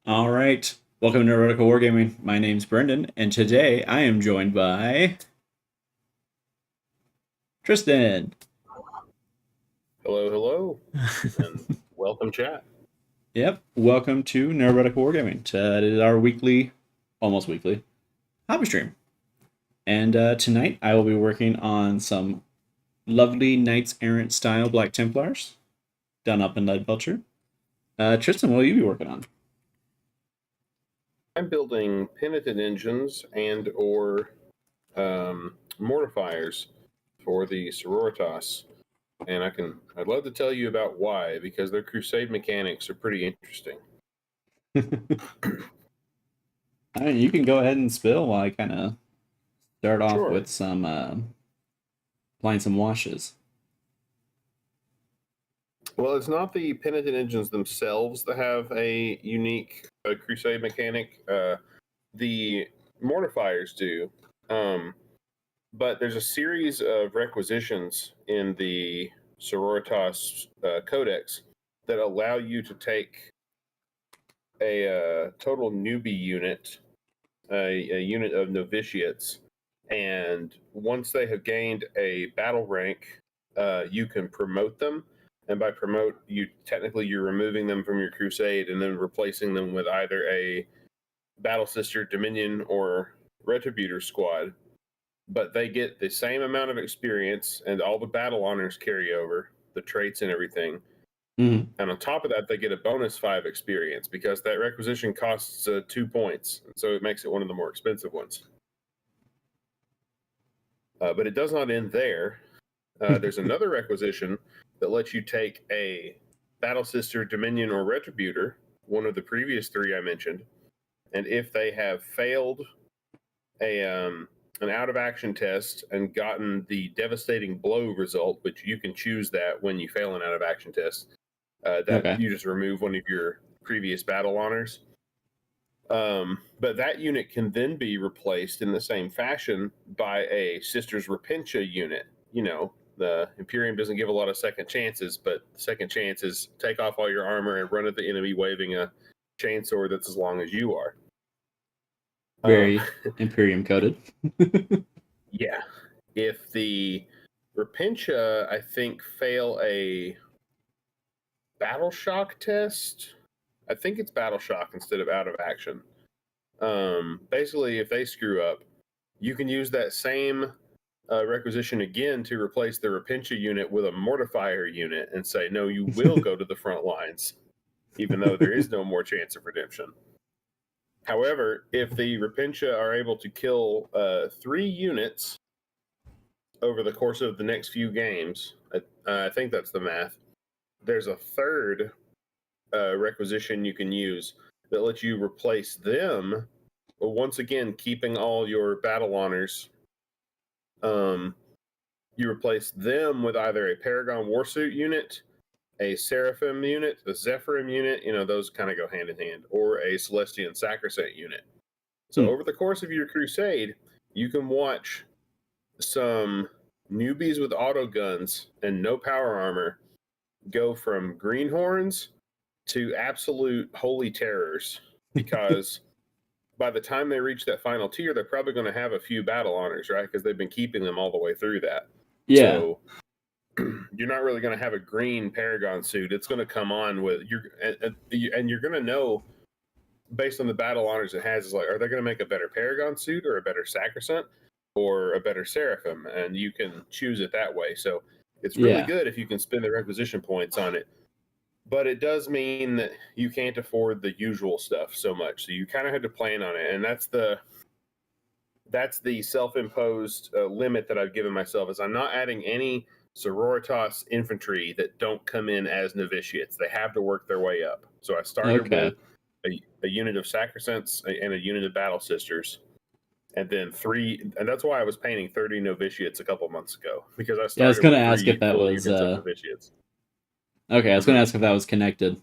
All right. Welcome to Neuro-Heretical Wargaming. My name's Brenden, and today I am joined by Tristan. Hello, hello, and welcome, chat. Yep. Welcome to Neuro-Heretical Wargaming. It is our weekly, almost weekly, hobby stream. And tonight I will be working on some lovely Knights Errant style Black Templars done up in lead belcher. Tristan, what will you be working on? I'm building penitent engines and/or mortifiers for the Sororitas, and I'd love to tell you about why, because their crusade mechanics are pretty interesting. I mean, you can go ahead and spill while I kind of start off Sure. with some applying some washes. Well, it's not the penitent engines themselves that have a unique crusade mechanic. The mortifiers do. But there's a series of requisitions in the Sororitas Codex that allow you to take a total newbie unit, a unit of novitiates, and once they have gained a battle rank, you can promote them. And by promote, you're removing them from your crusade and then replacing them with either a battle sister, dominion, or retributor squad. But they get the same amount of experience and all the battle honors carry over, the traits and everything. Mm-hmm. And on top of that, they get a bonus 5 experience because that requisition costs 2 points. So it makes it one of the more expensive ones. But it does not end there. There's another requisition that lets you take a battle sister, dominion, or retributor, one of the previous 3 I mentioned. And if they have failed an out of action test and gotten the devastating blow result, which you can choose that when you fail an out of action test, that Okay. you just remove one of your previous battle honors. But that unit can then be replaced in the same fashion by a Sisters Repentia unit. You know, the Imperium doesn't give a lot of second chances, but second chances take off all your armor and run at the enemy waving a chainsword that's as long as you are. Very Imperium coded. Yeah. If the Repentia, I think, fail a battle shock test, I think it's battle shock instead of out of action. Basically, if they screw up, you can use that same requisition again to replace the Repentia unit with a mortifier unit and say, no, you will go to the front lines, even though there is no more chance of redemption. However, if the Repentia are able to kill 3 units over the course of the next few games, I think that's the math, there's a third requisition you can use that lets you replace them, but once again, keeping all your battle honors. You replace them with either a Paragon Warsuit unit, a Seraphim unit, a Zephyrim unit, those kind of go hand in hand, or a Celestian Sacrosanct unit. So over the course of your crusade, you can watch some newbies with auto guns and no power armor go from greenhorns to absolute holy terrors, because by the time they reach that final tier, they're probably going to have a few battle honors, right? Because they've been keeping them all the way through that. Yeah. So you're not really going to have a green Paragon suit. It's going to come on with and you're going to know based on the battle honors it has, is like, are they going to make a better Paragon suit or a better Sacrosanct or a better Seraphim? And you can choose it that way. So it's really good if you can spend the requisition points on it. But it does mean that you can't afford the usual stuff so much. So you kind of have to plan on it. And that's the self-imposed limit that I've given myself, is I'm not adding any Sororitas infantry that don't come in as novitiates. They have to work their way up. So I started with a unit of Sacrosancts and a unit of Battle Sisters, and then 3, and that's why I was painting 30 novitiates a couple months ago, because I started going to with ask 3 if that full was units of novitiates. Okay, I was going to ask if that was connected.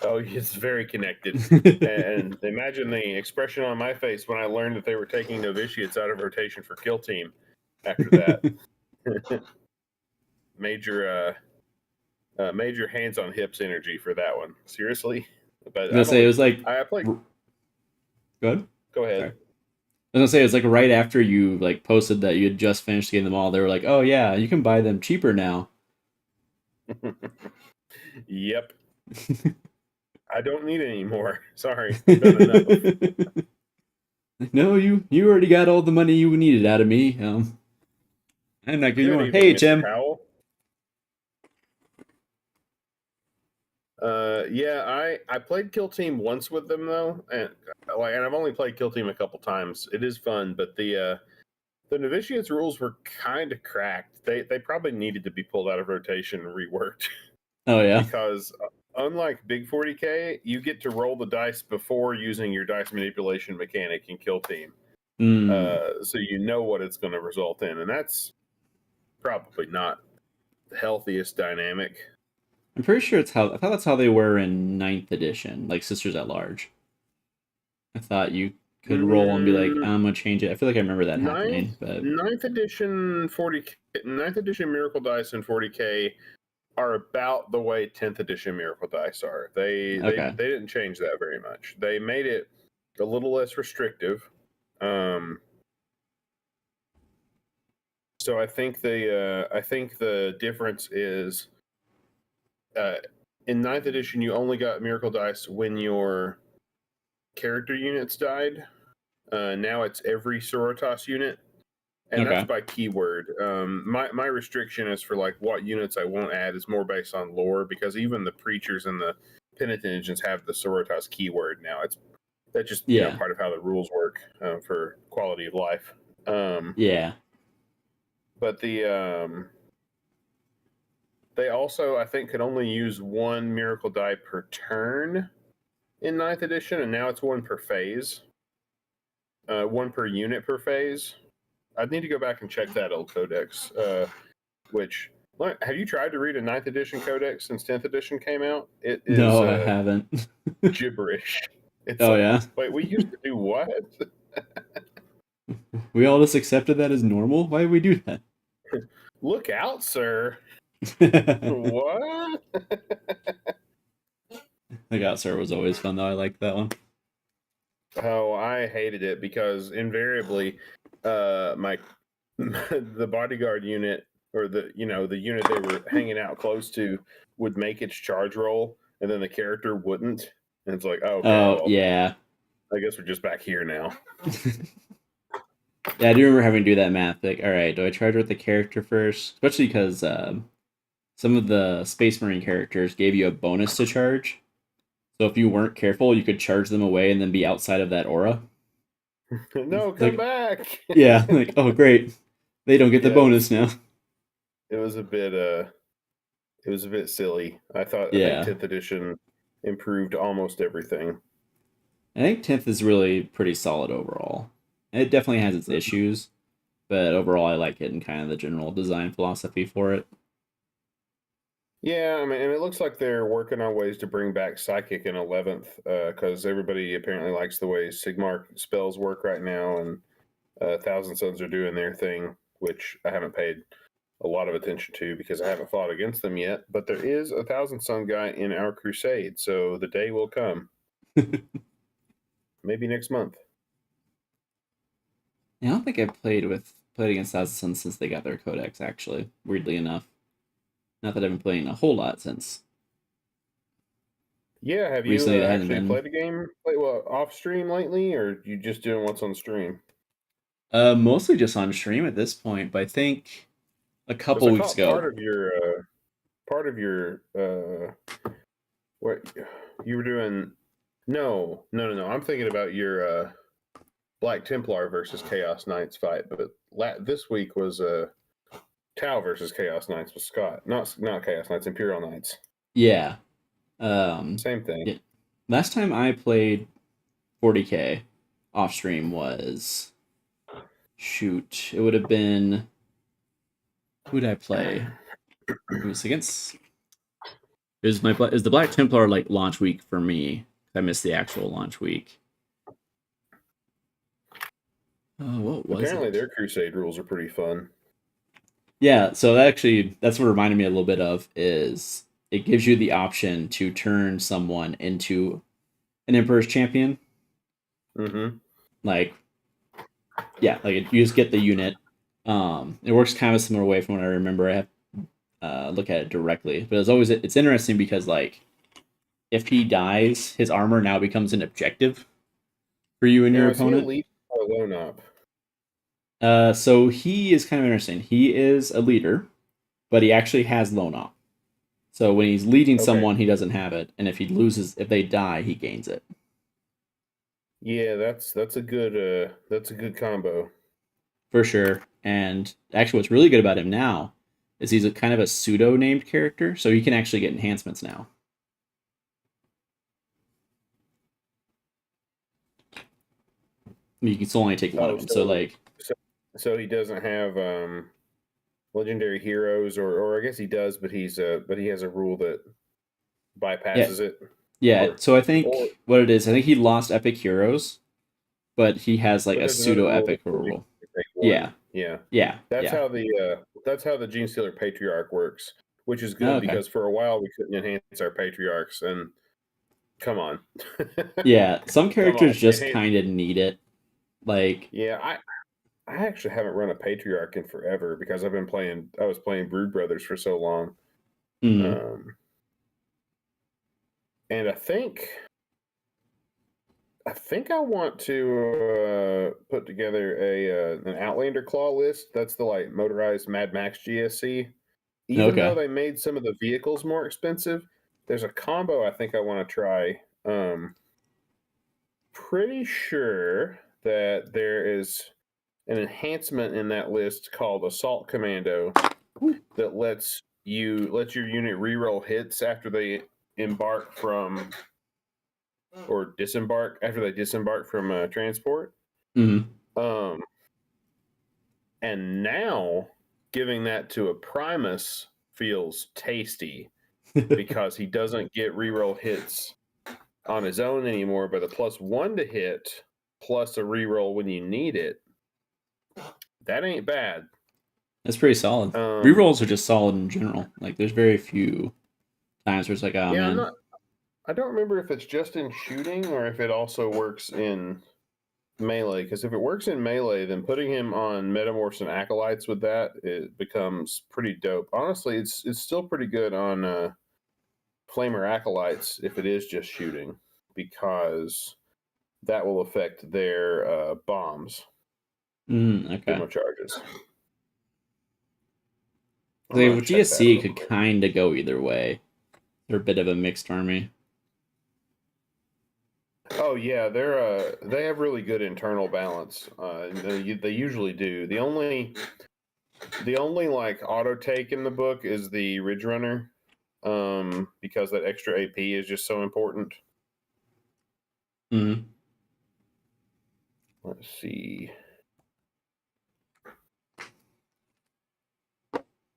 Oh, it's very connected. And imagine the expression on my face when I learned that they were taking novitiates out of rotation for Kill Team after that. Major hands on hips energy for that one. Seriously? But gonna I've say it only was like, I played. good. Go Sorry. ahead. I was gonna say it's like right after you like posted that you had just finished getting them all. They were like, "Oh yeah, you can buy them cheaper now." Yep. I don't need any more. Sorry, I've done enough. No, you already got all the money you needed out of me. I'm not giving you Good more. evening, Hey, Mr. Tim. Howell. Yeah, I played Kill Team once with them though, and I've only played Kill Team a couple times. It is fun, but the novitiates rules were kind of cracked. They probably needed to be pulled out of rotation and reworked Oh yeah. because unlike Big 40K, you get to roll the dice before using your dice manipulation mechanic in Kill Team, so you know what it's going to result in, and that's probably not the healthiest dynamic. I'm pretty sure it's how I thought that's how they were in ninth edition, like Sisters at Large. I thought you could roll and be like, Mm, I'm gonna change it. I feel like I remember that ninth happening, but ninth edition 40K, ninth edition Miracle Dice and 40K are about the way 10th edition Miracle Dice are. okay. They didn't change that very much. They made it a little less restrictive. Um, so I think the difference is uh, in ninth edition you only got Miracle Dice when your character units died. Now it's every Sorotas unit, and that's Okay. by keyword. My restriction is for like what units I won't add is more based on lore, because even the preachers and the penitent engines have the Sorotas keyword now. It's that's just Yeah. part of how the rules work for quality of life. Yeah. But they also I think could only use one miracle die per turn in ninth edition, and now it's one per phase, one per unit per phase. I'd need to go back and check that old codex. Which have you tried to read a ninth edition codex since 10th edition came out? It is No, I haven't. gibberish. It's Oh like, yeah. wait, we used to do what? We all just accepted that as normal. Why did we do that? Look out, sir. What? The God Sir was always fun though. I liked that one. Oh, I hated it because invariably, my the bodyguard unit, or the unit they were hanging out close to, would make its charge roll, and then the character wouldn't, and it's like, oh, okay, Oh well, yeah. I guess we're just back here now. Yeah, I do remember having to do that math. Like, all right, do I charge with the character first? Especially because some of the Space Marine characters gave you a bonus to charge. So if you weren't careful, you could charge them away and then be outside of that aura. No, come Like, back. yeah, like, oh great, they don't get the Yeah, bonus now. it was a bit it was a bit silly. I think Yeah, 10th edition improved almost everything. I think 10th is really pretty solid overall. It definitely has its issues, but overall, I like it and kind of the general design philosophy for it. Yeah, I mean, and it looks like they're working on ways to bring back Psychic in 11th, because everybody apparently likes the way Sigmar spells work right now, and Thousand Sons are doing their thing, which I haven't paid a lot of attention to because I haven't fought against them yet. But there is a Thousand Son guy in our crusade, so the day will come. Maybe next month. I don't think I've played against Thousand Sons since they got their codex. Actually, weirdly enough, not that I've been playing a whole lot since Yeah, have you recently. That hasn't actually been played a game off stream lately, or you just doing what's on stream? mostly just on stream at this point. But I think a Because couple I weeks caught ago. part of your what you were doing. No, no, no, no. I'm thinking about your Black Templar versus Chaos Knights fight, but this week was Tau versus Chaos Knights with Scott, not Chaos Knights, Imperial Knights. Yeah. Same thing. Yeah. Last time I played 40K off stream was shoot. It would have been who did I play? It was against. It was the Black Templar like launch week for me. I missed the actual launch week. Oh, what was Apparently, it? their Crusade rules are pretty fun. Yeah, so that's what reminded me a little bit of is it gives you the option to turn someone into an Emperor's Champion. Mm-hmm. Like, yeah, like you just get the unit. It works kind of a similar way from what I remember. I have look at it directly, but it's interesting because like if he dies, his armor now becomes an objective for you and your Now, is he a opponent. lead or a lone op? So he is kind of interesting. He is a leader, but he actually has lone op. So when he's leading Okay. someone, he doesn't have it, and if they die, he gains it Yeah, that's a good combo. for sure. And actually, what's really good about him now is he's a kind of a pseudo named character, so he can actually get enhancements now. You can still only take one of Oh, them. So like, so, so he doesn't have legendary heroes, or I guess he does, but he has a rule that yeah, bypasses it, yeah. or So I or think what it is, I think he lost epic heroes, but he has like but a there's another pseudo rule epic that rule. you take Yeah, one. Yeah, yeah, that's yeah. how the Gene Stealer Patriarch works, which is Oh, good okay. because for a while we couldn't enhance our patriarchs, and come on, Yeah, some come on, characters just enhance. kind of need it. Like, Yeah, I actually haven't run a patriarch in forever because I was playing Brood Brothers for so long. mm, Um, and I think I want to put together a an Outlander Claw list. That's the like motorized Mad Max GSC. Even though okay. they made some of the vehicles more expensive, there's a combo I think I want to try. Pretty sure that there is an enhancement in that list called Assault Commando that lets your unit reroll hits after they embark from or disembark after they disembark from transport. Mm. Um, and now giving that to a Primus feels tasty because he doesn't get reroll hits on his own anymore, but a +1 to hit plus a reroll when you need it. That ain't bad. That's pretty solid. Um, Rerolls are just solid in general. Like, there's very few times where it's like, oh yeah, man. I don't remember if it's just in shooting or if it also works in melee. Because if it works in melee, then putting him on metamorphs and acolytes with that, it becomes pretty dope. Honestly, it's still pretty good on flamer acolytes if it is just shooting, because that will affect their bombs, Okay. demo charges. I'm Like, gonna with check that GSC, it real could quick. kind of go either way. They're a bit of a mixed army. Oh yeah, they have really good internal balance. They usually do. The only like auto take in the book is the Ridge Runner, because that extra AP is just so important. Mm. Let's see.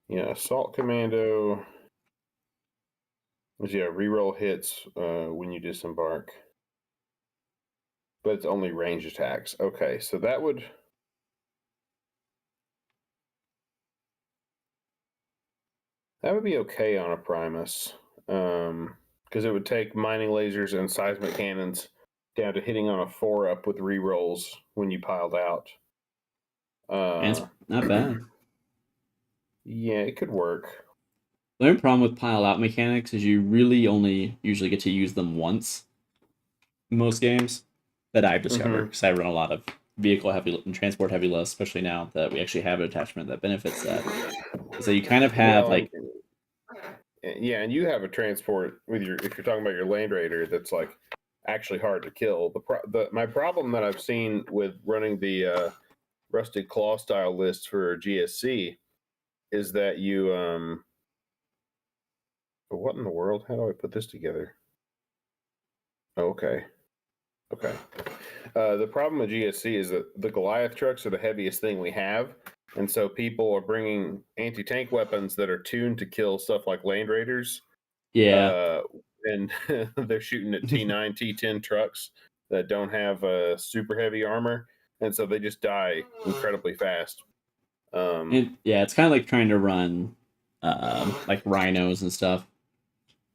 Yeah, Assault Commando. Yeah, reroll hits when you disembark, but it's only range attacks. Okay, so that would be okay on a Primus, because it would take mining lasers and seismic cannons down to hitting on a 4-up with rerolls when you piled out. And it's Uh, not bad. yeah, it could work. The only problem with pile out mechanics is you really only usually get to use them once in most games that I've discovered, Mm-hmm. because I run a lot of vehicle heavy and transport heavy lists, especially now that we actually have an attachment that benefits that. So you kind of have Well, like, yeah, and you have a transport with your if you're talking about your Land Raider that's like actually hard to kill. My problem that I've seen with running the Rusted Claw style list for GSC is that you what in the world? How do I put this together? Oh, okay. Okay. The problem with GSC is that the Goliath trucks are the heaviest thing we have. And so people are bringing anti tank weapons that are tuned to kill stuff like Land Raiders. yeah. Uh, and they're shooting at T9, T10 trucks that don't have super heavy armor. And so they just die incredibly fast. Um, Yeah, it's kind of like trying to run like rhinos and stuff.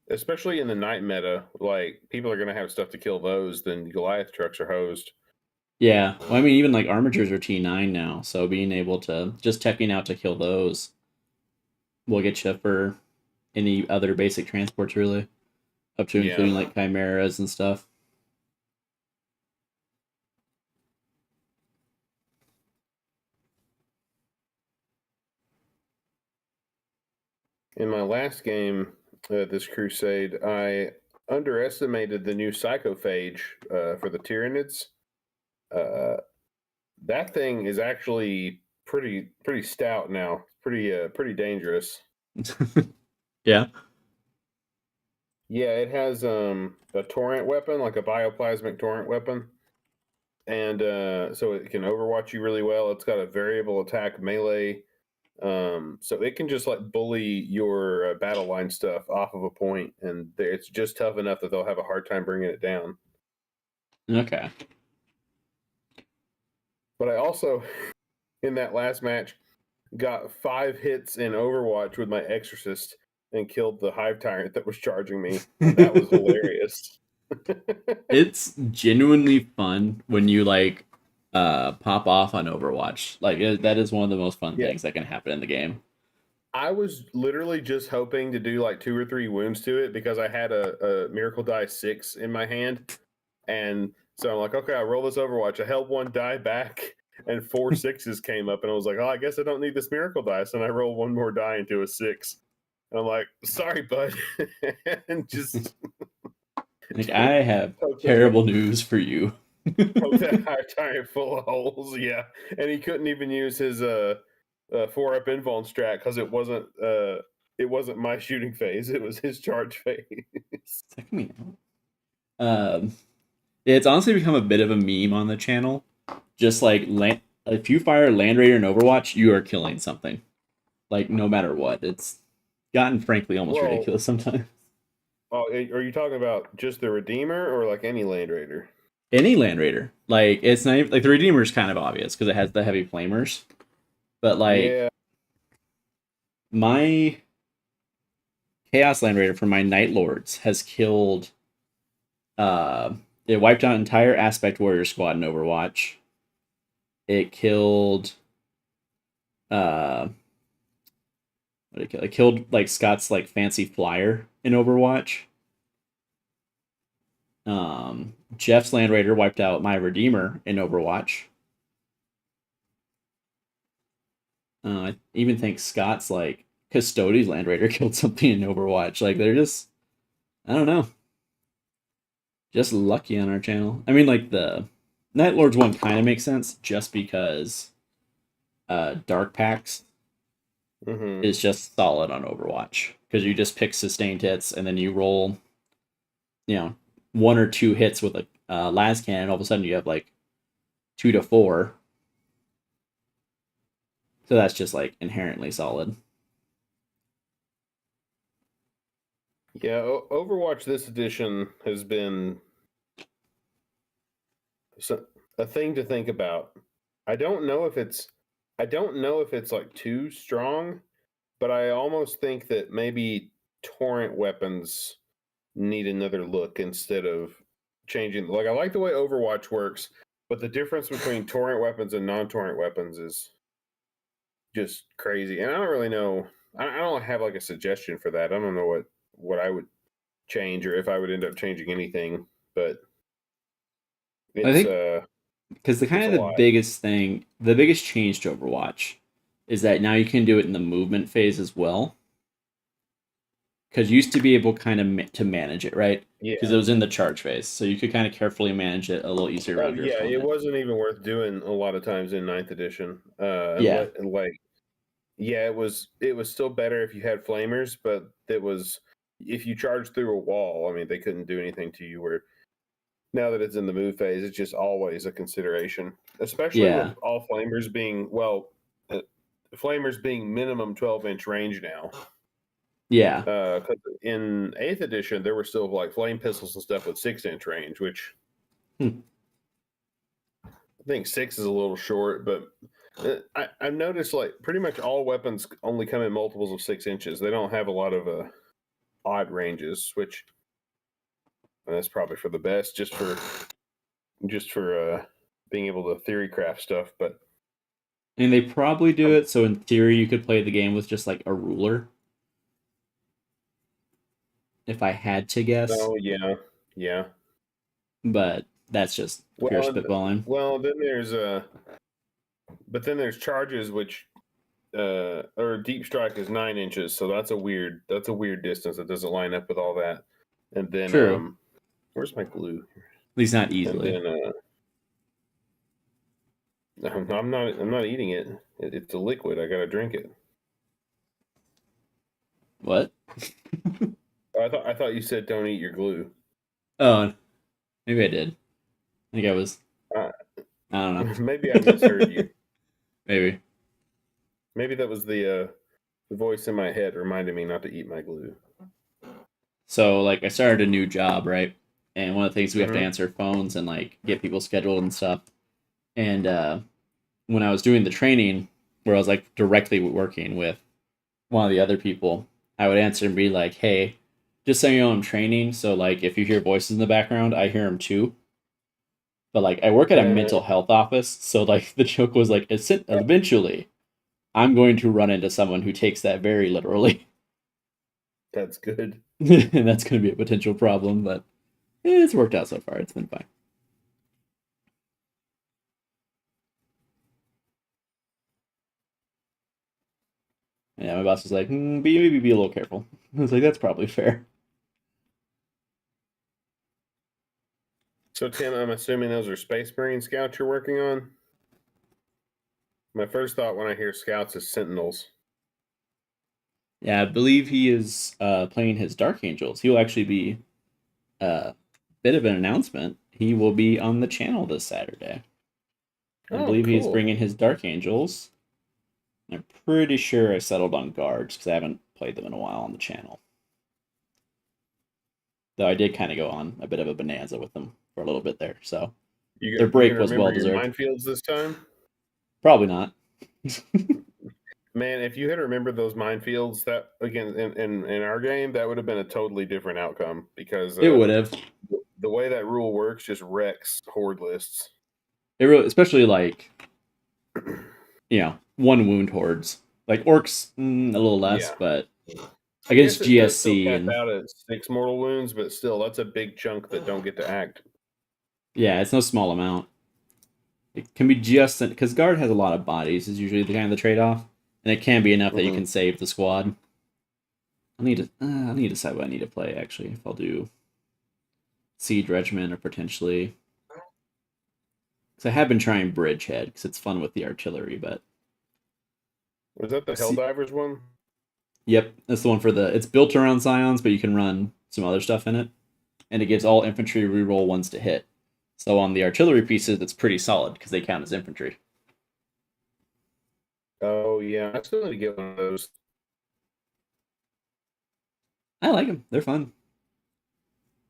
especially in the night meta, like people are going to have stuff to kill those. Then Goliath trucks are hosed. Yeah. Well, I mean, even like armatures are T9 now, so being able to just teching out to kill those will get you for any other basic transports, really, up to Yeah. including like chimeras and stuff. In my last game, this crusade, I underestimated the new psychophage for the Tyranids. That thing is actually pretty stout now. Pretty dangerous. Yeah. Yeah, it has a torrent weapon, like a bioplasmic torrent weapon, and so it can overwatch you really well. It's got a variable attack melee, so it can just like bully your battle line stuff off of a point, and it's just tough enough that they'll have a hard time bringing it down. Okay. But I also, in that last match, got 5 hits in Overwatch with my Exorcist and killed the Hive Tyrant that was charging me, and that was hilarious. It's genuinely fun when you like pop off on Overwatch. Like that is one of the most fun Yeah. things that can happen in the game. I was literally just hoping to do like 2 or 3 wounds to it because I had a Miracle Die 6 in my hand. And so I'm like, okay, I roll this Overwatch. I held 1 die back and 4 6s came up. And I was like, oh, I guess I don't need this Miracle Dice. And I rolled 1 more die into a 6. And I'm like, sorry, bud. And just Like I have poke terrible news for you. that high tire full of holes. Yeah. And he couldn't even use his 4-up invuln strat because it wasn't my shooting phase. It was his charge phase. It's honestly become a bit of a meme on the channel. Just like if you fire Land Raider in Overwatch, you are killing something. Like no matter what, it's gotten frankly almost Well, ridiculous sometimes. oh, are you talking about just the Redeemer or like any Land Raider? Any Land Raider, like it's not even, like the Redeemer is kind of obvious because it has the heavy flamers, but like Yeah. my Chaos Land Raider from my Night Lords has killed. It wiped out entire Aspect Warrior squad in Overwatch. It killed. Uh, what did it kill? It killed like Scott's like fancy flyer in Overwatch. Jeff's Land Raider wiped out my Redeemer in Overwatch. I even think Scott's like Custodes Land Raider killed something in Overwatch. Like they're just, I don't know, just lucky on our channel. I mean, like the Night Lords one kind of makes sense just because Dark Packs is just solid on Overwatch because you just pick sustained hits and then you roll, 1 or 2 hits with a las cannon. All of a sudden, you have like 2 to 4. So that's just like inherently solid. Yeah, Overwatch this edition has been a thing to think about. I don't know if it's like too strong, but I almost think that maybe torrent weapons need another look instead of changing. Like I like the way Overwatch works, but the difference between torrent weapons and non-torrent weapons is just crazy. And I don't really know. I don't have like a suggestion for that. I don't know what I would change or if I would end up changing anything, but I it's think because the kind it's of a the lot. the biggest change to Overwatch is that now you can do it in the movement phase as well. Because you used to be able kind of to manage it, right? Yeah. Because it was in the charge phase, so you could kind of carefully manage it a little easier around your Yeah, it opponent. wasn't even worth doing a lot of times in ninth edition. Yeah, Like yeah, it was still better if you had flamers, but it was if you charged through a wall, I mean they couldn't do anything to you where now that it's in the move phase, it's just always a consideration, especially with yeah, all flamers being flamers being minimum 12-inch range now. yeah. 'Cause in 8th edition, there were still like flame pistols and stuff with 6-inch range, which Hmm. I think 6 is a little short. But I've noticed like pretty much all weapons only come in multiples of 6 inches. They don't have a lot of odd ranges, which that's probably for the best, just for being able to theory craft stuff. But And they probably do it so in theory you could play the game with just like a ruler. If I had to guess. oh yeah. But that's just pure spitballing. Well, then there's charges, which or deep strike is 9 inches, so that's a weird distance that doesn't line up with all that. And then True. where's my glue? At least not easily. And then I'm not eating it. It's a liquid. I gotta drink it. What? I thought you said don't eat your glue. Oh, maybe I did. I think I was. Uh, I don't know. Maybe I misheard you. Maybe. Maybe that was the voice in my head reminding me not to eat my glue. So, like, I started a new job, right? And one of the things we have to Mhm. answer phones and, like, get people scheduled and stuff. And when I was doing the training, where I was, like, directly working with one of the other people, I would answer and be like, hey, just so you know I'm training, so, like, if you hear voices in the background, I hear them too. But, like, I work at a mental health office, so, like, the joke was, like, eventually, I'm going to run into someone who takes that very literally. That's good. And that's going to be a potential problem, but it's worked out so far. It's been fine. Yeah, my boss was like, maybe be a little careful. I was like, that's probably fair. So, Tim, I'm assuming those are Space Marine scouts you're working on? My first thought when I hear scouts is Sentinels. Yeah, I believe he is playing his Dark Angels. He will actually be a bit of an announcement. He will be on the channel this Saturday. I believe he's cool. bringing his Dark Angels. I'm pretty sure I settled on guards because I haven't played them in a while on the channel. Though I did kind of go on a bit of a bonanza with them for a little bit there, so their break was well deserved. Minefields this time? Probably not. Man, if you had remembered those minefields, that again in our game, that would have been a totally different outcome because it would have. The way that rule works just wrecks horde lists. It really, especially like, one wound hordes. Like orcs, a little less, but against GSC and out at 6 mortal wounds, but still, that's a big chunk that don't get to act. Yeah, it's no small amount. It can be just because guard has a lot of bodies is usually the kind of the trade off, and it can be enough that you can save the squad. I need to decide what I need to play actually. If I'll do Siege Regiment or potentially, because I have been trying Bridgehead because it's fun with the artillery, but was that the Helldivers one? Yep, that's the one for the. It's built around Scions, but you can run some other stuff in it, and it gives all infantry reroll ones to hit. So on the artillery pieces, it's pretty solid because they count as infantry. Oh yeah, I still need to get one of those. I like them; they're fun.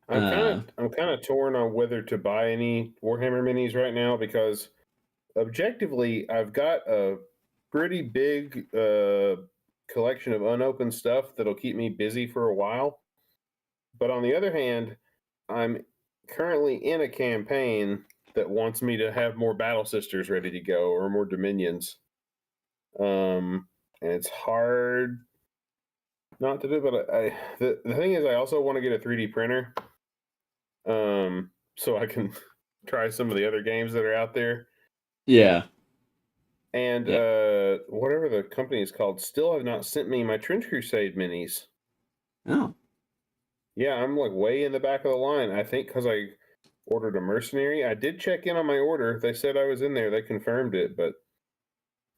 I'm kind of torn on whether to buy any Warhammer minis right now because objectively, I've got a pretty big collection of unopened stuff that'll keep me busy for a while. But on the other hand, I'm currently in a campaign that wants me to have more Battle Sisters ready to go or more Dominions. And it's hard not to do, but the thing is, I also want to get a 3D printer, so I can try some of the other games that are out there. Yeah. And whatever the company is called still have not sent me my Trench Crusade minis. Oh. Yeah, I'm like way in the back of the line. I think because I ordered a mercenary. I did check in on my order. They said I was in there. They confirmed it, but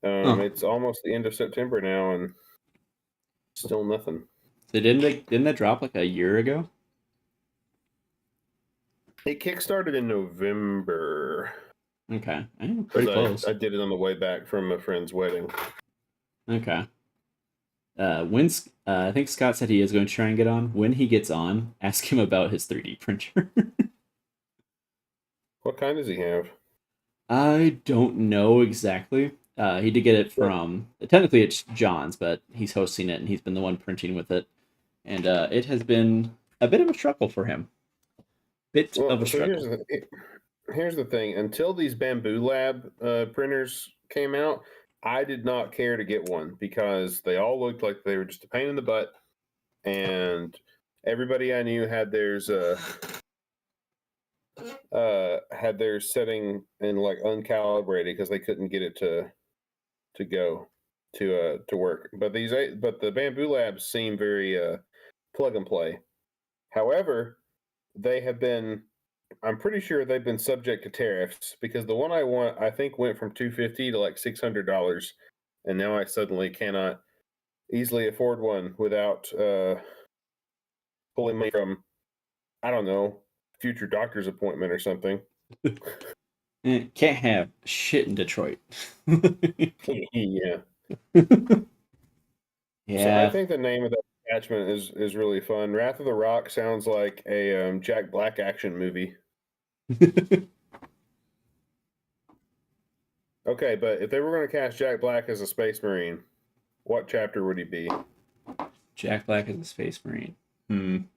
it's almost the end of September now, and still nothing. So didn't that drop like a year ago? It kickstarted in November. Okay, pretty close. I did it on the way back from a friend's wedding. Okay. I think Scott said he is going to try and get on. When he gets on, ask him about his 3D printer. What kind does he have? I don't know exactly. He did get it from technically it's John's, but he's hosting it and he's been the one printing with it. and it has been a bit of a struggle for him. Well, so here's the thing. Until these Bamboo Lab printers came out, I did not care to get one because they all looked like they were just a pain in the butt, and everybody I knew had theirs setting and like uncalibrated because they couldn't get it to go to work. But the Bamboo Labs seem very plug and play. However, they have been, I'm pretty sure they've been subject to tariffs because the one I want, I think, went from $250 to like $600, and now I suddenly cannot easily afford one without pulling money from, I don't know, future doctor's appointment or something. Can't have shit in Detroit. Yeah. Yeah. So I think the name of that attachment is really fun. Wrath of the Rock sounds like a Jack Black action movie. Okay, but if they were going to cast Jack Black as a Space Marine, what chapter would he be? Jack Black as a Space Marine. I mean,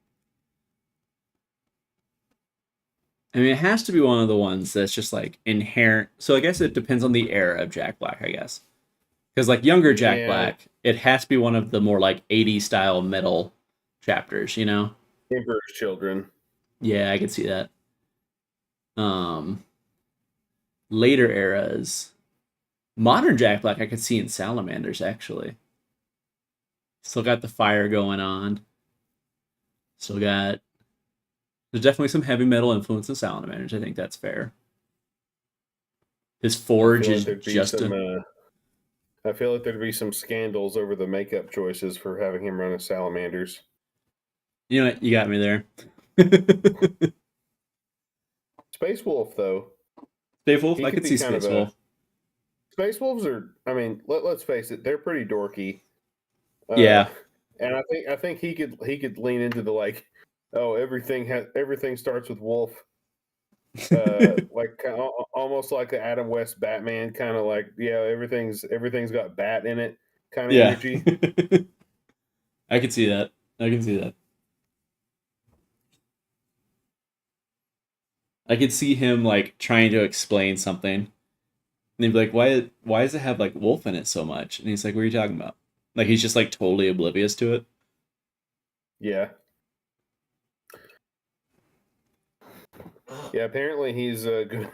it has to be one of the ones that's just like inherent. So I guess it depends on the era of Jack Black, I guess. Because like younger Jack Black, it has to be one of the more like 80s style metal chapters, you know? Emperor's Children. Yeah, I can see that. Later eras, modern Jack Black, I could see in Salamanders actually. Still got the fire going on. Still got. There's definitely some heavy metal influence in Salamanders. I think that's fair. His forge is just I feel like there'd be some scandals over the makeup choices for having him run a Salamanders. You know what? You got me there. Space Wolf, though. Space Wolf? I could see Space Wolf. Space Wolves are, I mean, let's face it, they're pretty dorky. Yeah. And I think he could lean into the like, oh, everything starts with Wolf. Like almost like the Adam West Batman, kind of like, yeah, everything's got bat in it kind of energy. I can see that. I could see him like trying to explain something, and they'd be like, "Why does it have like wolf in it so much?" And he's like, "What are you talking about?" Like he's just like totally oblivious to it. Yeah. Yeah, apparently he's good.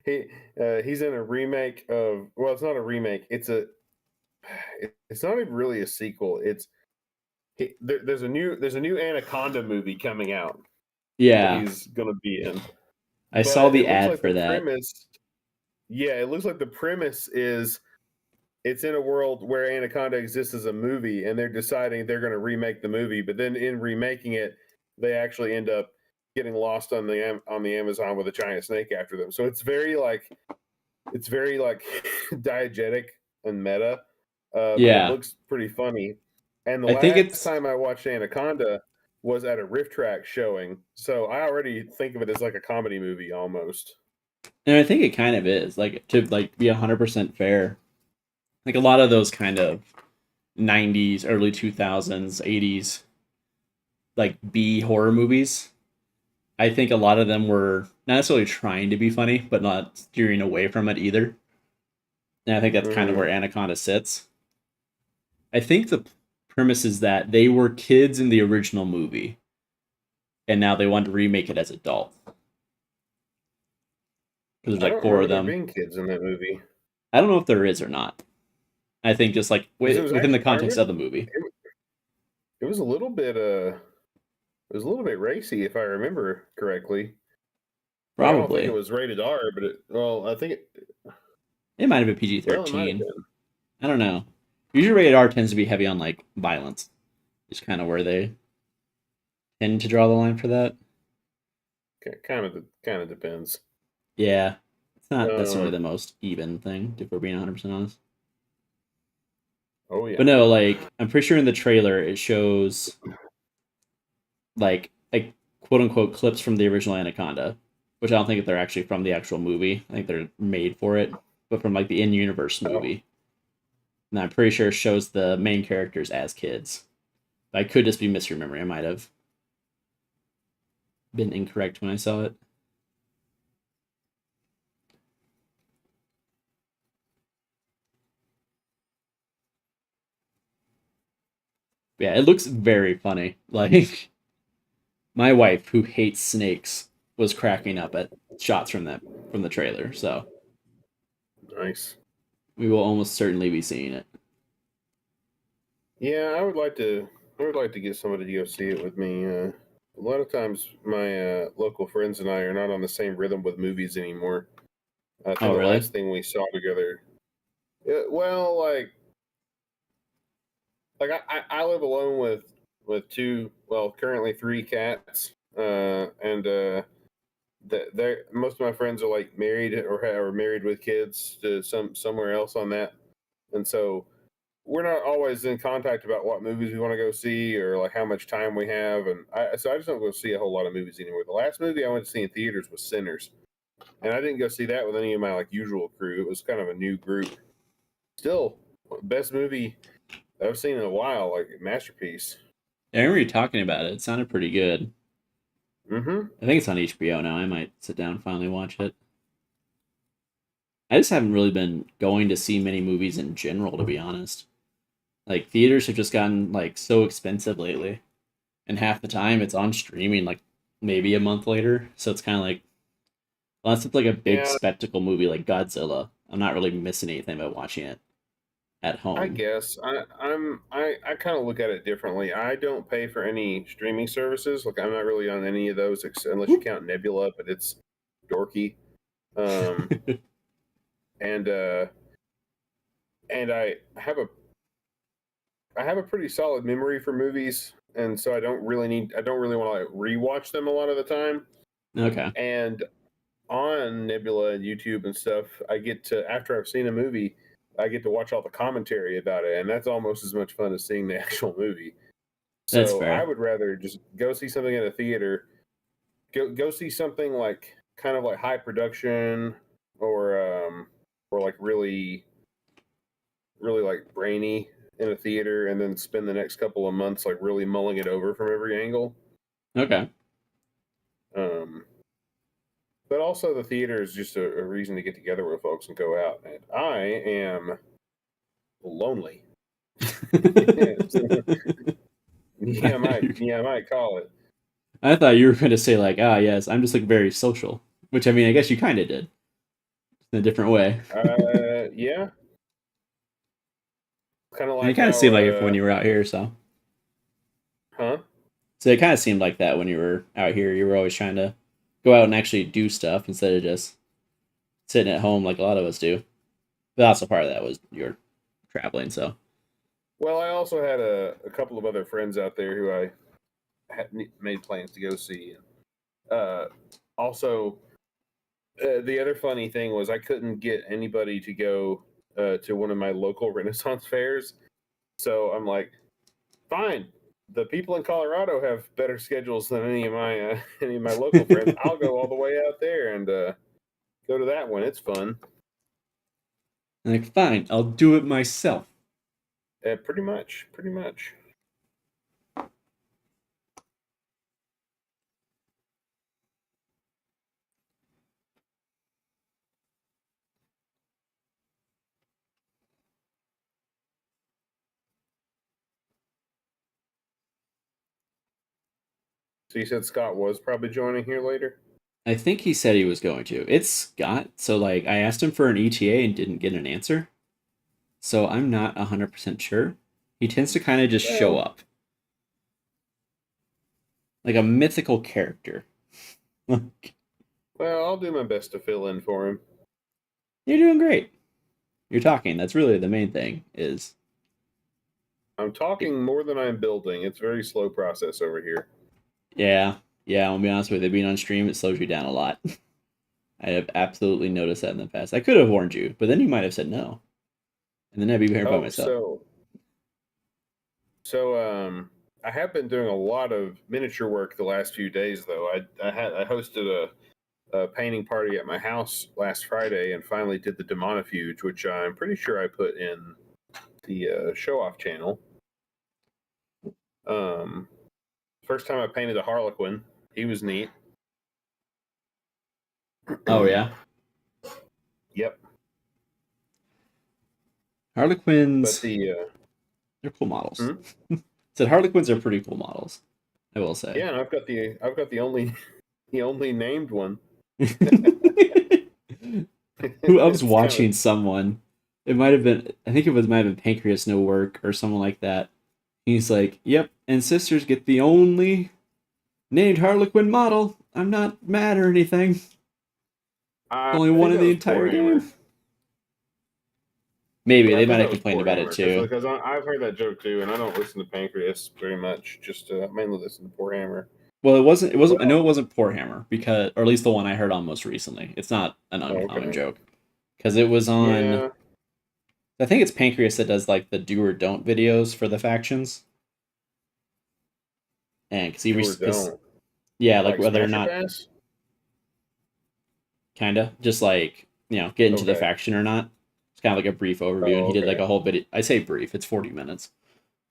He's in a remake of, well, it's not a remake. It's not even really a sequel. There's a new Anaconda movie coming out. Yeah, he's gonna be in. I saw the ad for that. It looks like the premise is it's in a world where Anaconda exists as a movie, and they're deciding they're going to remake the movie. But then in remaking it, they actually end up getting lost on the Amazon with a giant snake after them. So it's very like diegetic and meta. But it looks pretty funny. And the last time I watched Anaconda was at a Rift Track showing, so I already think of it as like a comedy movie almost. And I think it kind of is, like, to like be 100% fair. Like a lot of those kind of 90s, early 2000s, 80s, like B horror movies, I think a lot of them were not necessarily trying to be funny, but not steering away from it either. And I think that's kind of where Anaconda sits. I think the premise is that they were kids in the original movie, and now they want to remake it as adults. Because there's like 4 of them. Being kids in that movie. I don't know if there is or not. I think just like within the context of the movie. It was a little bit racy, if I remember correctly. Probably. I don't think it was rated R, but I think it might have been PG-13. I don't know. Usually rated R tends to be heavy on like violence. It's kind of where they tend to draw the line for that. Kind of depends. Yeah. It's not necessarily the most even thing, if we're being 100% honest. Oh, yeah. But no, like, I'm pretty sure in the trailer it shows, like quote-unquote clips from the original Anaconda, which I don't think they're actually from the actual movie. I think they're made for it, but from, like, the in-universe movie. And I'm pretty sure it shows the main characters as kids. I could just be misremembering. I might have been incorrect when I saw it. Yeah, it looks very funny. Like my wife, who hates snakes, was cracking up at shots from the trailer. So Nice. we will almost certainly be seeing it. Yeah, I would like to. I would like to get somebody to go see it with me. A lot of times, my local friends and I are not on the same rhythm with movies anymore. I think Oh, the really? last thing we saw together, well, like I live alone with two, well, currently three cats, and they most of my friends are like married or married with kids to somewhere else on that, and so we're not always in contact about what movies we want to go see or like how much time we have, and so I just don't go see a whole lot of movies anymore. The last movie I went to see in theaters was Sinners, and I didn't go see that with any of my like usual crew. It was kind of a new group. Still, best movie I've seen in a while, like masterpiece. Yeah, I remember you talking about it. It sounded pretty good. Mm-hmm. I think it's on HBO now. I might sit down and finally watch it. I just haven't really been going to see many movies in general, to be honest. Like theaters have just gotten like so expensive lately, and half the time it's on streaming like maybe a month later. So it's kind of like unless it's like a big Yeah, spectacle movie like Godzilla, I'm not really missing anything by watching it at I home. guess I kind of look at it differently. I don't pay for any streaming services. Like I'm not really on any of those unless you Whoop. count Nebula, but it's dorky. Um, and and I have a pretty solid memory for movies, and so I don't really want to like rewatch them a lot of the time. Okay, And on Nebula and YouTube and stuff, I get to after I've seen a movie, I get to watch all the commentary about it, and that's almost as much fun as seeing the actual movie. that's So I fair. would rather just go see something at a theater, go see something like kind of like high production or like really like brainy in a theater, and then spend the next couple of months like really mulling it over from every angle. Okay, Um, but also the theater is just a reason to get together with folks and go out. And I am lonely. Yeah, I might call it. I thought you were going to say like, ah, yes, I'm just like very social, which I mean, I guess you kind of did in a different way. Yeah, kind of And it like kind of how, seemed like it when you were out here, so. huh? So it kind of seemed like that when you were out here. You were always trying to go out and actually do stuff instead of just sitting at home like a lot of us do. But also part of that was you're traveling, so. Well, I also had a couple of other friends out there who I had made plans to go see. Uh, also, the other funny thing was I couldn't get anybody to go to one of my local Renaissance fairs. So I'm like, fine. The people in Colorado have better schedules than any of my local friends. I'll go all the way out there and go to that one. It's fun. Like, fine, I'll do it myself. Pretty much, pretty much. So you said Scott was probably joining here later. I think he said he was going to. It's Scott, so like I asked him for an ETA and didn't get an answer. So I'm not 100% sure. He tends to kind of just show Well, up like a mythical character. You're well, I'll do my best to fill in for him. doing great. You're talking. That's really the main thing is I'm talking more than I'm building. It's a very slow process over here. yeah. Yeah, I'll be honest with you, being on stream it slows you down a lot. I have absolutely noticed that in the past. I could have warned you, but then you might have said no. And then I'd be here by Oh, myself. so I have been doing a lot of miniature work the last few days though. I hosted a painting party at my house last Friday and finally did the Demonofuge, which I'm pretty sure I put in the show off channel. First time I painted a Harlequin, he was neat. Oh yeah. Yep. Harlequins. But the They're cool models. Said Harlequins are pretty cool models, I will say. yeah, and I've got the only the only named one. Who I was It's watching kinda, someone. It might have been. I think it might have been Pancreas No Work or someone like that. He's like, "Yep, and sisters get the only named Harlequin model. I'm not mad or anything. I Only one think in that the was entire Poorhammer. game." Maybe Yeah, I they thought might that have was complained about it Poorhammer too. because I've heard that joke too, and I don't listen to Pancreas very much. Just mainly listen to Poorhammer. Well, it wasn't. It wasn't. I know Well, it wasn't Poor Hammer because, or at least the one I heard on most recently. It's not an oh, uncommon okay, joke because it was on. yeah, I think it's Pancreas that does like the do or don't videos for the factions, and do or because don't yeah, like like whether or Smash or not Pass. kind of just like get into the Okay, faction or not. It's kind of like a brief overview, and oh he did like okay, a whole video. I say brief, it's 40 minutes,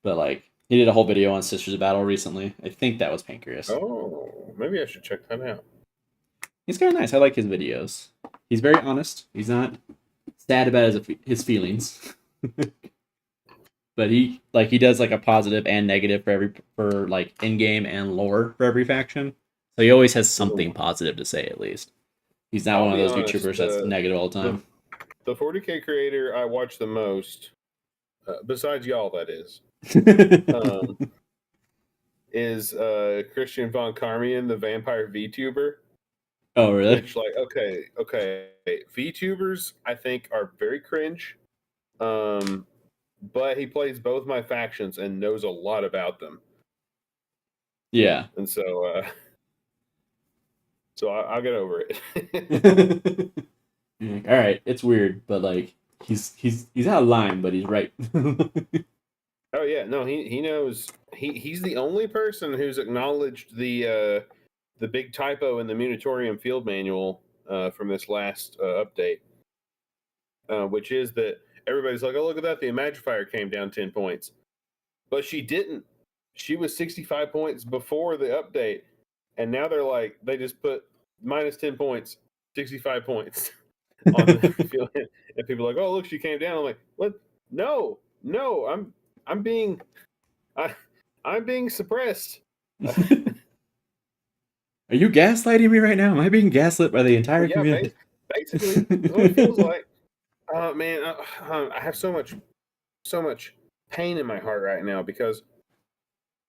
but like he did a whole video on Sisters of Battle recently. I think that was Pancreas. oh maybe I should check that out. He's kind of nice. I like his videos. He's very honest. He's not sad about his feelings. But he does like a positive and negative for like in game and lore for every faction. So he always has something Ooh. positive to say at least. He's not I'll one of be those honest. YouTubers that's negative all the The time. the 40K creator I watch the most, besides y'all, that um, is Christian von Carmian, the vampire VTuber. Oh really? Which, like, okay, VTubers I think are very cringe. Um, but he plays both my factions and knows a lot about them, Yeah. and so I'll get over it. You're like, all right, it's weird, but like he's out of line, but he's right. Oh yeah, no, he knows. He's the only person who's acknowledged the big typo in the Munitorium field manual from this last update, which is that everybody's like, "Oh, look at that! The Imagifier came down 10 points," but she didn't. She was 65 points before the update, and now they're like, they just put minus 10 points, 65 points on the field, and people are like, "Oh, look, she came down." I'm like, "What? No, no, I'm being I, I'm being suppressed." Are you gaslighting me right now? Am I being gaslit by the entire Yeah, community? basically, that's what it feels like. Man, I have so much pain in my heart right now because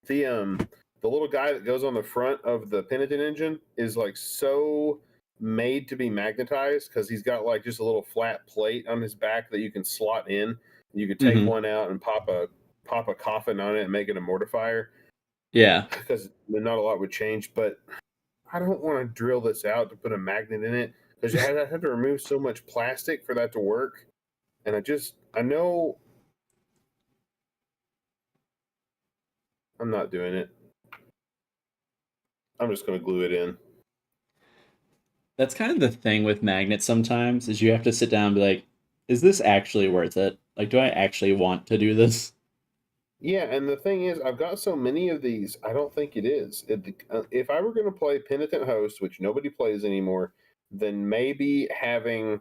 the um, the little guy that goes on the front of the penitent engine is like so made to be magnetized because he's got like just a little flat plate on his back that you can slot in. You could take Hmm. one out and pop a coffin on it and make it a mortifier Yeah. because not a lot would change. But I don't want to drill this out to put a magnet in it because I had to remove so much plastic for that to work. And I know I'm not doing it. I'm just going to glue it in. That's kind of the thing with magnets sometimes is you have to sit down and be like, is this actually worth it? Like, do I actually want to do this? Yeah, and the thing is, I've got so many of these, I don't think it is. If I were going to play Penitent Host, which nobody plays anymore, then maybe having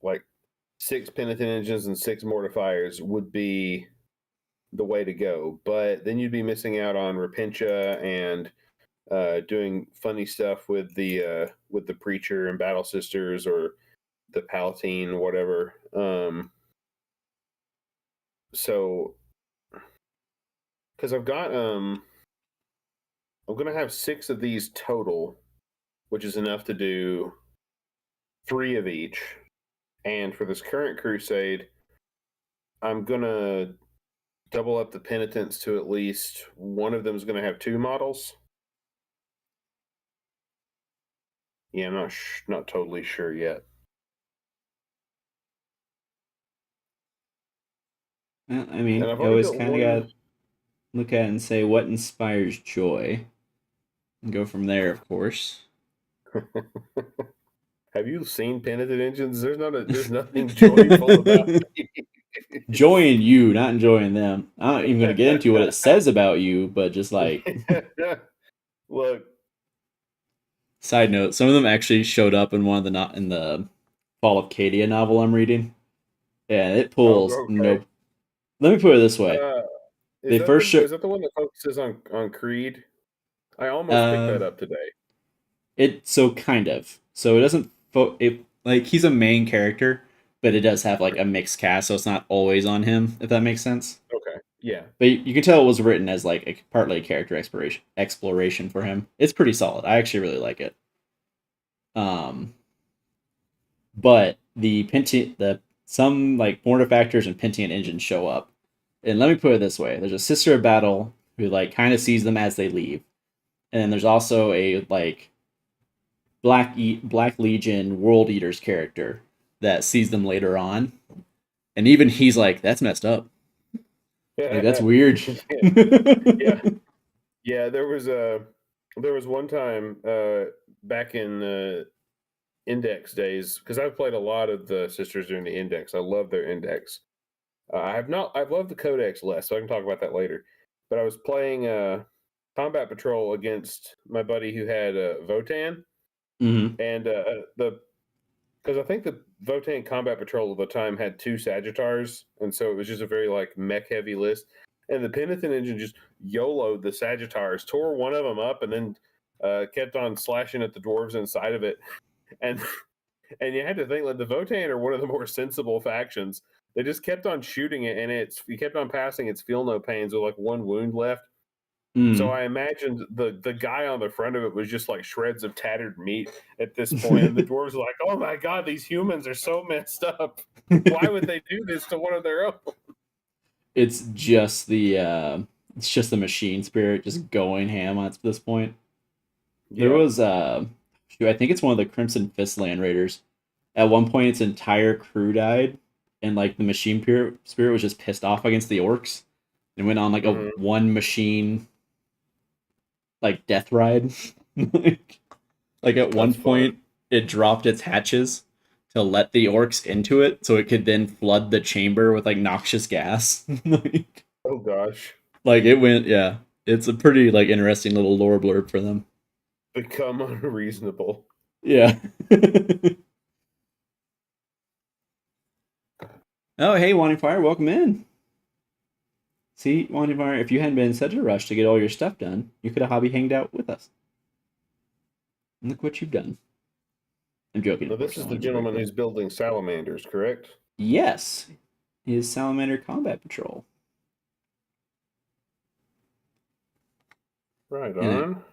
like 6 Penitent Engines and 6 Mortifiers would be the way to go. But then you'd be missing out on Repentia and doing funny stuff with the Preacher and Battle Sisters or the Palatine, whatever. So because I'm gonna have 6 of these total, which is enough to do 3 of each. And for this current crusade, I'm gonna double up the penitents to at least one of them is gonna have 2 models. Yeah, I'm not totally sure yet. Well, I And mean, I've you already always built kind of one. got to look at it and say what inspires joy and go from there, of course. Have you seen penitent engines? There's nothing joyful about it. enjoying you, not enjoying them. I'm not even going to get into what it says about you, but just like Look, side note, some of them actually showed up in one of the not in the Fall of Cadia novel I'm reading, and it pulls okay. no. Let me put it this way: Uh, they first show is that the one that focuses on Creed? I almost picked uh that up today. it so kind of so it doesn't it like he's a main character, but it does have like a mixed cast, so it's not always on him if that makes sense. Okay. Yeah. But you can tell it was written as like partly a character exploration for him. It's pretty solid. I actually really like it. Um, but the some like mortifactors and Pentian engines show up, and let me put it this way: there's a sister of battle who like kind of sees them as they leave, and then there's also a like Black Legion World Eaters character that sees them later on, and even he's like, "That's messed up. Like that's weird." Yeah. Yeah. There was one time back in Index days, because I've played a lot of the sisters during the Index. I love their Index. I've loved the Codex less, so I can talk about that later. But I was playing Combat Patrol against my buddy who had Votan, Mm-hmm. and the because I think the Votan Combat Patrol at the time had 2 Sagittars, and so it was just a very like mech heavy list. And the Penitent engine just YOLO'd the Sagittars, tore one of them up, and then kept on slashing at the dwarves inside of it. And and you had to think like the Votan are one of the more sensible factions. They just kept on shooting it, and you kept on passing its feel no pains with like 1 wound left. So Mm. I imagined the guy on the front of it was just like shreds of tattered meat at this point, and the dwarves were like, "Oh my god, these humans are so messed up. Why would they do this to one of their own?" it's just the it's just the machine spirit just going ham at this point. There Yeah. was shoot, I think it's one of the Crimson Fist Land Raiders. At one point, its entire crew died, and like the machine spirit was just pissed off against the orcs and went on like a Hmm. one machine like death ride. like at one That's fun. point, it dropped its hatches to let the orcs into it, so it could then flood the chamber with like noxious gas. Oh gosh. Like it went, yeah. It's a pretty like interesting little lore blurb for them. Become unreasonable. Yeah. Oh, hey, Wanting Fire, welcome in. See, Wanting Fire, if you hadn't been in such a rush to get all your stuff done, you could have hobby hanged out with us. And look what you've done. I'm joking, Now of this course. I is don't the want to be a gentleman dick, who's building salamanders, correct? yes, is Salamander Combat Patrol, Right and on.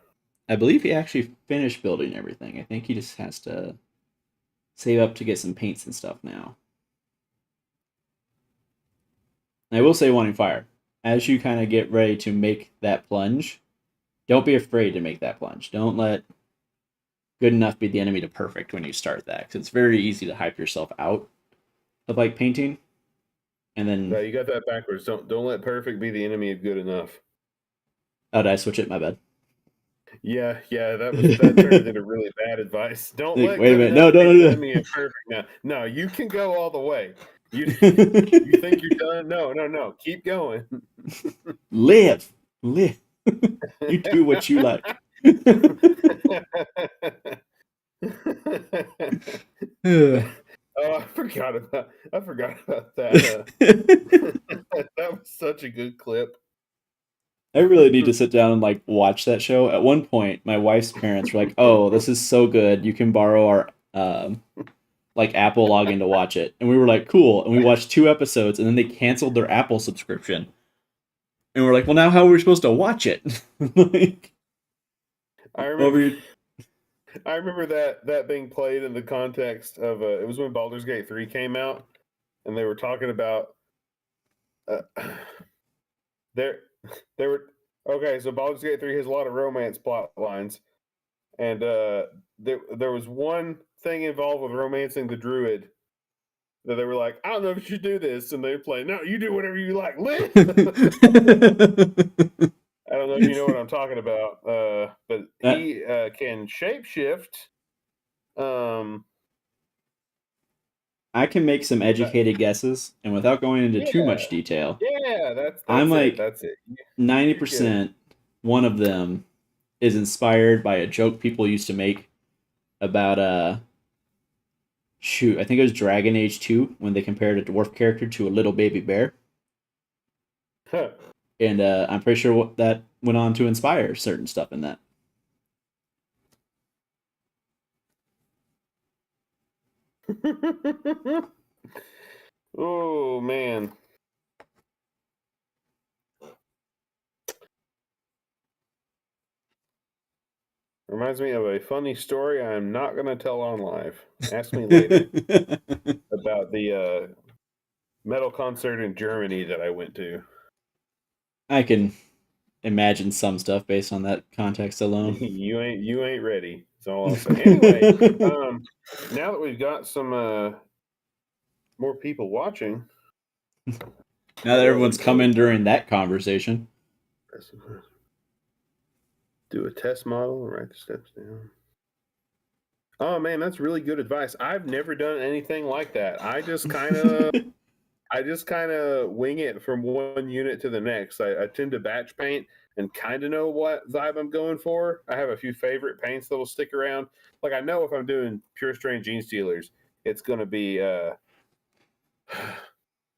I believe he actually finished building everything. I think he just has to save up to get some paints and stuff now. And I will say, Wanting Fire, as you kind of get ready to make that plunge, don't be afraid to make that plunge. Don't let good enough be the enemy to perfect when you start that, because it's very easy to hype yourself out of like painting, and No, then you got that backwards. Don't let perfect be the enemy of good enough. oh, did I switch it? My bad. Yeah, yeah, that turned into really bad advice. Don't Like, let wait a good minute, no, enough be don't the do enemy of perfect. Now, no, you can go all the way. You that. think you're done? No, no, no. Keep going. Live, live. You do what you like. Oh, I forgot about that. That was such a good clip. I really need to sit down and like watch that show. At one point, my wife's parents were like, "Oh, this is so good. You can borrow our like Apple login to watch it." And we were like, "Cool." And we watched 2 episodes, and then they canceled their Apple subscription. And we're like, "Well, now how are we supposed to watch it?" like I remember. over. I remember that being played in the context of it was when Baldur's Gate 3 came out, and they were talking about uh, there there were okay. So Baldur's Gate 3 has a lot of romance plot lines, and there was one thing involved with romancing the druid that they were like, I don't know if you should do this, and they play, no, you do whatever you like, live. I don't know if you know what I'm talking about, but that he can shapeshift. Um, I can make some educated guesses, and without going into too Yeah, much detail, yeah, I'm that's it. like That's it. You're good. 90% one of them is inspired by a joke people used to make about shoot, I think it was Dragon Age 2 when they compared a dwarf character to a little baby bear. Huh. And I'm pretty sure what that went on to inspire certain stuff in that. Oh man. Reminds me of a funny story I'm not going to tell on live. Ask me later about the metal concert in Germany that I went to. I can imagine some stuff based on that context alone. You ain't ready. That's all I'll say. Anyway, now that we've got some more people watching, Now that what we everyone's come can in during that conversation. do a test model and write the steps down. Oh man, that's really good advice. I've never done anything like that. I just kind of wing it from one unit to the next. I tend to batch paint and kind of know what vibe I'm going for. I have a few favorite paints that will stick around. Like I know if I'm doing pure strain gene stealers, it's going to be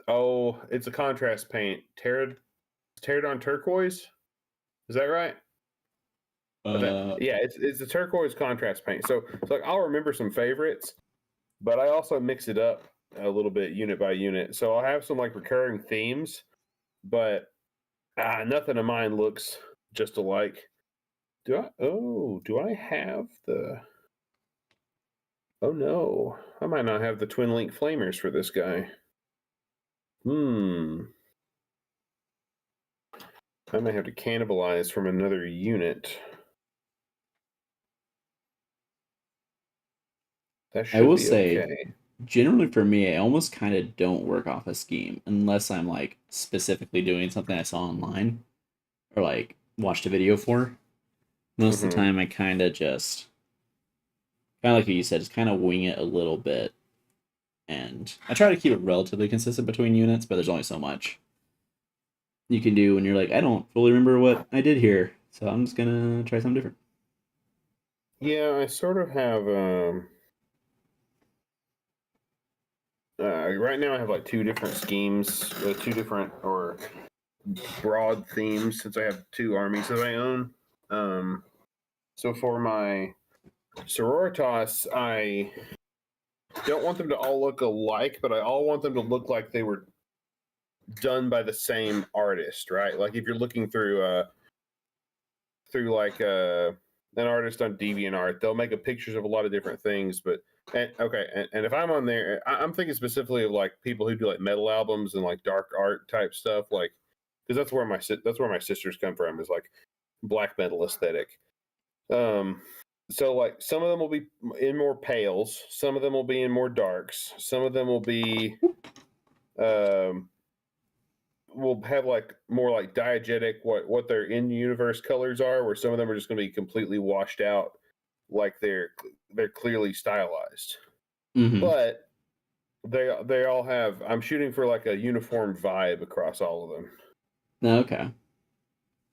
oh, it's a contrast paint. Pterodon turquoise. Is that right? uh, Yeah, it's a turquoise contrast paint. So like I'll remember some favorites, but I also mix it up a little bit unit by unit. So I'll have some like recurring themes, but nothing of mine looks just alike. Do I have the? Oh no, I might not have the twin link flamers for this guy. I might have to cannibalize from another unit. That I should will be say, okay. generally for me, I almost kind of don't work off a scheme unless I'm like specifically doing something I saw online or like watched a video for. Most of the Mm-hmm. time, I kind of just, kind of like you said, just kind of wing it a little bit. And I try to keep it relatively consistent between units, but there's only so much you can do when you're like, I don't fully remember what I did here. So I'm just going to try something different. Yeah, I sort of have. Right now, I have like two different schemes, two different or broad themes since I have two armies that I own. So for my sororitas, I don't want them to all look alike, but I all want them to look like they were done by the same artist, right? Like if you're looking through like an artist on DeviantArt, they'll make a pictures of a lot of different things, but and if I'm on there, I'm thinking specifically of like people who do like metal albums and like dark art type stuff, like because that's where my sisters come from, is like black metal aesthetic. Um, so like some of them will be in more pales, some of them will be in more darks, some of them um will have like more like diegetic what their in universe colors are, where some of them are just going to be completely washed out, like they're clearly stylized, Mm-hmm. but they all have. I'm shooting for like a uniform vibe across all of them. Okay.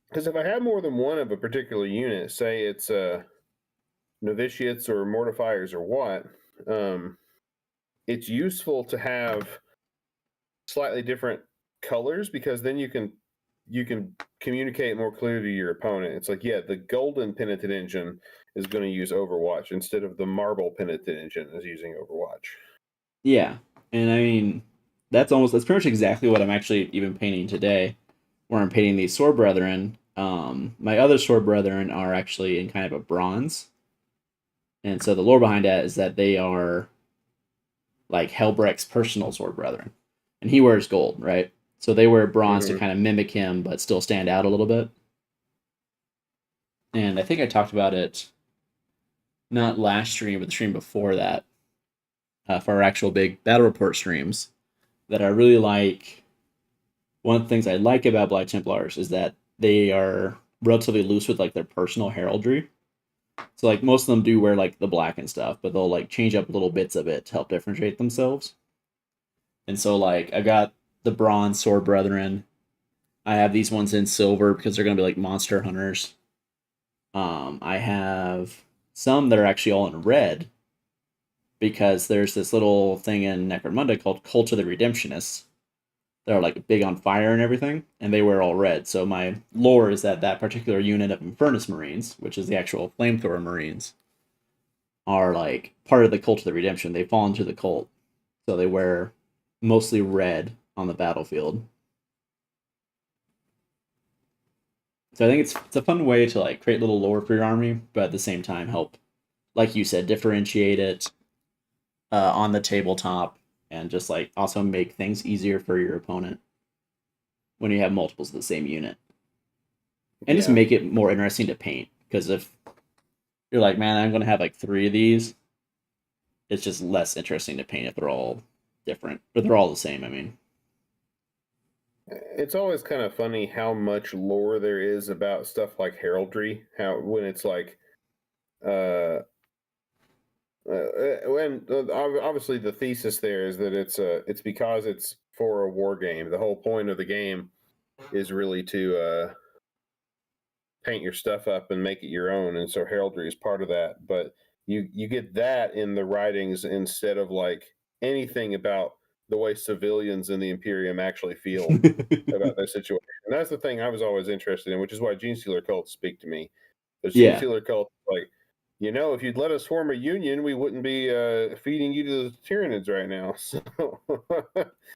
Because if I have more than one of a particular unit, say it's novitiates or mortifiers or what, um, it's useful to have slightly different colors, because then you can communicate more clearly to your opponent. It's like, yeah, the golden penitent engine is going to use Overwatch instead of the marble penitent engine is using Overwatch. Yeah. And I mean, that's pretty much exactly what I'm actually even painting today, where I'm painting these sword brethren. My other sword brethren are actually in kind of a bronze. And so the lore behind that is that they are like Helbrecht's personal sword brethren. And he wears gold, right? So they wear bronze to Mm-hmm. kind of mimic him, but still stand out a little bit. And I think I talked about it not last stream, but the stream before that, for our actual big battle report streams, that I really like. One of the things I like about Black Templars is that they are relatively loose with like their personal heraldry. So like most of them do wear like the black and stuff, but they'll like change up little bits of it to help differentiate themselves. And so like I got the bronze sword brethren. I have these ones in silver because they're gonna be like monster hunters. I have some that are actually all in red because there's this little thing in Necromunda called Cult of the Redemptionists. They're like big on fire and everything, and they wear all red. So my lore is that that particular unit of Infernus Marines, which is the actual flamethrower Marines, are like part of the Cult of the Redemption. They fall into the cult, so they wear mostly red on the battlefield. So I think it's a fun way to like create little lore for your army, but at the same time help, like you said, differentiate it on the tabletop, and just like also make things easier for your opponent when you have multiples of the same unit, and just Yeah. make it more interesting to paint. Because if you're like, man, I'm gonna have like 3 of these, it's just less interesting to paint if they're all different, but they're all the same. I mean, It's always kind of funny how much lore there is about stuff like heraldry. How when it's like, uh, when obviously the thesis there is that it's because it's for a war game. The whole point of the game is really to paint your stuff up and make it your own, and so heraldry is part of that. But you get that in the writings instead of like anything about the way civilians in the Imperium actually feel about their situation. And that's the thing I was always interested in, which is why Gene Stealer cults speak to me. Because Gene yeah. Stealer cult, like, if you'd let us form a union, we wouldn't be feeding you to the Tyranids right now. So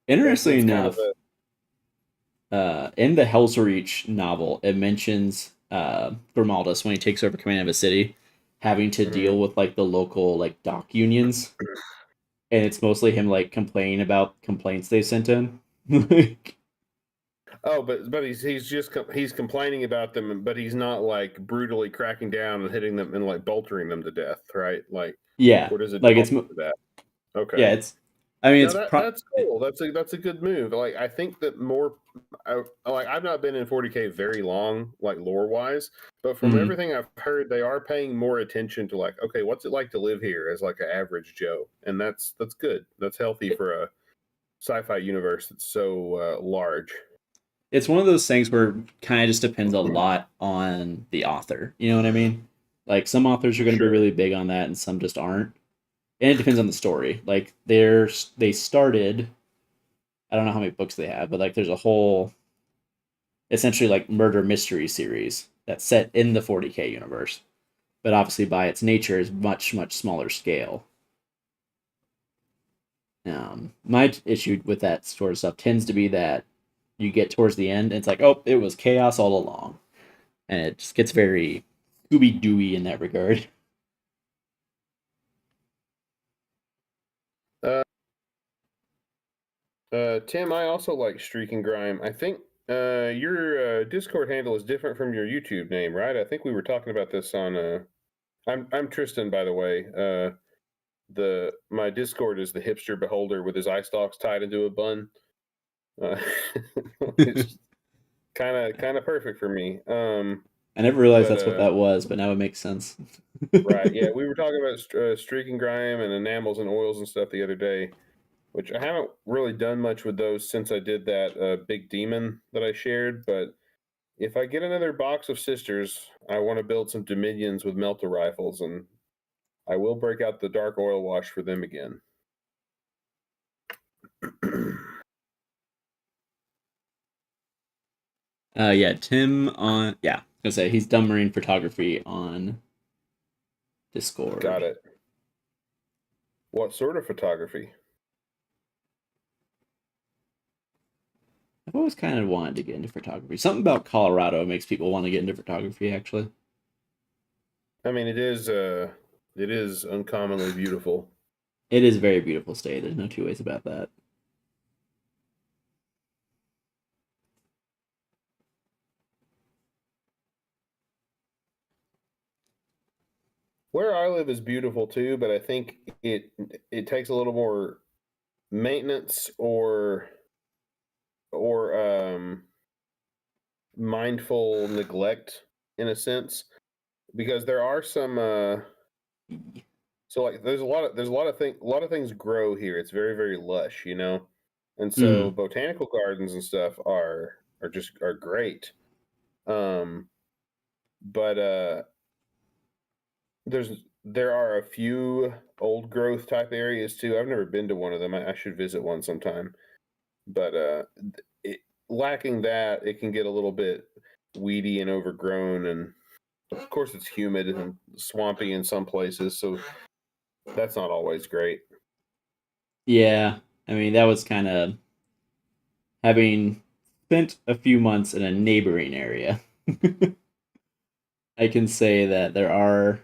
Interestingly that's kind of enough, in the Hell's Reach novel, it mentions Grimaldus when he takes over command of a city, having to Mhm. deal with like the local like dock unions, and it's mostly him like complaining about complaints they sent in. Like, Oh, but he's complaining about them, but he's not like brutally cracking down and hitting them and like boltering them to death, right? Like, yeah, or does it like go to that? Okay. yeah, it's. I mean, No, it's that's cool. That's a good move. Like, I think that I've not been in 40K very long, like lore wise, but from mm, everything I've heard, they are paying more attention to like, okay, what's it like to live here as like an average Joe, and that's good. That's healthy for a sci-fi universe that's so large. it's one of those things where it kind of just depends a lot on the author. You know what I mean? Like some authors are going to be Sure. really big on that, and some just aren't. And it depends on the story. Like they started. I don't know how many books they have, but like there's a whole essentially like murder mystery series that's set in the 40K universe, but obviously by its nature is much smaller scale. My issue with that sort of stuff tends to be that you get towards the end, and it's like, oh, it was chaos all along, and it just gets very Scooby Dooey in that regard. Uh, Tim, I also like Streak and Grime. I think your Discord handle is different from your YouTube name, right? I think we were talking about this on. I'm Tristan, by the way. The my Discord is the hipster beholder with his eye stalks tied into a bun. Uh, it's kind of perfect for me. I never realized But that's what that was, but now it makes sense. right, yeah, we were talking about Streak and Grime and enamels and oils and stuff the other day, which I haven't really done much with those since I did that big demon that I shared. But if I get another box of sisters, I want to build some dominions with melter rifles, and I will break out the dark oil wash for them again. Yeah, Tim on yeah, I was gonna say he's Dumb Marine Photography on Got Discord. it. What sort of photography? I've always kind of wanted to get into photography. Something about Colorado makes people want to get into photography. Actually, I mean, it is uncommonly beautiful. it is a very beautiful state. There's no two ways about that. Where I live is beautiful too, but I think it takes a little more maintenance or mindful neglect in a sense because there are some so like there's a lot of things grow here. It's very lush, you know. and so botanical gardens and stuff are great. But there are a few old growth type areas too. I've never been to one of them. I should visit one sometime. But lacking that, it can get a little bit weedy and overgrown, and of course it's humid and swampy in some places, so that's not always great. Yeah, I mean, that was kind of having spent a few months in a neighboring area. I can say that there are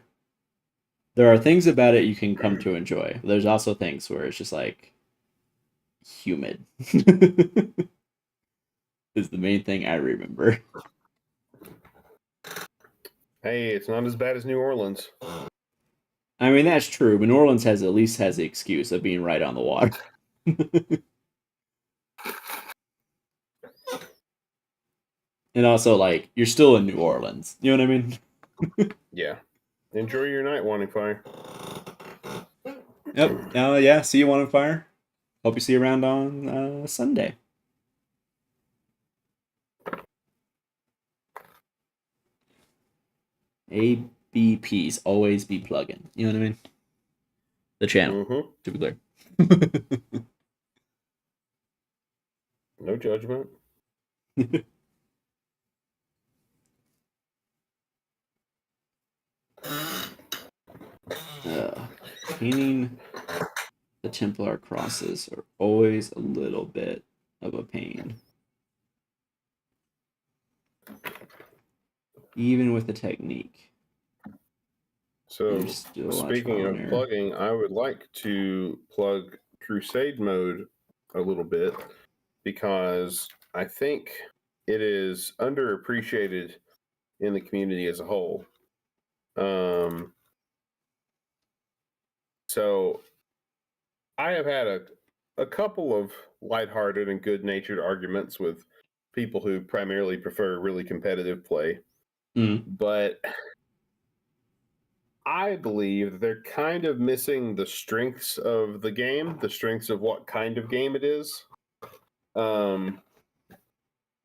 things about it you can come to enjoy. There's also things where it's just like humid. Is the main thing I remember. Hey, it's not as bad as New Orleans. I mean, that's true, but New Orleans has at least has the excuse of being right on the water. And also, like, you're still in New Orleans. You know what I mean? Yeah. Enjoy your night, Wanting Fire. Yep. Yeah. See you on fire. Hope you see you around on Sunday. ABPs always be plugging. You know what I mean? The channel, to be clear. No judgment. Painting the Templar crosses are always a little bit of a pain. Even with the technique. So, speaking of plugging, I would like to plug Crusade mode a little bit because I think it is underappreciated in the community as a whole. So I have had a couple of lighthearted and good-natured arguments with people who primarily prefer really competitive play. But I believe that they're kind of missing the strengths of the game, the strengths of what kind of game it is.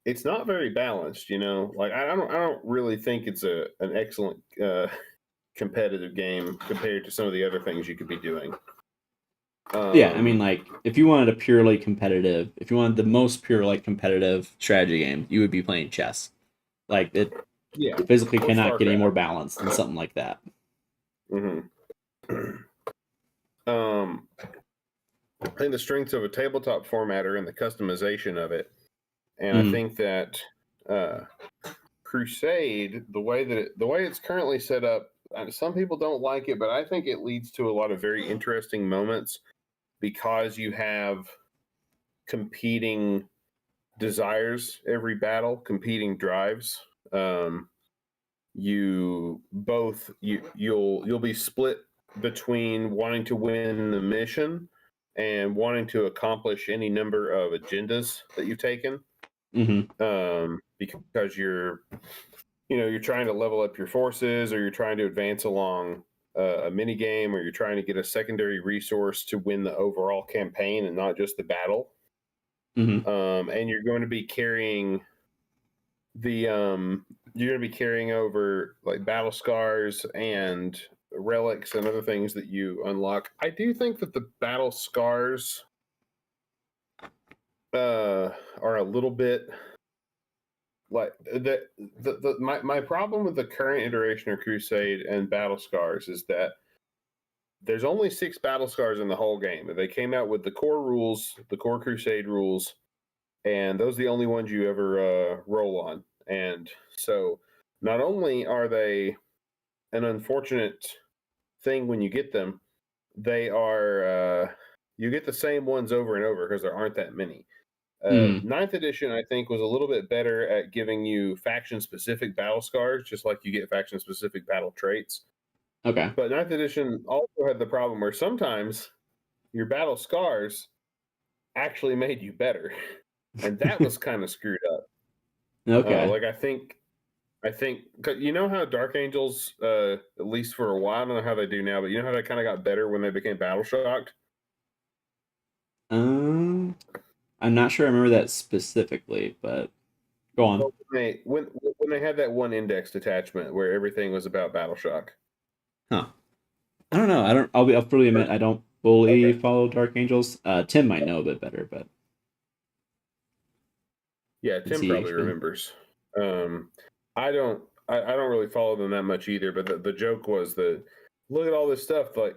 It's not very balanced, you know. Like I don't really think it's an excellent competitive game compared to some of the other things you could be doing. Yeah, I mean, like, if you wanted if you wanted the most pure, like, competitive strategy game, you would be playing chess. Like, it physically cannot get any more balanced than something like that. I think the strengths of a tabletop format are in the customization of it, and I think that Crusade, the way it's currently set up, some people don't like it, but I think it leads to a lot of very interesting moments because you have competing desires every battle, competing drives. You'll be split between wanting to win the mission and wanting to accomplish any number of agendas that you've taken. Because you're trying to level up your forces, or you're trying to advance along a mini game, or you're trying to get a secondary resource to win the overall campaign and not just the battle. And you're going to be carrying over like battle scars and relics and other things that you unlock. I do think that the battle scars are a little bit like my problem with the current iteration of Crusade and battle scars is that there's only 6 battle scars in the whole game. They came out with the core rules, the core Crusade rules, and those are the only ones you ever roll on. And so not only are they an unfortunate thing when you get them, they are you get the same ones over and over because there aren't that many. 9th edition, I think, was a little bit better at giving you faction-specific battle scars, just like you get faction-specific battle traits. Okay. But 9th edition also had the problem where sometimes your battle scars actually made you better, and that was kind of screwed up. Okay. Like I think, you know how Dark Angels, at least for a while, I don't know how they do now, but you know how they kind of got better when they became battle shocked. I I'm not sure I remember that specifically, but go on. Well, when they had that one indexed attachment where everything was about Battleshock. Huh. I don't know. I'll fully admit I don't fully Okay. follow Dark Angels. Tim might know a bit better, but Yeah, since Tim he probably remembers. Um, I don't. I don't really follow them that much either. But the joke was that look at all this stuff. Like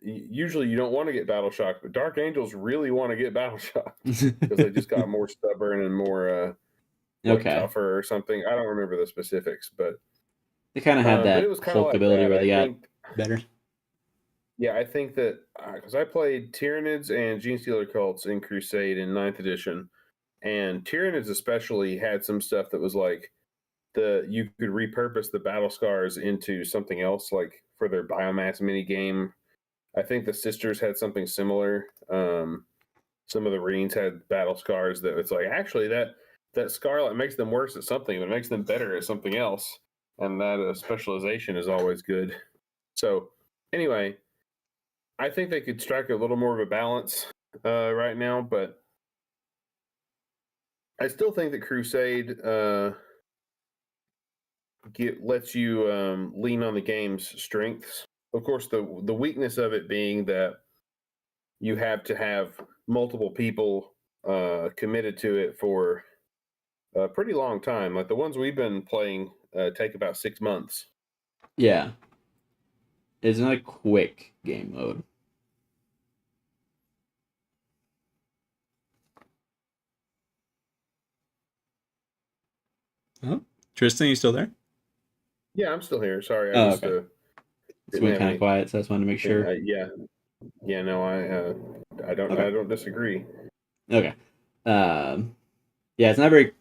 usually you don't want to get Battleshock, but Dark Angels really want to get Battleshock because they just got more stubborn and more like okay. tougher or something. I don't remember the specifics, They kind of had but it that was kind of Hulk like ability that. where I they got think. better. Yeah, I think that because I played Tyranids and Genestealer Cults in Crusade in Ninth Edition, and Tyranids especially had some stuff that was like you could repurpose the battle scars into something else, like for their biomass mini game. I think the sisters had something similar. Some of the Marines had battle scars that it's like actually that scar makes them worse at something, but makes them better at something else, and that specialization is always good. So anyway, I think they could strike a little more of a balance right now, but I still think that Crusade lets you lean on the game's strengths. Of course, the weakness of it being that you have to have multiple people committed to it for a pretty long time. Like the ones we've been playing take about 6 months. Yeah, it's not a quick game mode. Oh, Tristan, you still there? Yeah, I'm still here. Sorry, I Oh, just okay. It's didn't went have kind of any. quiet, so I just wanted to make sure. Yeah, yeah. No, Okay. I don't disagree. Okay. Um, yeah, it's not very,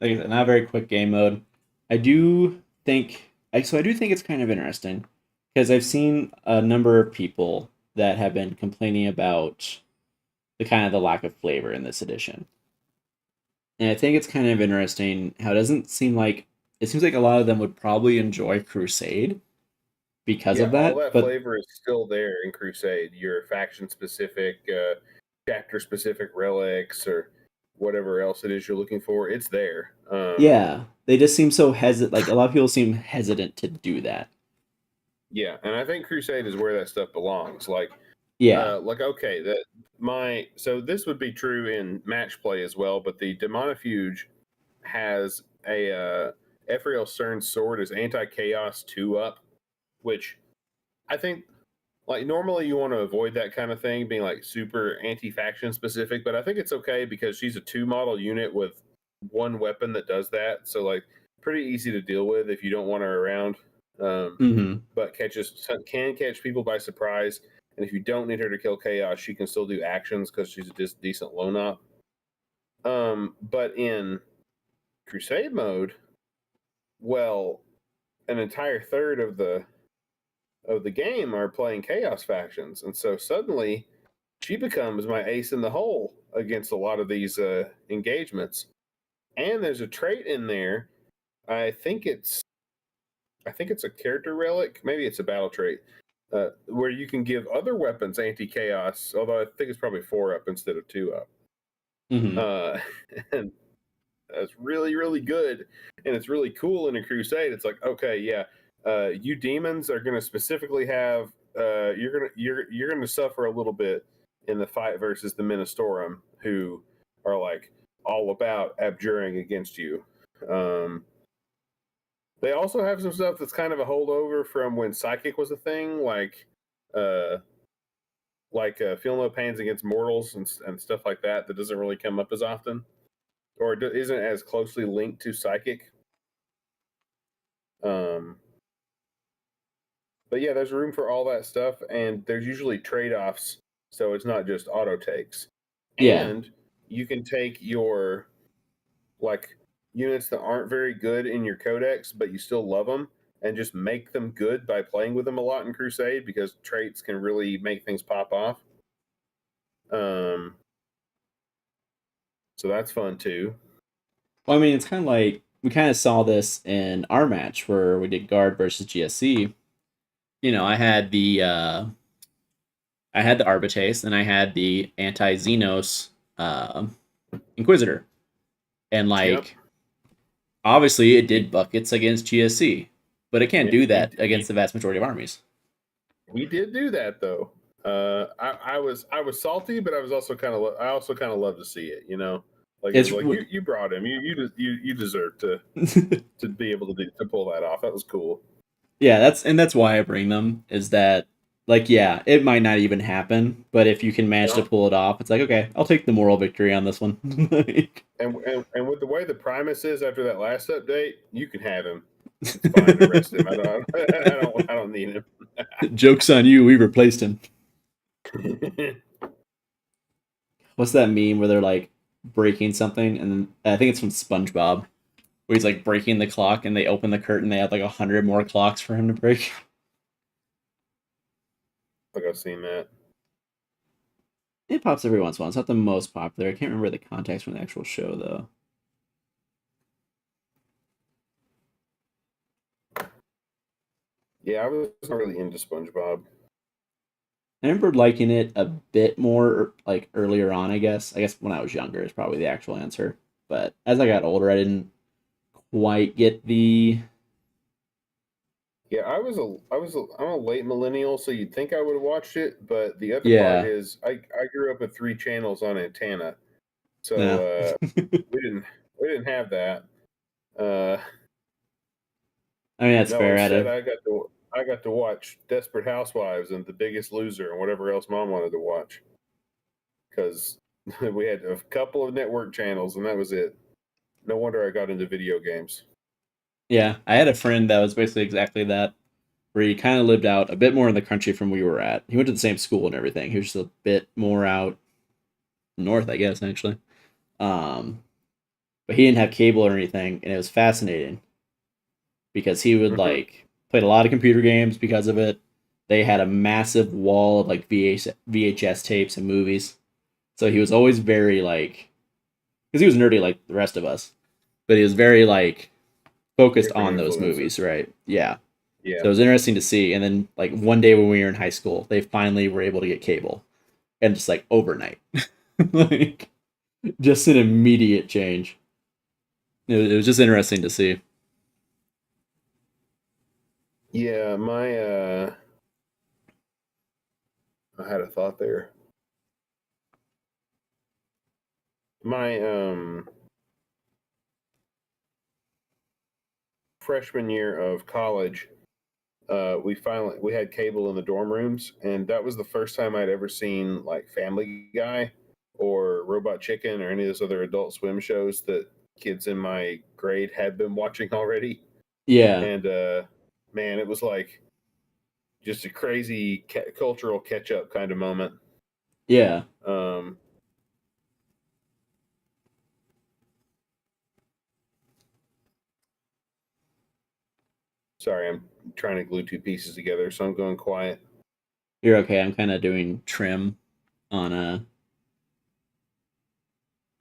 like I said, not a very quick game mode. I do so I do think it's kind of interesting because I've seen a number of people that have been complaining about the lack of flavor in this edition. And I think it's kind of interesting how it seems like a lot of them would probably enjoy Crusade because Yeah, of all that, that but flavor is still there in Crusade. Your faction specific, chapter specific relics, or whatever else it is you're looking for, it's there. yeah, they just seem so hesitant. Like a lot of people seem hesitant to do that. Yeah, and I think Crusade is where that stuff belongs. Yeah. Okay, so this would be true in match play as well, but the Demonofuge has a Ephrael Cern's sword is anti chaos 2 up, which I think like normally you want to avoid that kind of thing being like super anti-faction specific, but I think it's okay because she's a 2 model unit with one weapon that does that, so like pretty easy to deal with if you don't want her around. um, Mm-hmm. but can catch people by surprise, and if you don't need her to kill chaos she can still do actions because she's a decent lone op. But in crusade mode, well, an entire third of the game are playing chaos factions, and so suddenly she becomes my ace in the hole against a lot of these engagements. And there's a trait in there. I think it's I think it's a character relic. Maybe it's a battle trait where you can give other weapons anti chaos. Although I think it's probably 4 up instead of 2 up. Mm-hmm. Uh, and that's really really good, and it's really cool in a crusade. It's like okay, yeah, you demons are going to specifically have you're going to suffer a little bit in the fight versus the Ministorum, who are like all about abjuring against you. Um, they also have some stuff that's kind of a holdover from when psychic was a thing, uh, feel no pains against mortals and stuff like that. That doesn't really come up as often, or isn't as closely linked to psychic. Um, but yeah, there's room for all that stuff, and there's usually trade offs, so it's not just auto takes. Yeah. And you can take your like units that aren't very good in your codex, but you still love them, and just make them good by playing with them a lot in Crusade because traits can really make things pop off. Um, so that's fun too. Well, I mean, it's kind of like we kind of saw this in our match where we did guard versus GSC. You know, I had the Arbitrace and I had the anti Xenos Inquisitor. And Yep. like, obviously it did buckets against GSC, but it can't do that against We the vast majority of armies. we did do that though. I was salty, but I was also I also kind of love to see it. Like it It's was like you brought him. You deserve to be able to pull that off. That was cool. yeah, that's why I bring them, is that like, yeah, it might not even happen, but if you can manage to Yeah. pull it off, it's like, okay, I'll take the moral victory on this one. Like, And with the way the Primus is after that last update, you can have him. It's fine to rest him. I don't I don't need him. joke's on you, we replaced him. What's that meme where they're like breaking something, and then, I think it's from SpongeBob, where he's like breaking the clock, and they open the curtain, they have like 100 more clocks for him to break. I think I've seen that. It pops every once in a while. It's not the most popular. I can't remember the context from the actual show though. Yeah, I was not really into SpongeBob. I remember liking it a bit more like earlier on, I guess. I guess when I was younger is probably the actual answer. But as I got older, I didn't quite get the Yeah, I'm a late millennial, so you'd think I would have watched it, but the other part yeah. is I grew up with 3 channels on antenna, so No. we didn't have that. Uh, I mean that's no, fair. instead I got to watch Desperate Housewives and The Biggest Loser and whatever else Mom wanted to watch because we had a couple of network channels and that was it. No wonder I got into video games. Yeah, I had a friend that was basically exactly that, where he kind of lived out a bit more in the country from where we were at. He went to the same school and everything. He was just a bit more out north, I guess, actually. Um, but he didn't have cable or anything, and it was fascinating because he would Hmm. like played a lot of computer games because of it. They had a massive wall of like VHS tapes and movies, so he was always very like, because he was nerdy like the rest of us, but he was very like focused Different on those influences. movies, right? Yeah. So Yeah. it was interesting to see. And then like one day when we were in high school, they finally were able to get cable, and just like overnight, like just an immediate change. It was just interesting to see. Yeah, I had a thought there. My freshman year of college, we had cable in the dorm rooms, and that was the first time I'd ever seen like Family Guy or Robot Chicken or any of those other Adult Swim shows that kids in my grade had been watching already. Yeah, And man, it was like just a crazy cultural catch up kind of moment. yeah, Um, Sorry, I'm trying to glue 2 pieces together, so I'm going quiet. you're okay. I'm kind of doing trim on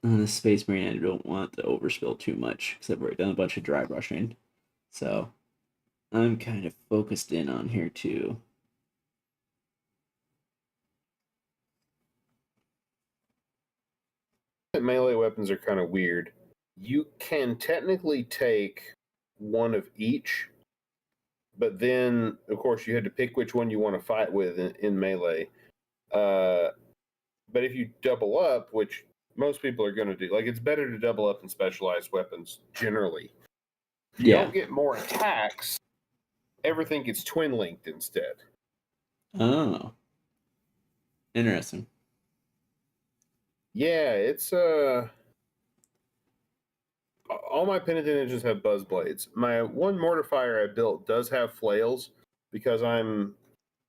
a Space Marine. I don't want to overspill too much because I've already done a bunch of dry brushing. So I'm kind of focused in on here too. Melee weapons are kind of weird. You can technically take one of each, but then, of course, you had to pick which one you want to fight with in melee. Uh, but if you double up, which most people are going to do, like it's better to double up in specialized weapons generally. You Yeah. don't get more attacks. Everything gets twin linked instead. Oh, interesting. Yeah, it's all my penitent engines have buzz blades. My one mortifier I built does have flails because I'm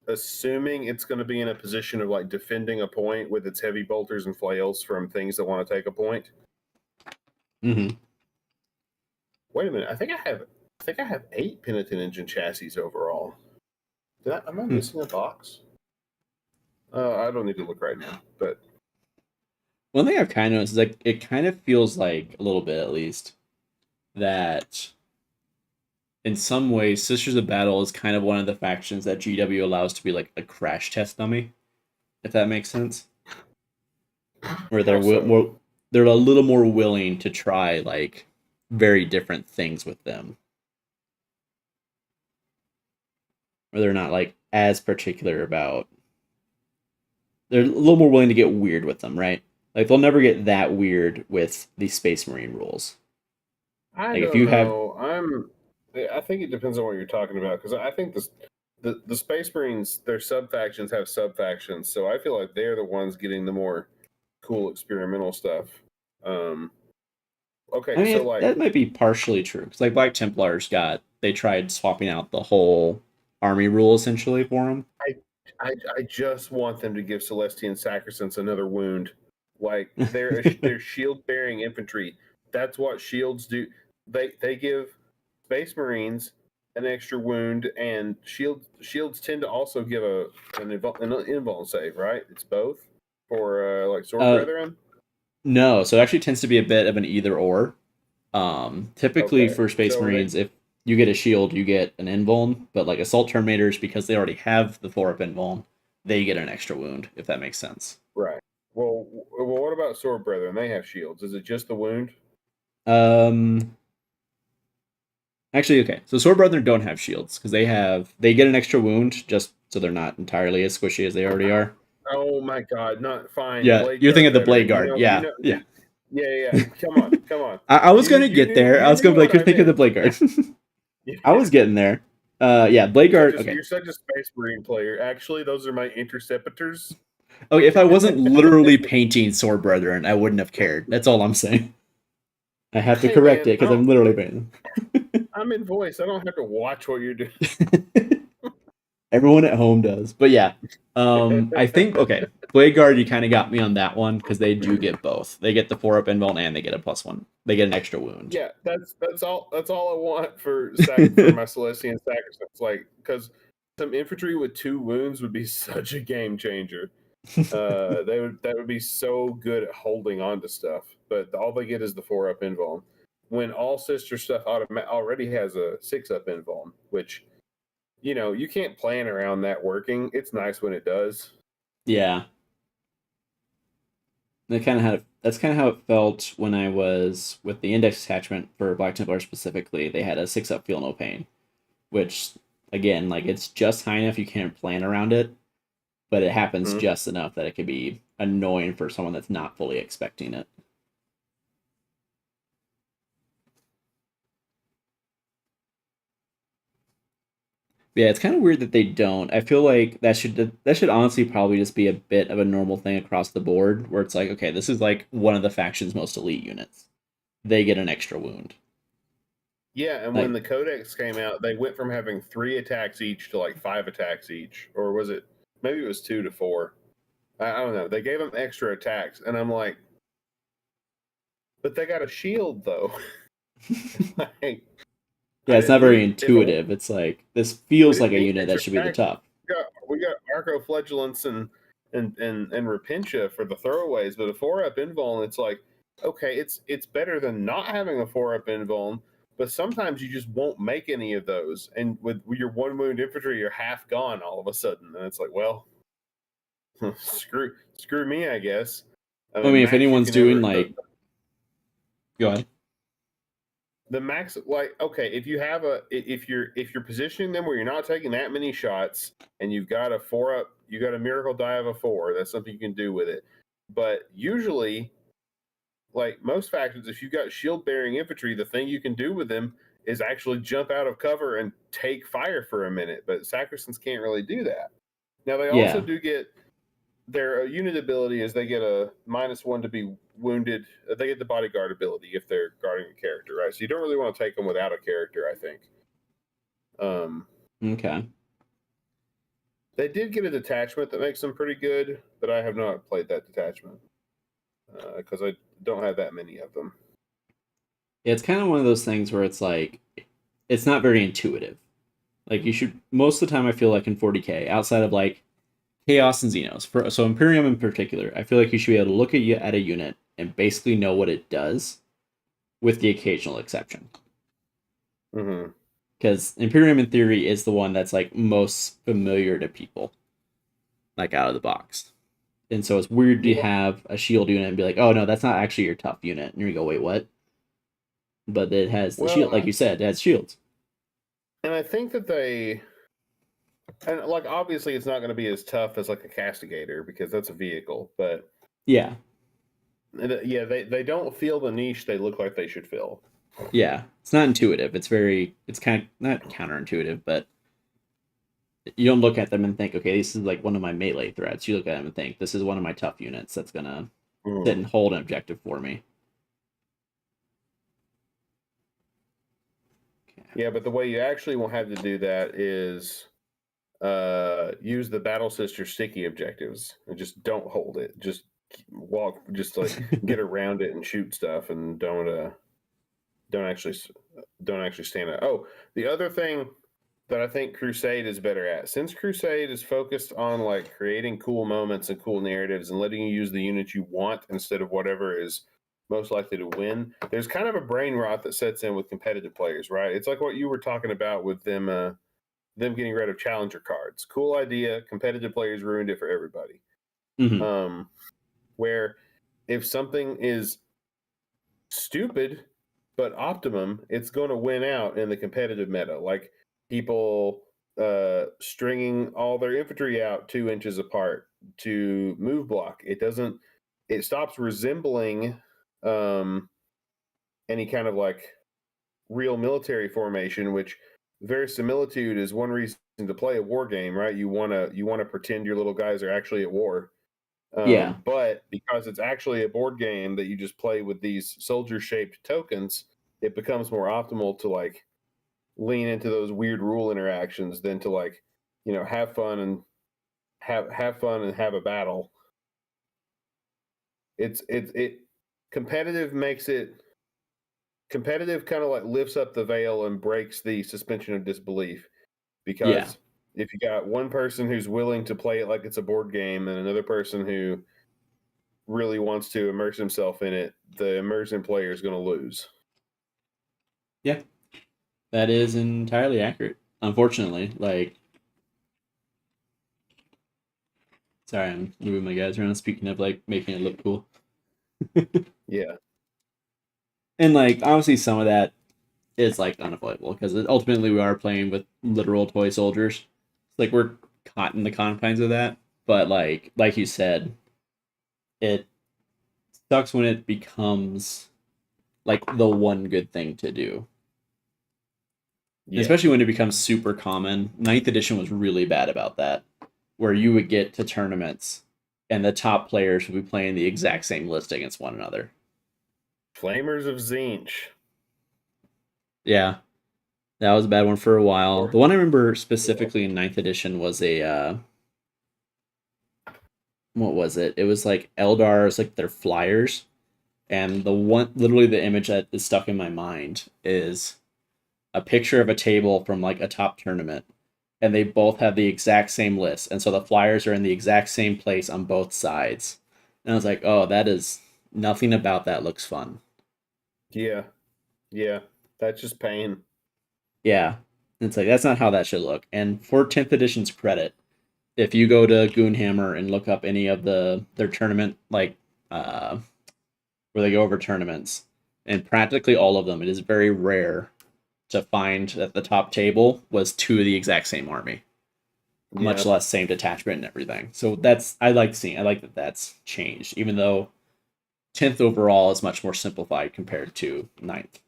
assuming it's going to be in a position of like defending a point with its heavy bolters and flails from things that want to take a point. Mm-hmm. Wait a minute, I think I have 8 penitent engine chassis overall. Am I Hmm. missing a box? I don't need to look right now, but One thing I've kind of noticed is like it kind of feels like a little bit at least that in some ways Sisters of Battle is kind of one of the factions that GW allows to be like a crash test dummy, if that makes sense. Where how they're so? they're a little more willing to try like very different things with them, or they're not like as particular about. They're a little more willing to get weird with them, right? Like they'll never get that weird with the Space Marine rules. I Like if don't you have, know. I think it depends on what you're talking about because I think the Space Marines, their sub factions have sub factions, so I feel like they're the ones getting the more cool experimental stuff. Um, I okay, so mean, like that might be partially true because like Black Templars they tried swapping out the whole army rule essentially for them. I, I just want them to give Celestian Sacrosanct another wound. Like they're shield bearing infantry. That's what shields do. They give Space Marines an extra wound, and shields tend to also give an invuln save. Right? It's both for like Sword Uh, Brethren. no, so it actually tends to be a bit of an either or. Typically Okay, for Space so they Marines, if you get a shield, you get an invuln, but like Assault Terminators, because they already have the 4-up invuln, they get an extra wound, if that makes sense. right. Well, what about Sword Brethren? They have shields. Is it just the wound? Um, Actually, okay. So Sword Brethren don't have shields because they get an extra wound just so they're not entirely as squishy as they already are. Oh my God! Not fine. Yeah, Blade you're thinking Guard of the Blade veteran. Guard. Yeah, yeah. Yeah, yeah. Come on, come on. I was gonna get there. I You was gonna knew be like, what you're I thinking of the meant. Blade Guard. Yeah. I was getting there. Yeah, Blade Guard. Okay, You're such a Space Marine player. Actually, those are my interceptors. okay. If I wasn't literally painting Sword Brethren, I wouldn't have cared. That's all I'm saying. I have to Hey correct man, it because I'm literally painting I'm in voice. I don't have to watch what you're doing. them. Everyone at home does, but yeah. I think okay. Blade Guard, you kind of got me on that one because they do get both. They get the 4-up invuln and they get a +1. They get an extra wound. Yeah, that's all I want for my Celestian Sacrosanct. Like because some infantry with 2 wounds would be such a game changer. That would be so good at holding on to stuff, but all they get is the 4-up invuln. When all sister stuff already has a 6-up invuln, which you can't plan around that working. It's nice when it does. Yeah, that's kind of how it felt when I was with the index attachment for Black Templar specifically. They had a 6-up feel no pain, which again, like it's just high enough you can't plan around it, but it happens Mhm. just enough that it could be annoying for someone that's not fully expecting it. Yeah, it's kind of weird that they don't. I feel like that should honestly probably just be a bit of a normal thing across the board, where it's like, okay, this is like one of the faction's most elite units. They get an extra wound. Yeah, and when Like, the Codex came out, they went from having 3 attacks each to like 5 attacks each, or was it? Maybe it was 2 to 4. I don't know. They gave them extra attacks, and I'm like, but they got a shield though. Like, yeah, it's not very if I want, intuitive. It's like this we feels like didn't a need unit that extra should be the attacks. top. We got Arcoflagellants and Repentia for the throwaways, but a 4-up invuln, it's like, okay, it's better than not having a 4-up invuln, but sometimes you just won't make any of those, and with your 1 wound infantry, you're half gone all of a sudden, and it's like, well, screw me, I guess. I I mean, mean, if max you anyone's can doing ever go ahead. the max, like, okay, if you're positioning them where you're not taking that many shots, and you've got a 4-up, you got a miracle die of a 4, that's something you can do with it. But usually, like most factions, if you've got shield bearing infantry, the thing you can do with them is actually jump out of cover and take fire for a minute. But Sacrosants can't really do that. Now they also Yeah, do get their unit ability is they get a -1 to be wounded. They get the bodyguard ability if they're guarding a character, right? So you don't really want to take them without a character, I think. Um, okay. they did get a detachment that makes them pretty good, but I have not played that detachment because I don't have that many of them. Yeah, it's kind of one of those things where it's like it's not very intuitive. Like you should most of the time I feel like in 40k, outside of like Chaos and Xenos, so Imperium in particular, I feel like you should be able to look at a unit and basically know what it does, with the occasional exception. Mm-hmm. Because Imperium in theory is the one that's like most familiar to people, like out of the box. And so it's weird to Yeah. have a shield unit and be like, oh no, that's not actually your tough unit. And you go, wait, what? But it has the Well, shield, like you said, it has shields. and I think that they, and like obviously it's not going to be as tough as like a castigator because that's a vehicle, but Yeah, yeah, they don't feel the niche they look like they should fill. yeah. It's not intuitive. It's kind of not counterintuitive, but you don't look at them and think, okay, this is like one of my melee threats. You look at them and think, this is one of my tough units that's gonna sit Mm. and hold an objective for me. Okay. Yeah, but the way you actually will have to do that is use the battle sister sticky objectives and just don't hold it. Just walk, just like get around it and shoot stuff, and don't actually don't actually stand it. Oh, the other thing that I think Crusade is better at, since Crusade is focused on like creating cool moments and cool narratives and letting you use the units you want instead of whatever is most likely to win. There's kind of a brain rot that sets in with competitive players, right? It's like what you were talking about with them getting rid of challenger cards. Cool idea. Competitive players ruined it for everybody. Mm-hmm. Um, where if something is stupid but optimum, it's going to win out in the competitive meta. Like people stringing all their infantry out 2 inches apart to move block. It doesn't. It stops resembling um, any kind of like real military formation, which verisimilitude is one reason to play a war game, right? You want to pretend your little guys are actually at war. Yeah, But because it's actually a board game that you just play with these soldier shaped tokens, it becomes more optimal to like lean into those weird rule interactions than to like, have fun and have fun and have a battle. It competitive makes it competitive kind of like lifts up the veil and breaks the suspension of disbelief yeah, because if you got one person who's willing to play it like it's a board game and another person who really wants to immerse himself in it, the immersion player is going to lose. yeah. That is entirely accurate. Unfortunately, like, sorry, I'm moving my guys around. Speaking of like making it look cool, Yeah. and like obviously some of that is like unavoidable because ultimately we are playing with literal toy soldiers. Like we're caught in the confines of that, but like you said, it sucks when it becomes like the one good thing to do. Yeah. Especially when it becomes super common. Ninth edition was really bad about that, where you would get to tournaments and the top players would be playing the exact same list against one another. Flamers of Zinch. Yeah, that was a bad one for a while. Or The one I remember specifically in ninth edition was a what was it? It was like Eldar's like their flyers, and the one literally the image that is stuck in my mind is a picture of a table from like a top tournament, and they both have the exact same list, and so the flyers are in the exact same place on both sides. And I was like, oh, that is nothing about that looks fun. yeah. Yeah. That's just pain. Yeah, it's like that's not how that should look. And for 10th edition's credit, if you go to Goonhammer and look up any of their tournament like where they go over tournaments, and practically all of them, it is very rare to find that the top table was two of the exact same army, much Yeah. less same detachment and everything. So I like that that's changed, even though 10th overall is much more simplified compared to ninth.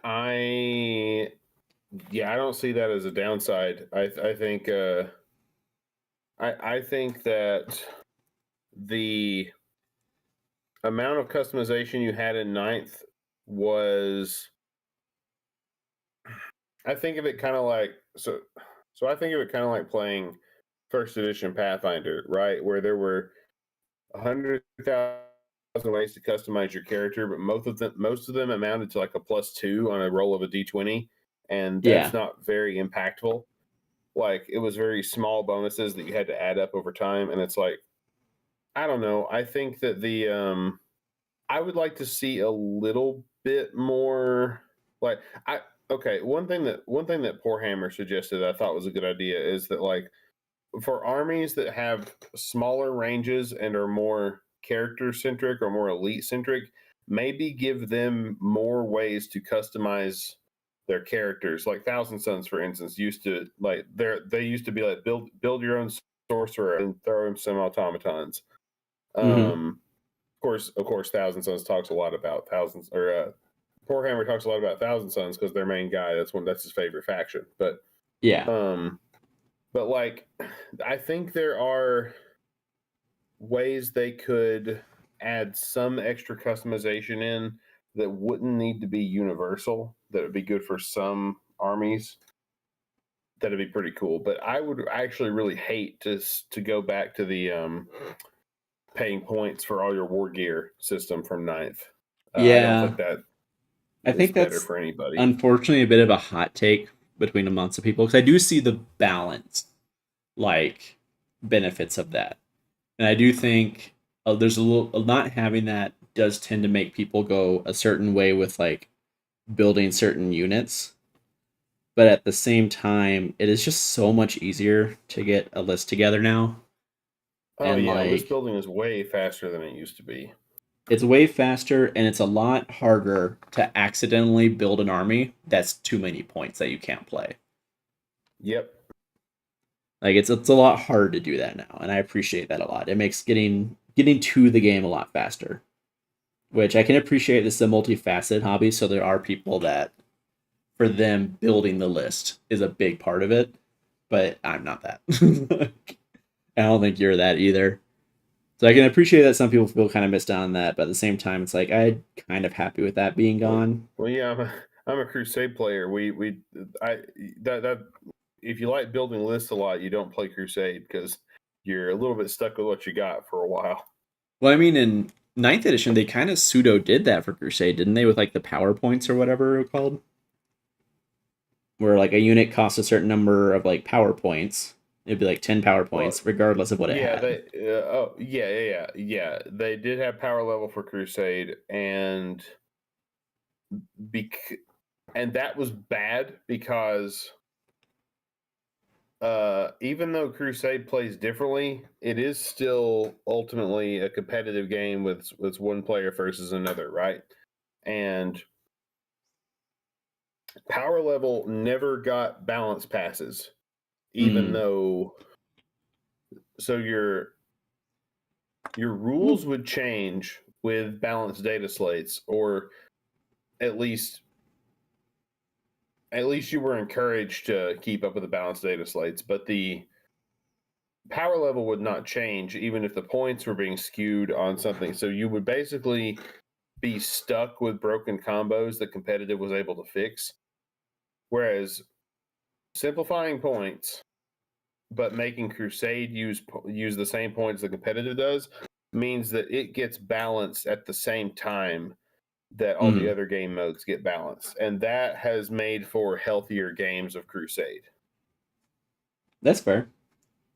I I don't see that as a downside. I think I think that the amount of customization you had in ninth was I think of it kind of like I think of it kind of like playing first edition Pathfinder, right? Where there were 100,000 ways to customize your character, but most of them amounted to like a +2 on a roll of a d20, and that's Yeah, not very impactful. Like it was very small bonuses that you had to add up over time, and it's like I don't know. I think that the I would like to see a little bit more like I okay, one thing that Poor Hammer suggested I thought was a good idea is that like for armies that have smaller ranges and are more character centric or more elite centric, maybe give them more ways to customize their characters. Like Thousand Sons, for instance, used to they used to be like build your own sorcerer and throw in some automatons. Mm-hmm. Of course, Thousand Sons talks a lot about thousands, or Warhammer talks a lot about Thousand Sons because their main guy that's his favorite faction. Yeah. Um, but like, I think there are ways they could add some extra customization in that wouldn't need to be universal. That would be good for some armies. That'd be pretty cool. But I would actually really hate to go back to the paying points for all your war gear system from ninth. I don't Yeah. think that I is think better that's for anybody. unfortunately a bit of a hot take between lots of people because I do see the balance, like benefits of that, and I do think there's a little not having that does tend to make people go a certain way with like building certain units, but at the same time, it is just so much easier to get a list together now, Oh and yeah, list like building is way faster than it used to be. it's way faster and it's a lot harder to accidentally build an army that's too many points that you can't play. Yep. Like it's a lot harder to do that now, and I appreciate that a lot. It makes getting to the game a lot faster, which I can appreciate. This is a multifaceted hobby, so there are people that for them building the list is a big part of it, but I'm not that. I don't think you're that either. So I can appreciate that some people feel kind of missed out on that, but at the same time, it's like I'm kind of happy with that being gone. Well, yeah, I'm a Crusade player. I that if you like building lists a lot, you don't play Crusade because you're a little bit stuck with what you got for a while. Well, I mean, in ninth edition, they kind of pseudo did that for Crusade, didn't they? With like the power points or whatever it was called, where like a unit costs a certain number of like power points. It'd be like 10 power Well, points, regardless of what it yeah, had. they oh yeah. They did have power level for Crusade, and bec- and that was bad because even though Crusade plays differently, it is still ultimately a competitive game with one player versus another, right? And power level never got balance passes, even Mm. though so your Ooh. rules would change with balanced data slates, or at least you were encouraged to keep up with the balanced data slates, but the power level would not change even if the points were being skewed on something. So you would basically be stuck with broken combos that competitive was able to fix. Whereas simplifying points but making Crusade use the same points the competitive does means that it gets balanced at the same time that all the Mm. other game modes get balanced, and that has made for healthier games of Crusade. That's fair.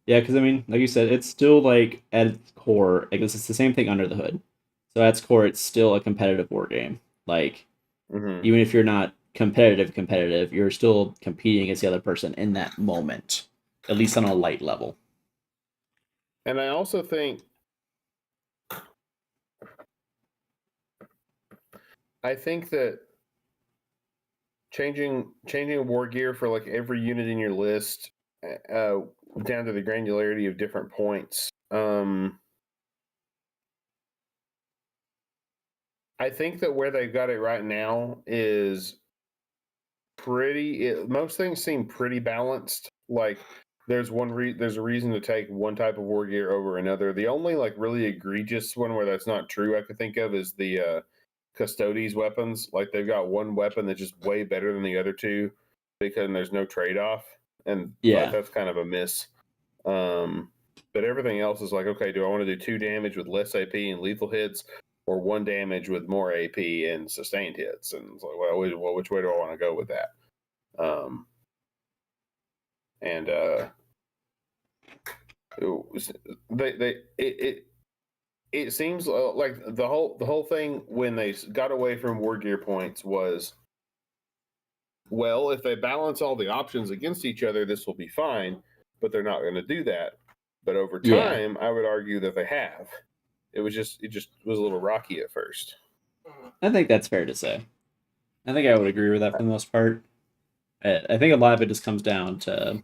Yeah, because I mean, like you said, it's still like at its core, I guess it's the same thing under the hood. So at its core, it's still a competitive war game. Like Mm-hmm. even if you're not competitive, you're still competing against the other person in that moment, at least on a light level. And I also think that changing war gear for like every unit in your list, uh, down to the granularity of different points. I think that where they've got it right now is most things seem pretty balanced. Like there's a reason to take one type of war gear over another. The only like really egregious one where that's not true I could think of is the Custodes weapons. Like they've got one weapon that's just way better than the other two because there's no trade off, and like Yeah. that's kind of a miss. Um, but everything else is like, okay, do I want to do 2 damage with less AP and lethal hits, or 1 damage with more AP and sustained hits? And it's like, well, which way do I want to go with that? Um, and it seems like the whole thing when they got away from war gear points was, well, if they balance all the options against each other, this will be fine. but they're not going to do that. But over Yeah. time, I would argue that they have. It just was a little rocky at first. I think that's fair to say. I think I would agree with that for the most part. I think a lot of it just comes down to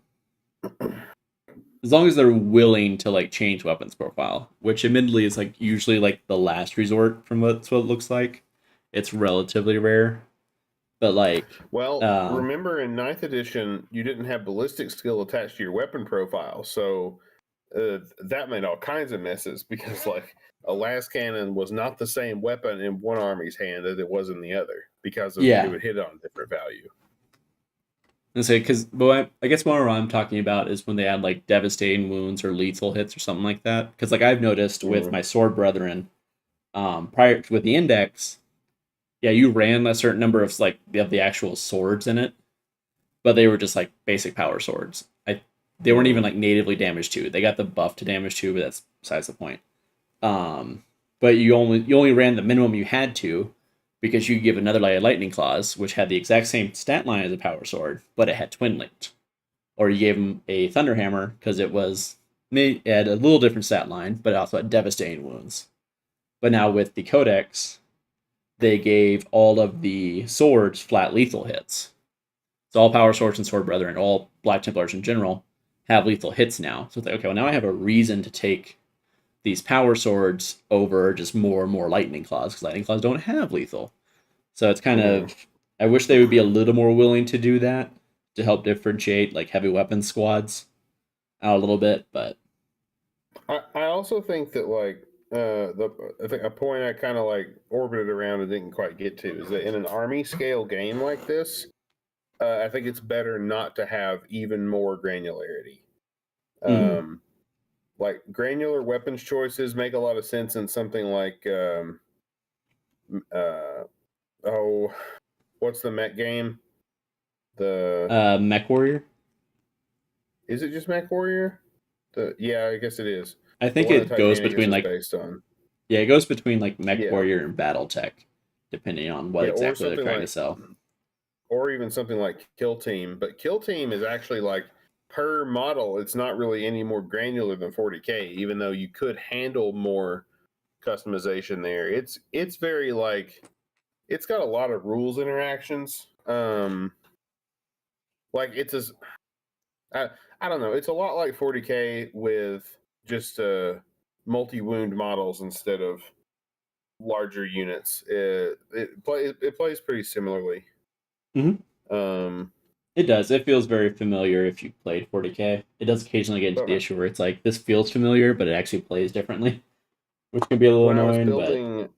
as long as they're willing to like change weapons profile, which admittedly is like usually like the last resort from what it looks like. It's relatively rare, but like, Well, um, remember in ninth edition, you didn't have ballistic skill attached to your weapon profile, so that made all kinds of messes because like a las cannon was not the same weapon in one army's hand as it was in the other because of it yeah, would hit on a different value. and say because, but I guess more what I'm talking about is when they add like devastating wounds or lethal hits or something like that. Because like I've noticed with Mm. my sword brethren, prior with the index, yeah, you ran a certain number of like the actual swords in it, but they were just like basic power swords. They weren't even Mm. like natively damage two. They got the buff to damage two, but that's besides the point. Um, but you only ran the minimum you had to because you give another lightning claws, which had the exact same stat line as a power sword, but it had twin linked. Or you gave him a thunder hammer because it had a little different stat line, but it also had devastating wounds. But now with the codex, they gave all of the swords flat lethal hits. So all power swords and sword brethren, all Black Templars in general, have lethal hits now. So it's like, okay, well now I have a reason to take these power swords over just more and more lightning claws because lightning claws don't have lethal. So it's kind Mm. of I wish they would be a little more willing to do that to help differentiate like heavy weapon squads out a little bit, but I also think that like I think a point I kind of like orbited around and didn't quite get to is that in an army scale game like this, I think it's better not to have even more granularity. mm-hmm. Like granular weapons choices make a lot of sense in something like uh, oh, what's the mech game? The Mech Warrior. Is it just Mech Warrior? Yeah, I guess it is. I The think one that it goes Titanicus between is like based on. yeah, it goes between like Mech Yeah, Warrior and BattleTech, depending on what yeah, or exactly they're something trying to like, sell. or even something like Kill Team. But Kill Team is actually like per model, it's not really any more granular than 40k, even though you could handle more customization there. It's very like it's got a lot of rules interactions. Like it's as I don't know. It's a lot like 40k with just multi wound models instead of larger units. It plays pretty similarly. Mm-hmm. Um, It does. It feels very familiar if you played 40k. It does occasionally get into but the issue where it's like this feels familiar, but it actually plays differently, which can be a little when I was annoying.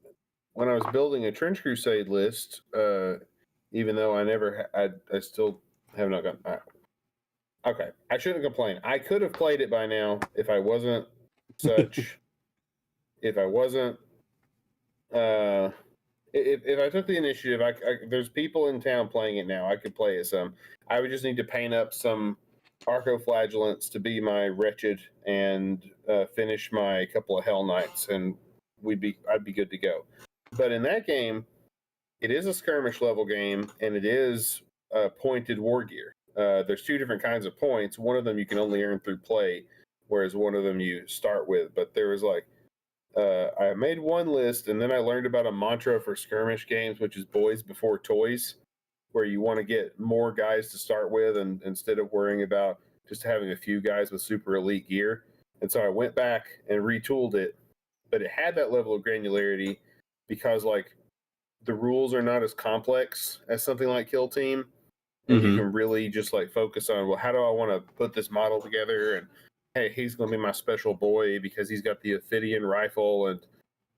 But building a Trench Crusade list, even though I still have not gotten. Okay, I shouldn't complain. I could have played it by now if I wasn't such. If I wasn't. Uh, if I took the initiative, there's people in town playing it now. I could play it some. I would just need to paint up some arcoflagellants to be my wretched and finish my couple of hell knights, and I'd be good to go. But in that game, it is a skirmish level game, and it is pointed war gear. There's two different kinds of points. One of them you can only earn through play, whereas one of them you start with. But there was like I made one list, and then I learned about a mantra for skirmish games, which is boys before toys, where you want to get more guys to start with, and instead of worrying about just having a few guys with super elite gear. And so I went back and retooled it, but it had that level of granularity because like the rules are not as complex as something like Kill Team, and you mm-hmm. can really just like focus on, well, how do I want to put this model together, and hey, he's going to be my special boy because he's got the Ophidian rifle and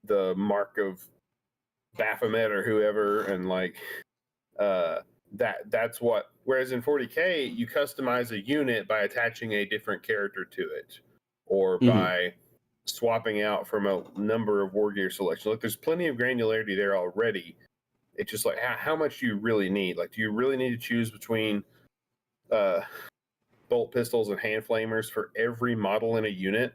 the mark of Baphomet or whoever, and like uh that's what. Whereas in 40k, you customize a unit by attaching a different character to it, or Mm-hmm. by swapping out from a number of war gear selections. Like there's plenty of granularity there already. It's just like how much do you really need? Like, do you really need to choose between uh bolt pistols and hand flamers for every model in a unit?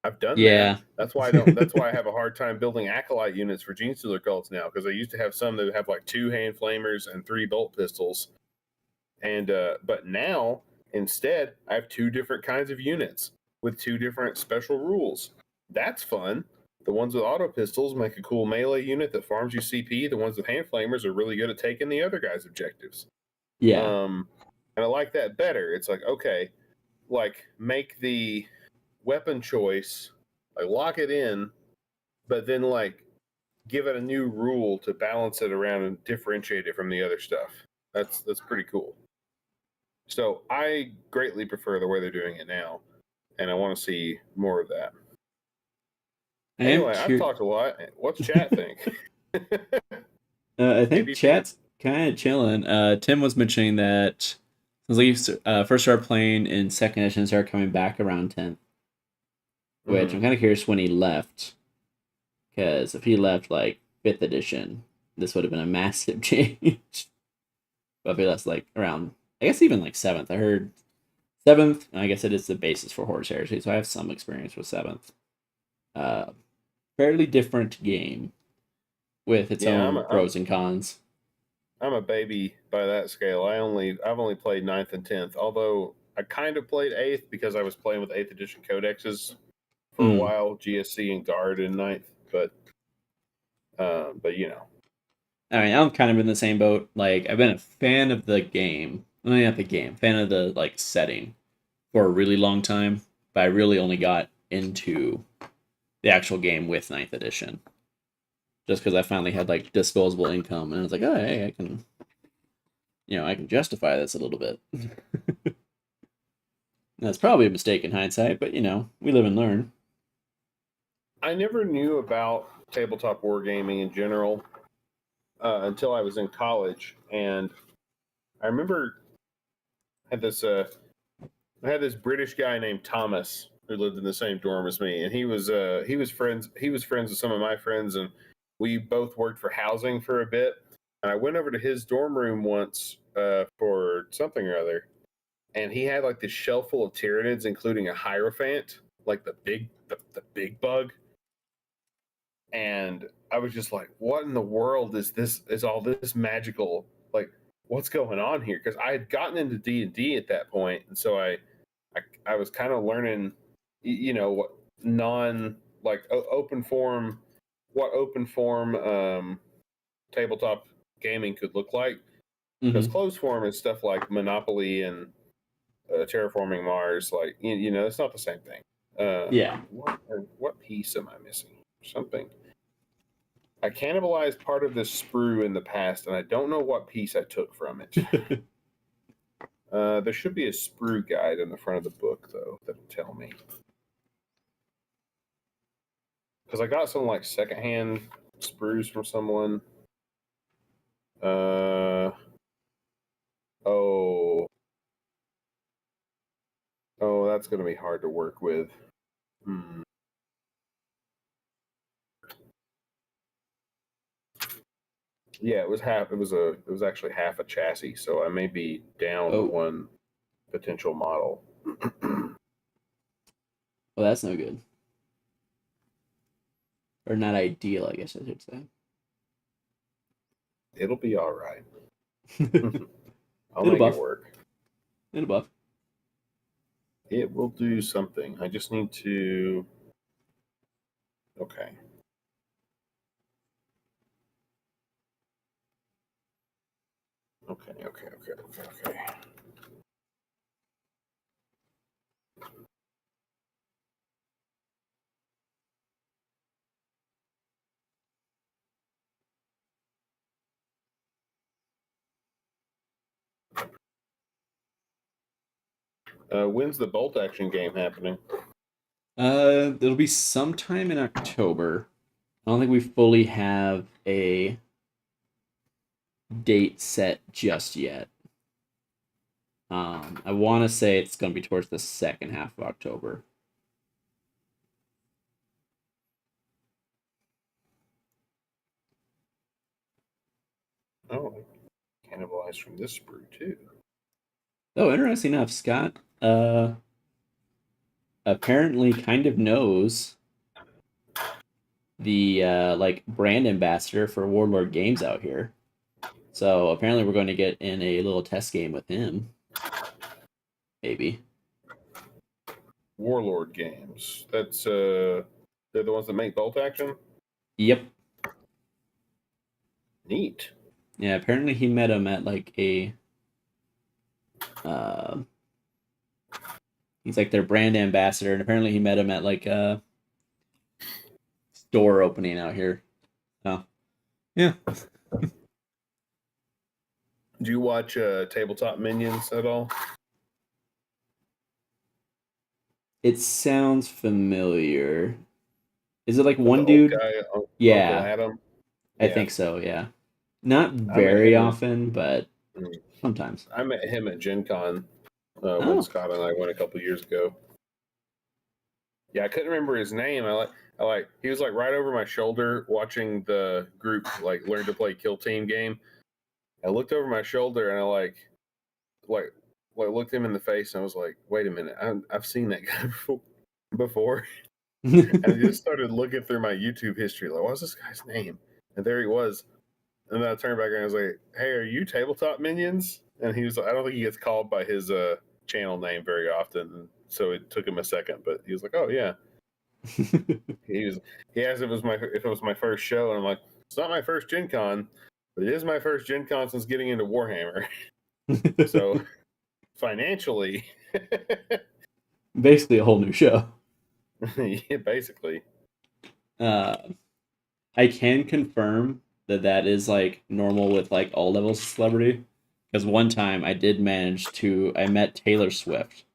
I've done that. Yeah. That's why I don't. That's why I have a hard time building acolyte units for Gene Stealer cults now, because I used to have some that would have like 2 hand flamers and 3 bolt pistols, and but now Instead, I have 2 different kinds of units with 2 different special rules. That's fun. The ones with auto pistols make a cool melee unit that farms you CP. The ones with hand flamers are really good at taking the other guy's objectives. Yeah. And I like that better. It's like, okay, like make the weapon choice, like lock it in, but then like give it a new rule to balance it around and differentiate it from the other stuff. That's pretty cool. So I greatly prefer the way they're doing it now, and I want to see more of that. Anyway, I've talked a lot. What's chat think? I think chat's kind of chilling. Tim was mentioning that since he first started playing in second edition, started coming back around 10th, which I'm kind of curious when he left. Because if he left like 5th edition, this would have been a massive change. But if he left like around, I guess even like 7th. I heard 7th, and I guess it is the basis for Horus Heresy, so I have some experience with 7th. Fairly different game with its own pros and cons. I'm a baby by that scale. I've only played 9th and 10th, although I kind of played 8th because I was playing with 8th edition codexes for a while, GSC and Guard in 9th, but you know. I mean, I'm kind of in the same boat. Like, I've been a fan of the game. Well, not the game, fan of the like setting for a really long time, but I really only got into the actual game with 9th edition. Just because I finally had like disposable income, and I was like, oh, hey, I can justify this a little bit. That's probably a mistake in hindsight, but we live and learn. I never knew about tabletop wargaming in general until I was in college, and I remember I had this British guy named Thomas who lived in the same dorm as me, and he was friends with some of my friends, and we both worked for housing for a bit. And I went over to his dorm room once for something or other, and he had like this shelf full of Tyranids, including a Hierophant, like the big bug. And I was just like, what in the world is this? Is all this magical? Like, what's going on here? Because I had gotten into D&D at that point, and so I was kind of learning, what open form tabletop gaming could look like. Because closed form is stuff like Monopoly and Terraforming Mars. Like, it's not the same thing. Yeah. What piece am I missing? Something. I cannibalized part of this sprue in the past, and I don't know what piece I took from it. There should be a sprue guide in the front of the book, though, that'll tell me. Because I got some like secondhand sprues from someone. Oh, that's going to be hard to work with. Yeah, it was actually half a chassis, so I may be down one potential model. Well, that's no good. Or not ideal, I guess I should say. It'll be all right. I'll It'll make buff. it work. It'll buff. It will do something. I just need to... Okay. Okay. When's the bolt action game happening? It'll be sometime in October. I don't think we fully have a date set just yet. I want to say it's going to be towards the second half of October. Oh, cannibalized from this sprue too. Oh, interesting enough, Scott apparently kind of knows the brand ambassador for Warlord Games out here. So apparently we're going to get in a little test game with him. maybe. Warlord Games. That's they're the ones that make Bolt Action. Yep. Neat. Yeah, apparently he met him at like a uh he's like their brand ambassador, and apparently he met him at like a store opening out here. Oh. Yeah. Do you watch Tabletop Minions at all? It sounds familiar. Is it like With the one old dude? guy, Uncle Yeah, Adam? I Yeah. think so, yeah. Not I met very him at often, but mm, sometimes. I met him at Gen Con when Oh. Scott and I went a couple years ago. Yeah, I couldn't remember his name. I like he was like right over my shoulder watching the group like learn to play Kill Team game. I looked over my shoulder and I like looked him in the face and I was like, wait a minute, I've seen that guy before. And I just started looking through my YouTube history, like, what's this guy's name? And there he was. And then I turned back and I was like, hey, are you Tabletop Minions? And he was like, I don't think he gets called by his channel name very often. So it took him a second, but he was like, oh yeah. He was he asked if it was my first show, and I'm like, it's not my first Gen Con, but it is my first Gen Con since getting into Warhammer. So financially, Basically a whole new show. yeah, basically. Uh, I can confirm that that is like normal with like all levels of celebrity. Because one time I met Taylor Swift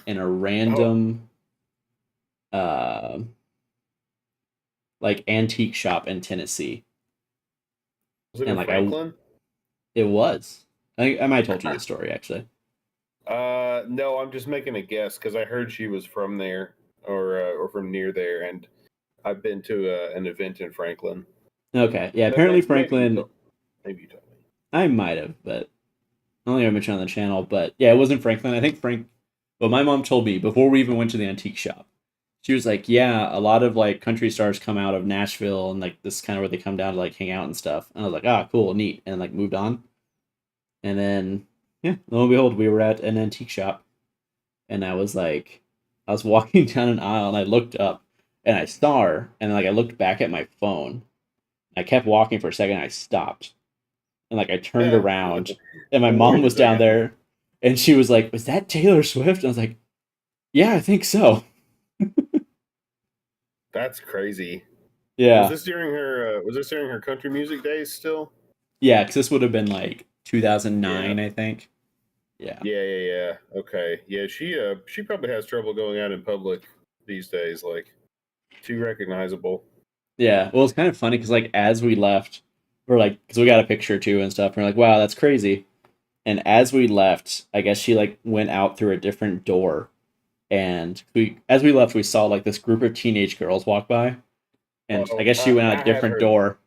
in a Oh, random uh like antique shop in Tennessee. was it And in like Franklin? it was. I might have told you the story actually. No, I'm just making a guess because I heard she was from there or from near there, and I've been to an event in Franklin. Okay. Yeah, apparently Maybe you Franklin told maybe you told me. I might have, but I don't think I mentioned on the channel, but yeah, it wasn't Franklin. I think well my mom told me before we even went to the antique shop. She was like, yeah, a lot of like country stars come out of Nashville and like this is kind of where they come down to like hang out and stuff. And I was like, ah, cool, neat, and like moved on. And then yeah, lo and behold, we were at an antique shop, and I was walking down an aisle and I looked up and I saw her, and like I looked back at my phone. I kept walking for a second. And I stopped and like I turned around, and my mom Wait a was down second. there, and she was like, "Was that Taylor Swift?" And I was like, "Yeah, I think so." That's crazy. Was Yeah, this during her? Was this during her country music days still? yeah, because this would have been like Yeah. 2009, I think. Yeah, Yeah. Okay. Yeah, she probably has trouble going out in public these days. Like too recognizable. yeah. Well, it's kind of funny because like as we left, we're like, because we got a picture too and stuff. And we're like, "Wow, that's crazy." And as we left, I guess she like went out through a different door, and as we left, we saw like this group of teenage girls walk by, and I Oh, guess she went out a different door.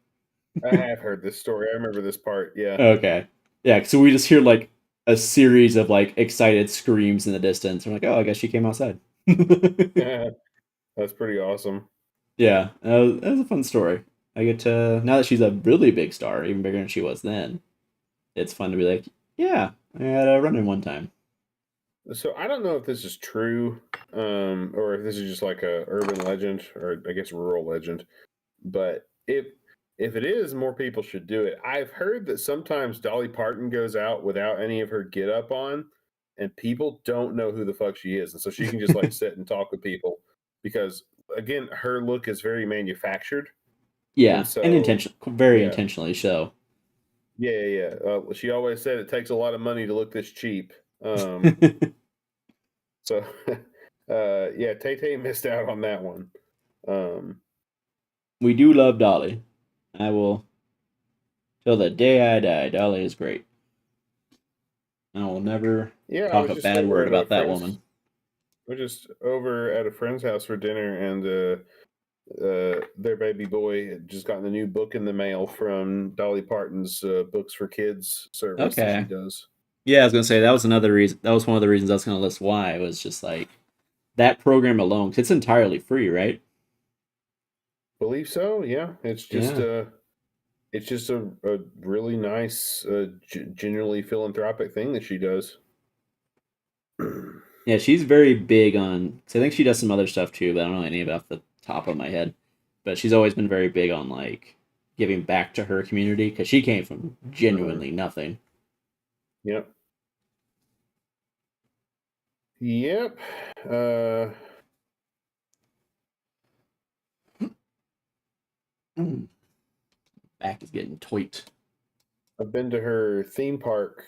I have heard this story. I remember this part. Yeah. Okay. Yeah, so we just hear like a series of like excited screams in the distance. I'm like, oh, I guess she came outside. That's pretty awesome. Yeah, that was a fun story. I get to now that she's a really big star, even bigger than she was then. It's fun to be like, yeah, I had a run in one time. So I don't know if this is true, or if this is just like a urban legend, or I guess rural legend. But if it is, more people should do it. I've heard that sometimes Dolly Parton goes out without any of her get up on, and people don't know who the fuck she is, and so she can just like sit and talk with people because again, her look is very manufactured, and Yeah, and so intention, very yeah, intentionally so. yeah. She always said it takes a lot of money to look this cheap. So yeah, Tay Tay missed out on that one. Um, We do love Dolly. I will till the day I die. Dolly is great. I will never yeah, I talk was a just bad over word at a about that friend's. woman. We're just over at a friend's house for dinner, and their baby boy had just gotten a new book in the mail from Dolly Parton's Books for Kids service that she Okay. does. Yeah, I was gonna say that was another reason. That was one of the reasons I was gonna list why. It was just like that program alone. 'Cause it's entirely free, right? Believe so? Yeah, Yeah. it's just a really nice, genuinely philanthropic thing that she does. Yeah, she's very big on. Cause I think she does some other stuff too, but I don't know any of it off the top of my head. But she's always been very big on like giving back to her community because she came from Mhm. genuinely nothing. Yep. Yep. Uh, Back is getting toit. I've been to her theme park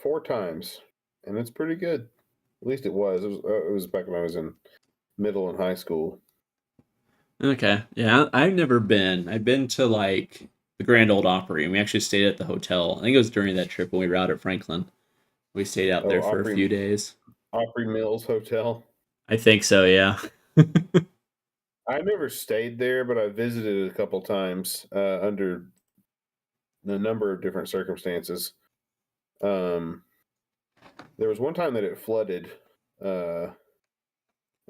4 times, and it's pretty good. At least it was. It was back when I was in middle and high school. Okay, yeah, I've never been. I've been to like the Grand Old Opry, and we actually stayed at the hotel. I think it was during that trip when we were out at Franklin. We stayed out Oh, there for a few days. Opry Mills Hotel. I think so, yeah. I never stayed there, but I visited it a couple times under a number of different circumstances. Um, there was one time that it flooded, uh,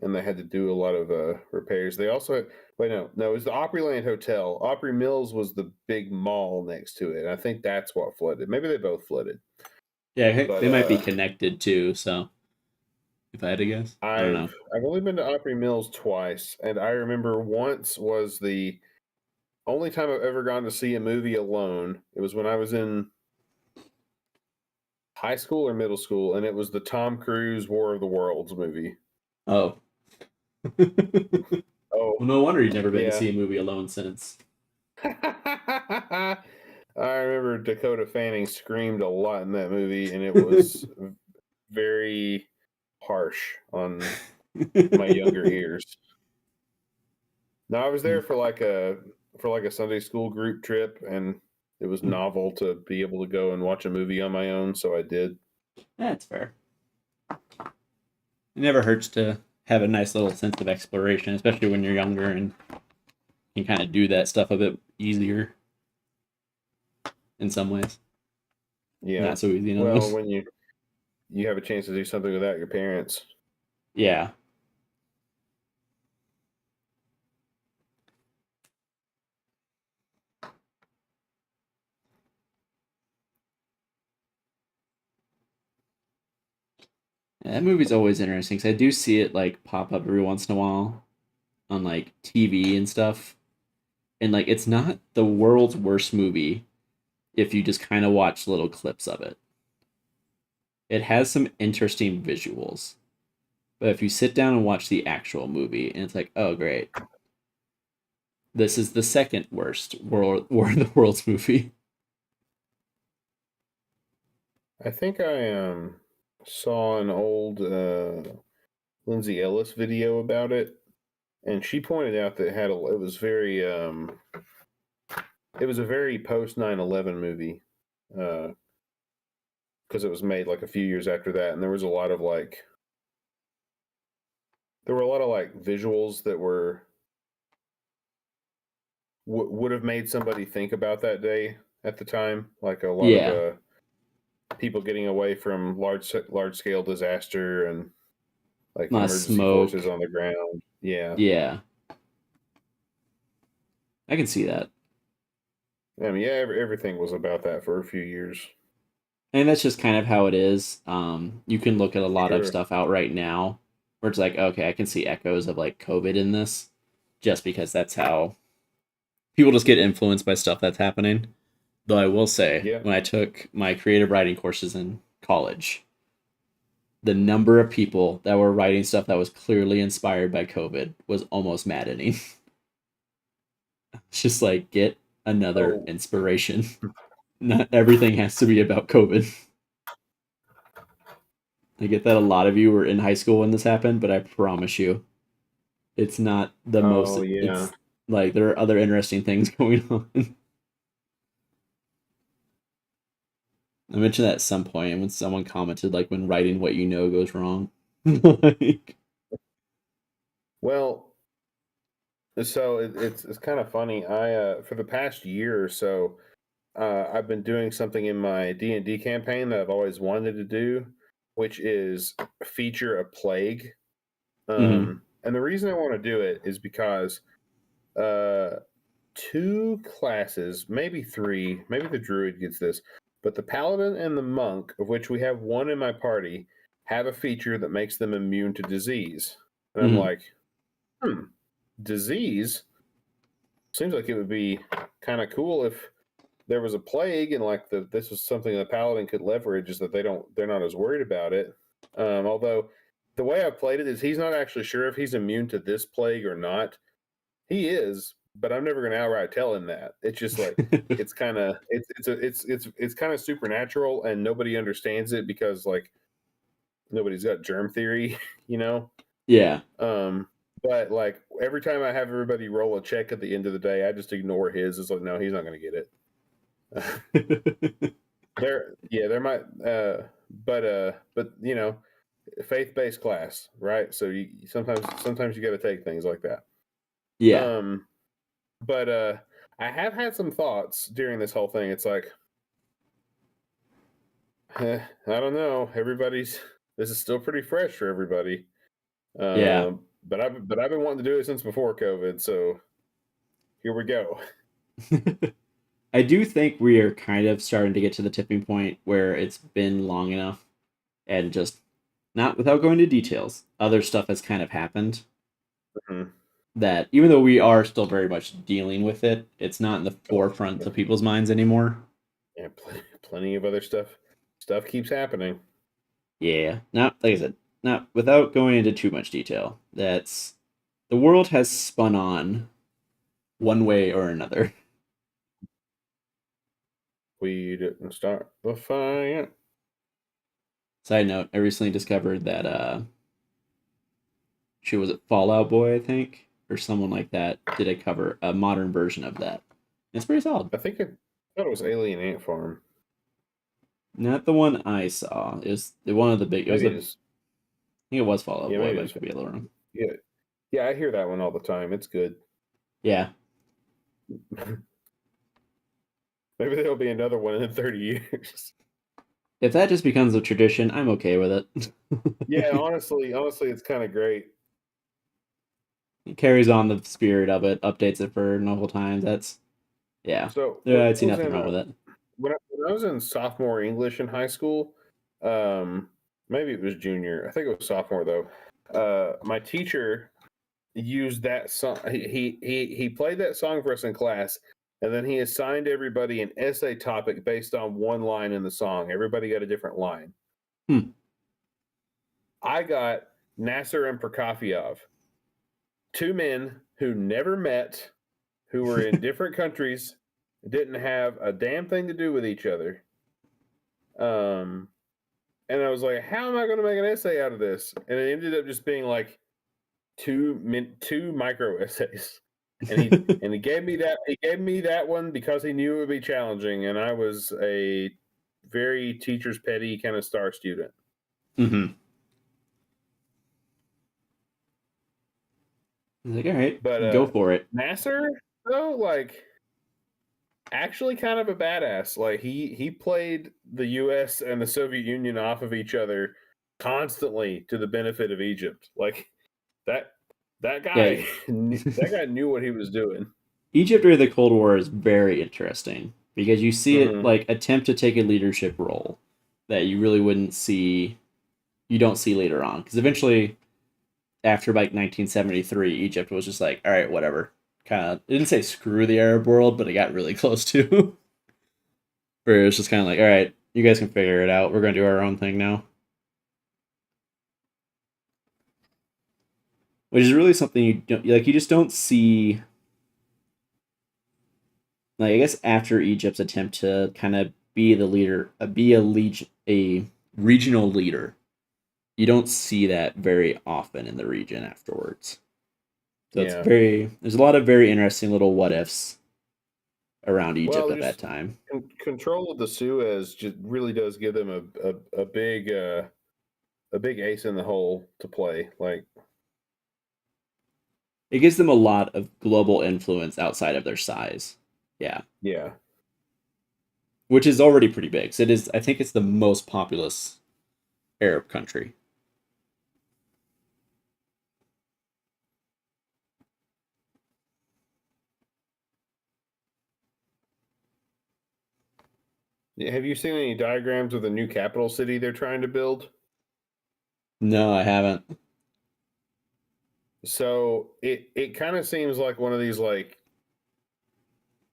and they had to do a lot of repairs. They also wait, no, it was the Opryland Hotel. Opry Mills was the big mall next to it. And I think that's what flooded. Maybe they both flooded, Yeah, heck, but they might be connected too. So, if I had to guess, I don't know. I've only been to Opry Mills twice, and I remember once was the only time I've ever gone to see a movie alone. It was when I was in high school or middle school, and it was the Tom Cruise War of the Worlds movie. Oh, well, Oh, no wonder you've never been to yeah. see a movie alone since. I remember Dakota Fanning screamed a lot in that movie, and it was very harsh on my younger ears. Now I was there for like a Sunday school group trip, and it was novel to be able to go and watch a movie on my own, so I did. That's fair. It never hurts to have a nice little sense of exploration, especially when you're younger and you can kind of do that stuff a bit easier in some ways. Yeah. Not so easy in Well, others. when you have a chance to do something without your parents. Yeah. Yeah, that movie's always interesting because I do see it like pop up every once in a while on like TV and stuff. And like it's not the world's worst movie if you just kind of watch little clips of it. It has some interesting visuals. But if you sit down and watch the actual movie and it's like, "Oh, great. This is the second worst world War of the Worlds movie." I think I saw an old Lindsay Ellis video about it, and she pointed out that it was a very post 9/11 movie because it was made like a few years after that, and there was a lot of like there were a lot of like visuals that would have made somebody think about that day at the time, like a lot of Yeah. people getting away from large scale disaster and like A lot of emergency forces smoke. on the ground. Yeah, Yeah. I can see that. I mean, yeah, everything was about that for a few years. And that's just kind of how it is. You can look at a lot of Sure. stuff out right now where it's like, okay, I can see echoes of like COVID in this just because that's how people just get influenced by stuff that's happening. Though I will say, Yeah. when I took my creative writing courses in college, the number of people that were writing stuff that was clearly inspired by COVID was almost maddening. It's just like, get another Oh, inspiration. Not everything has to be about COVID. I get that a lot of you were in high school when this happened, but I promise you, it's not the most. oh yeah. It's like there are other interesting things going on. I mentioned that at some point when someone commented like when writing what you know goes wrong. Like, Well, so it's kind of funny. I for the past year or so, I've been doing something in my D&D campaign that I've always wanted to do, which is feature a plague. mhm. And the reason I want to do it is because uh, two classes, maybe three, maybe the druid gets this, but the paladin and the monk, of which we have one in my party, have a feature that makes them immune to disease. And I'm Mhm. like, disease? Seems like it would be kind of cool if there was a plague and like this was something the paladin could leverage, is that they're not as worried about it. Although the way I played it is he's not actually sure if he's immune to this plague or not. He is, but I'm never going to outright tell him that. It's just like it's kind of it's kind of supernatural, and nobody understands it because like nobody's got germ theory, you know. Yeah. But like every time I have everybody roll a check at the end of the day, I just ignore his. It's like, no, he's not going to get it. There might, but you know, faith-based class, right? So you sometimes you got to take things like that. Yeah. Um, but I have had some thoughts during this whole thing. It's like, I don't know. This is still pretty fresh for everybody. Yeah. But I've been wanting to do it since before COVID, so here we go. I do think we are kind of starting to get to the tipping point where it's been long enough and just not without going into details, other stuff has kind of happened Mhm. that even though we are still very much dealing with it, it's not in the Oh, forefront of people's minds anymore. yeah, plenty of other stuff. Stuff keeps happening. Yeah. Not like I said, not without going into too much detail. That's the world has spun on one way or another. We didn't start the fire. Side note, I recently discovered that she was it Fallout Boy, I think, or someone like that, did a modern version of that. It's pretty solid. I thought it was Alien Ant Farm. Not the one I saw. It was the one of the big. It was Maybe a. it I is. think it was Fallout Yeah, Boy, maybe but it I is. could be a little wrong. Yeah, yeah, I hear that one all the time. It's good. Yeah. Maybe there'll be another one in 30 years. If that just becomes a tradition, I'm okay with it. Yeah, honestly, it's kind of great. It carries on the spirit of it, updates it for multiple times. That's yeah. So Yeah, when I'd I see was nothing in wrong with it. when I was in sophomore English in high school, maybe it was junior. I think it was sophomore though. My teacher used that song. He played that song for us in class, and then he assigned everybody an essay topic based on one line in the song. Everybody got a different line. Hmm. I got Nasser and Prokofiev, two men who never met, who were in different countries, didn't have a damn thing to do with each other. Um, and I was like, how am I going to make an essay out of this? And it ended up just being like two micro essays. And he gave me that one because he knew it would be challenging, and I was a very teacher's petty kind of star student. Mm-hmm. Like, all right, But go for it. Nasser though, like actually kind of a badass. Like he played the US and the Soviet Union off of each other constantly to the benefit of Egypt. Like that that Yeah, guy that guy knew what he was doing. Egypt during the Cold War is very interesting because you see it Mm-hmm. like attempt to take a leadership role that you really wouldn't see, you don't see later on. Because eventually, after like 1973, Egypt was just like, all right, whatever. Kind of, it didn't say screw the Arab world, but it got really close to. Where it was just kind of like, all right, you guys can figure it out. We're going to do our own thing now. Which is really something you don't, like, you just don't see. Like, I guess after Egypt's attempt to kind of be the leader, a regional leader, you don't see that very often in the region afterwards. So Yeah. there's a lot of very interesting little what ifs around Well, Egypt at that just time. control of the Suez just really does give them a big ace in the hole to play. Like, It gives them a lot of global influence outside of their size. Yeah. yeah, Which is already pretty big. So it is, I think it's the most populous Arab country. have you seen any diagrams of the new capital city they're trying to build? No, I haven't. So it kind of seems like one of these like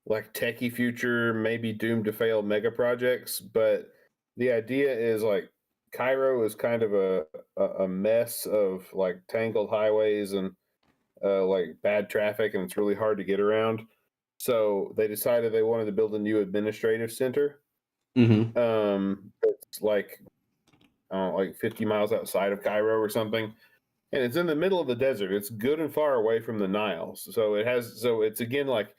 techie future, maybe doomed to fail mega projects. But the idea is like Cairo is kind of a mess of like tangled highways and like bad traffic, and it's really hard to get around. So they decided they wanted to build a new administrative center. Mm-hmm. It's like I don't know, like 50 miles outside of Cairo or something, and it's in the middle of the desert. It's good and far away from the Nile, so it's again like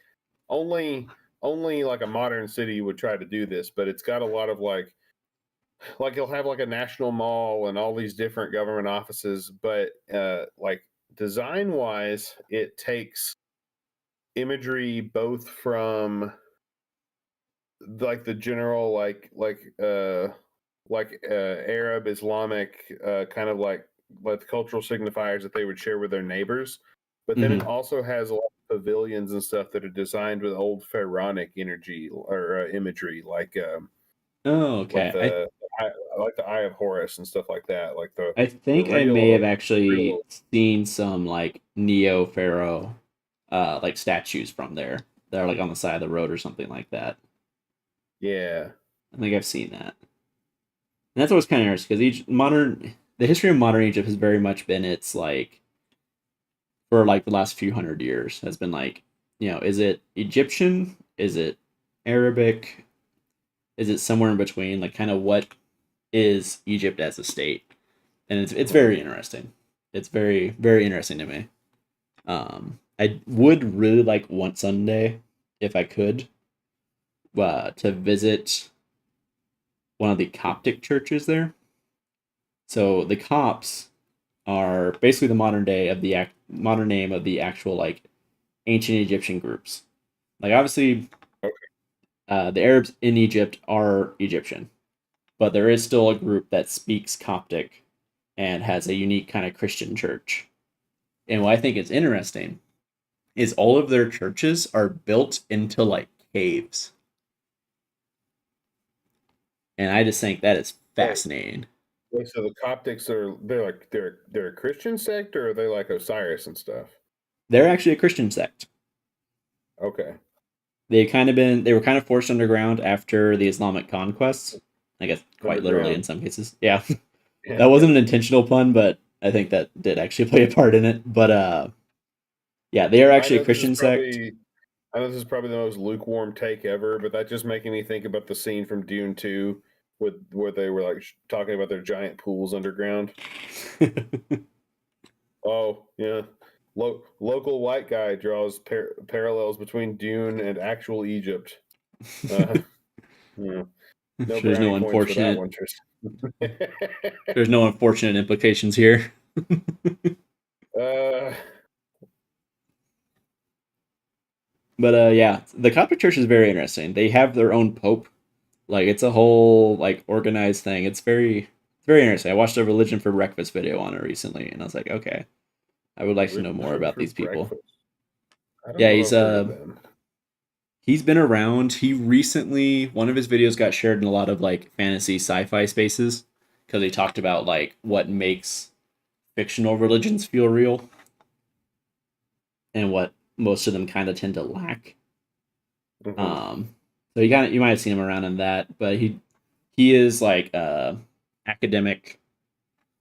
only like a modern city would try to do this, but it's got a lot of like you'll have like a national mall and all these different government offices, but like design wise, it takes imagery both from like the general Arab Islamic kind of like cultural signifiers that they would share with their neighbors, but then it Mm-hmm. also has a lot of pavilions and stuff that are designed with old pharaonic energy or imagery, Oh, like okay. the like the Eye of Horus and stuff like that, like I the think I may real have actually real seen some like Neo Pharaoh like statues from there. They're like on the side of the road or something like that. yeah. I think I've seen that. And that's what's kind of interesting because the history of modern Egypt has very much been its like for like the last few hundred years has been like, is it Egyptian? Is it Arabic? Is it somewhere in between? Like kind of what is Egypt as a state? And it's Mhm. very interesting. It's very very interesting to me. I would really like one Sunday, if I could, to visit one of the Coptic churches there. So the Copts are basically the modern day of the modern name of the actual like ancient Egyptian groups. Like obviously, the Arabs in Egypt are Egyptian, but there is still a group that speaks Coptic and has a unique kind of Christian church. And what I think is interesting is all of their churches are built into like caves. And I just think that is Wait, fascinating. wait, so the Coptics are they're a Christian sect, or are they like Osiris and stuff? They're actually a Christian sect. Okay. They were kind of forced underground after the Islamic conquests. I guess quite literally in Underground. some cases. Yeah. Yeah. That wasn't an intentional pun, but I think that did actually play a part in it. But yeah, they are I actually a know this is Christian sect. probably I know this is probably the most lukewarm take ever, but that just making me think about the scene from Dune 2 with where they were like talking about their giant pools underground. Oh, yeah. Local white guy draws parallels between Dune and actual Egypt. Uh, yeah. No There's no brownie points for that unfortunate one, Tristan. there's no unfortunate implications here. uh, But yeah, the Coptic Church is very interesting. They have their own pope. Like it's a whole like organized thing. It's very interesting. I watched a Religion for Breakfast video on it recently, and I was like, okay, I would like to know more religion about for these people. breakfast. I don't Yeah, know if I've heard of them. he's been around. He recently one of his videos got shared in a lot of like fantasy sci-fi spaces because he talked about like what makes fictional religions feel real and what most of them kind of tend to lack. Hmm. Um, so you might have seen him around in that, but he is like academic,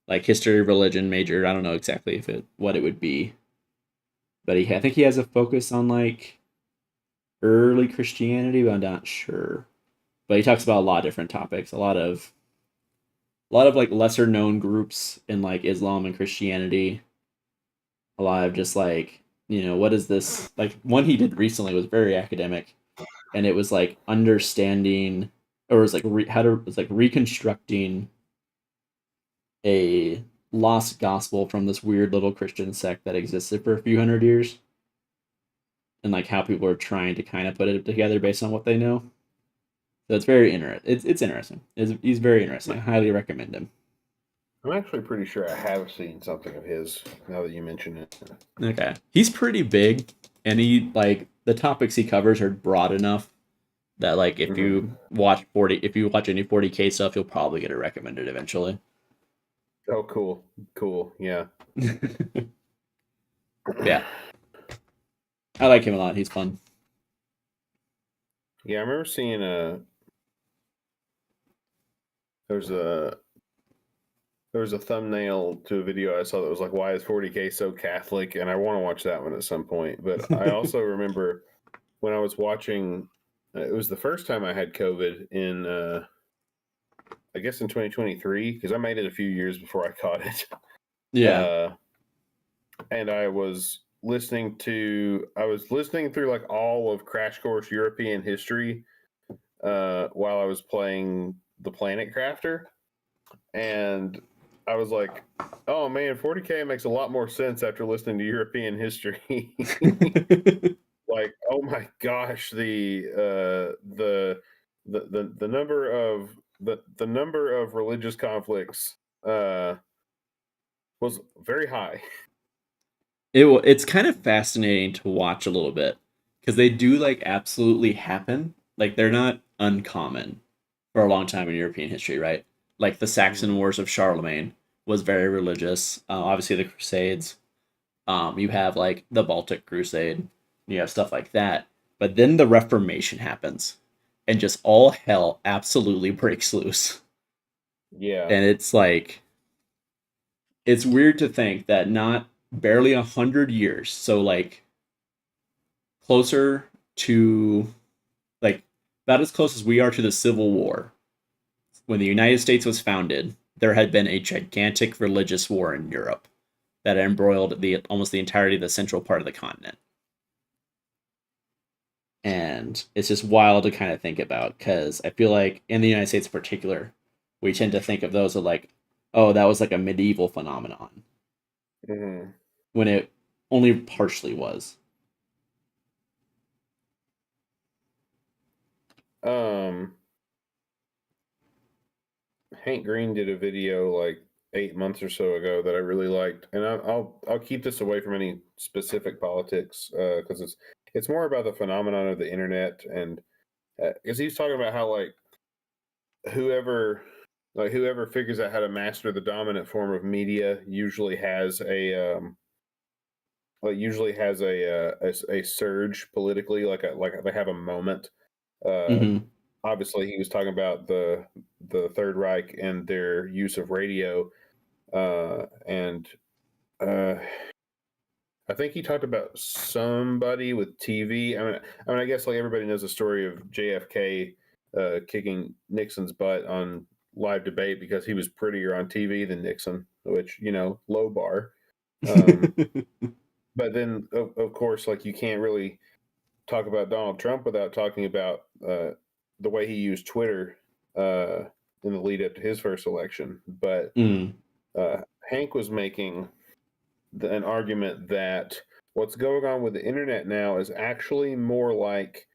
like history religion major. I don't know exactly if it what it would be, but I think he has a focus on like early Christianity, but I'm not sure. But he talks about a lot of different topics, a lot of like lesser known groups in like Islam and Christianity. A lot of just like what is this like one he did recently was very academic, and it was like understanding or it was like how to it's like reconstructing a lost gospel from this weird little Christian sect that existed for a few hundred years, and like how people are trying to kind of put it together based on what they know. So it's very interesting. It's interesting. He's very interesting. I highly recommend him. I'm actually pretty sure I have seen something of his now that you mention it. Okay, he's pretty big, and he like the topics he covers are broad enough that like Hmm. if you watch any 40K stuff, you'll probably get it recommended eventually. Oh, cool. Yeah. Yeah, I like him a lot. He's fun. Yeah, I remember seeing there's a there was a thumbnail to a video I saw that was like, "Why is 40K so Catholic?" And I want to watch that one at some point. But I also remember when I was watching, it was the first time I had COVID in, I guess in 2023, because I made it a few years before I caught it. Yeah. Uh, and I was listening through like all of Crash Course European history while I was playing the Planet Crafter, and I was like, "Oh man, 40K makes a lot more sense after listening to European history." Like, oh my gosh, the number of the number of religious conflicts uh, was very high. It's kind of fascinating to watch a little bit because they do like absolutely happen. Like they're not uncommon for a long time in European history, right? Like the Saxon Mhm. Wars of Charlemagne was very religious. Obviously, the Crusades. You have like the Baltic Crusade. You have stuff like that. But then the Reformation happens, and just all hell absolutely breaks loose. Yeah. And it's like it's weird to think that not barely 100 years, so like closer to like about as close as we are to the Civil War. When the United States was founded, there had been a gigantic religious war in Europe that embroiled the almost the entirety of the central part of the continent. And it's just wild to kind of think about because I feel like in the United States in particular, we tend to think of those as like, oh, that was like a medieval phenomenon Hmm. when it only partially was. Um, Hank Green did a video like 8 months or so ago that I really liked, and I'll keep this away from any specific politics because it's more about the phenomenon of the internet, and because he's talking about how whoever whoever figures out how to master the dominant form of media usually has a surge politically, like they have a moment. Uh, Mm-hmm. Obviously, he was talking about the Third Reich and their use of radio, and uh, I think he talked about somebody with TV. I guess like everybody knows the story of JFK kicking Nixon's butt on live debate because he was prettier on TV than Nixon, which low bar. Um, but then, of course, like you can't really talk about Donald Trump without talking about the way he used Twitter uh, in the lead up to his first election. But mm, Hank was making an argument that what's going on with the internet now is actually more like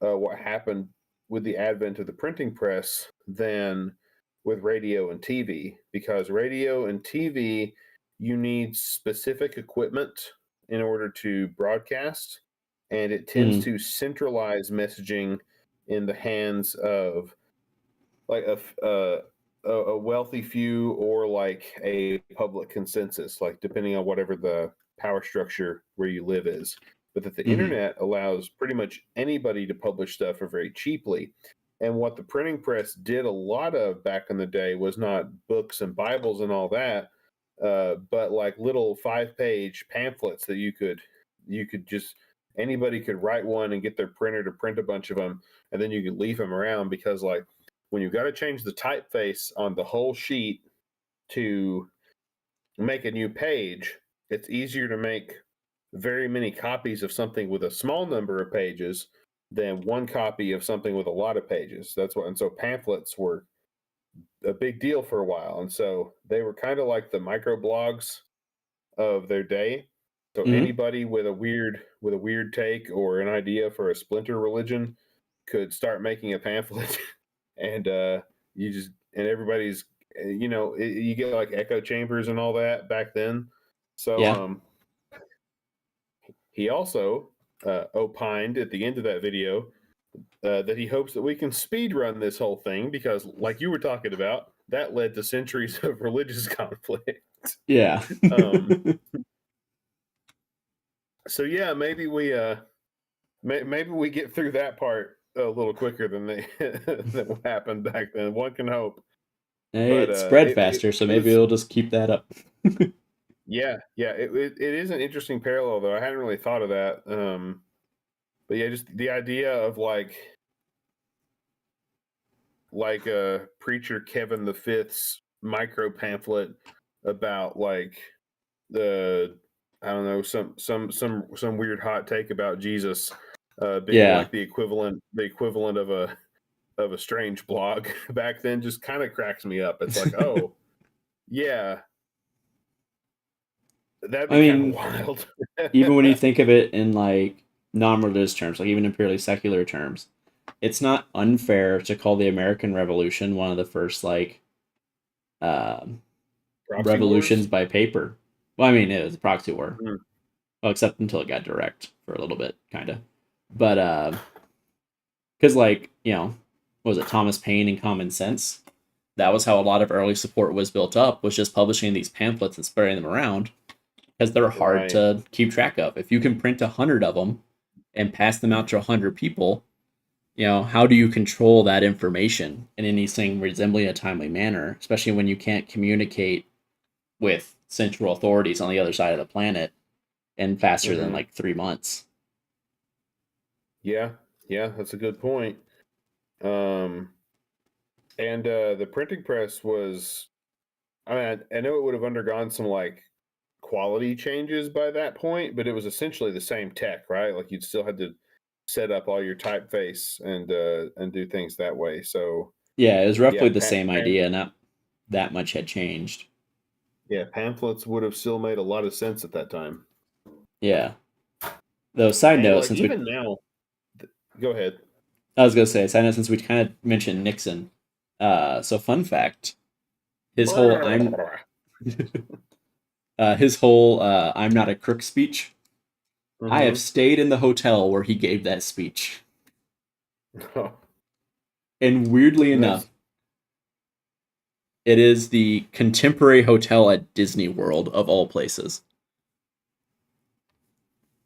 what happened with the advent of the printing press than with radio and TV, because radio and TV, you need specific equipment in order to broadcast, and it tends mm, to centralize messaging in the hands of like a wealthy few or like a public consensus, like depending on whatever the power structure where you live is. But that the mm-hmm. internet allows pretty much anybody to publish stuff for very cheaply. And what the printing press did a lot of back in the day was not books and Bibles and all that, but like little 5-page pamphlets that you could just anybody could write one and get their printer to print a bunch of them, and then you could leave them around because like when you've got to change the typeface on the whole sheet to make a new page, it's easier to make very many copies of something with a small number of pages than one copy of something with a lot of pages. That's what, and so pamphlets were a big deal for a while. And so they were kind of like the microblogs of their day. So Mm-hmm. anybody with a weird take or an idea for a splinter religion could start making a pamphlet and you just and everybody's you get like echo chambers and all that back then. So Yeah. he also opined at the end of that video that he hopes that we can speed run this whole thing because like you were talking about that led to centuries of religious conflict. Yeah. So yeah, maybe we get through that part a little quicker than what happened back then. One can hope. But It spread faster, so it maybe was, it'll just keep that up. yeah. It is an interesting parallel, though. I hadn't really thought of that. But yeah, just the idea of like preacher Kevin the Fifth's micro pamphlet about like the I don't know some weird hot take about Jesus being Yeah. like the equivalent of a strange blog back then just kind of cracks me up. It's like, oh yeah, that'd I be kind of mean, wild. even when you think of it in like non-religious terms, like even in purely secular terms, it's not unfair to call the American Revolution one of the first like um, Proxy revolutions wars. by paper. Well, I mean, it was a proxy war. Mm. Well, except until it got direct for a little bit, kind of. But because like what was it, Thomas Paine and Common Sense? That was how a lot of early support was built up. Was just publishing these pamphlets and spreading them around because they're hard Right. to keep track of. If you can print 100 of them and pass them out to 100 people, how do you control that information in anything resembling a timely manner, especially when you can't communicate with central authorities on the other side of the planet in faster than Mm-hmm. like 3 months? Yeah, that's a good point. Um, and the printing press was, I mean, I know it would have undergone some like quality changes by that point, but it was essentially the same tech, right? Like you'd still had to set up all your typeface and do things that way. So Yeah, it was yeah, roughly the same idea. Not that much had changed. pamphlets would have still made a lot of sense at that time. Yeah. Though, side And note, like since we, even now, go ahead. I was gonna say, side note, since we kind of mentioned Nixon. So fun fact, his whole I'm not a crook speech. I have Mm-hmm. stayed in the hotel where he gave that speech, and weirdly That's enough, it is the Contemporary Hotel at Disney World of all places.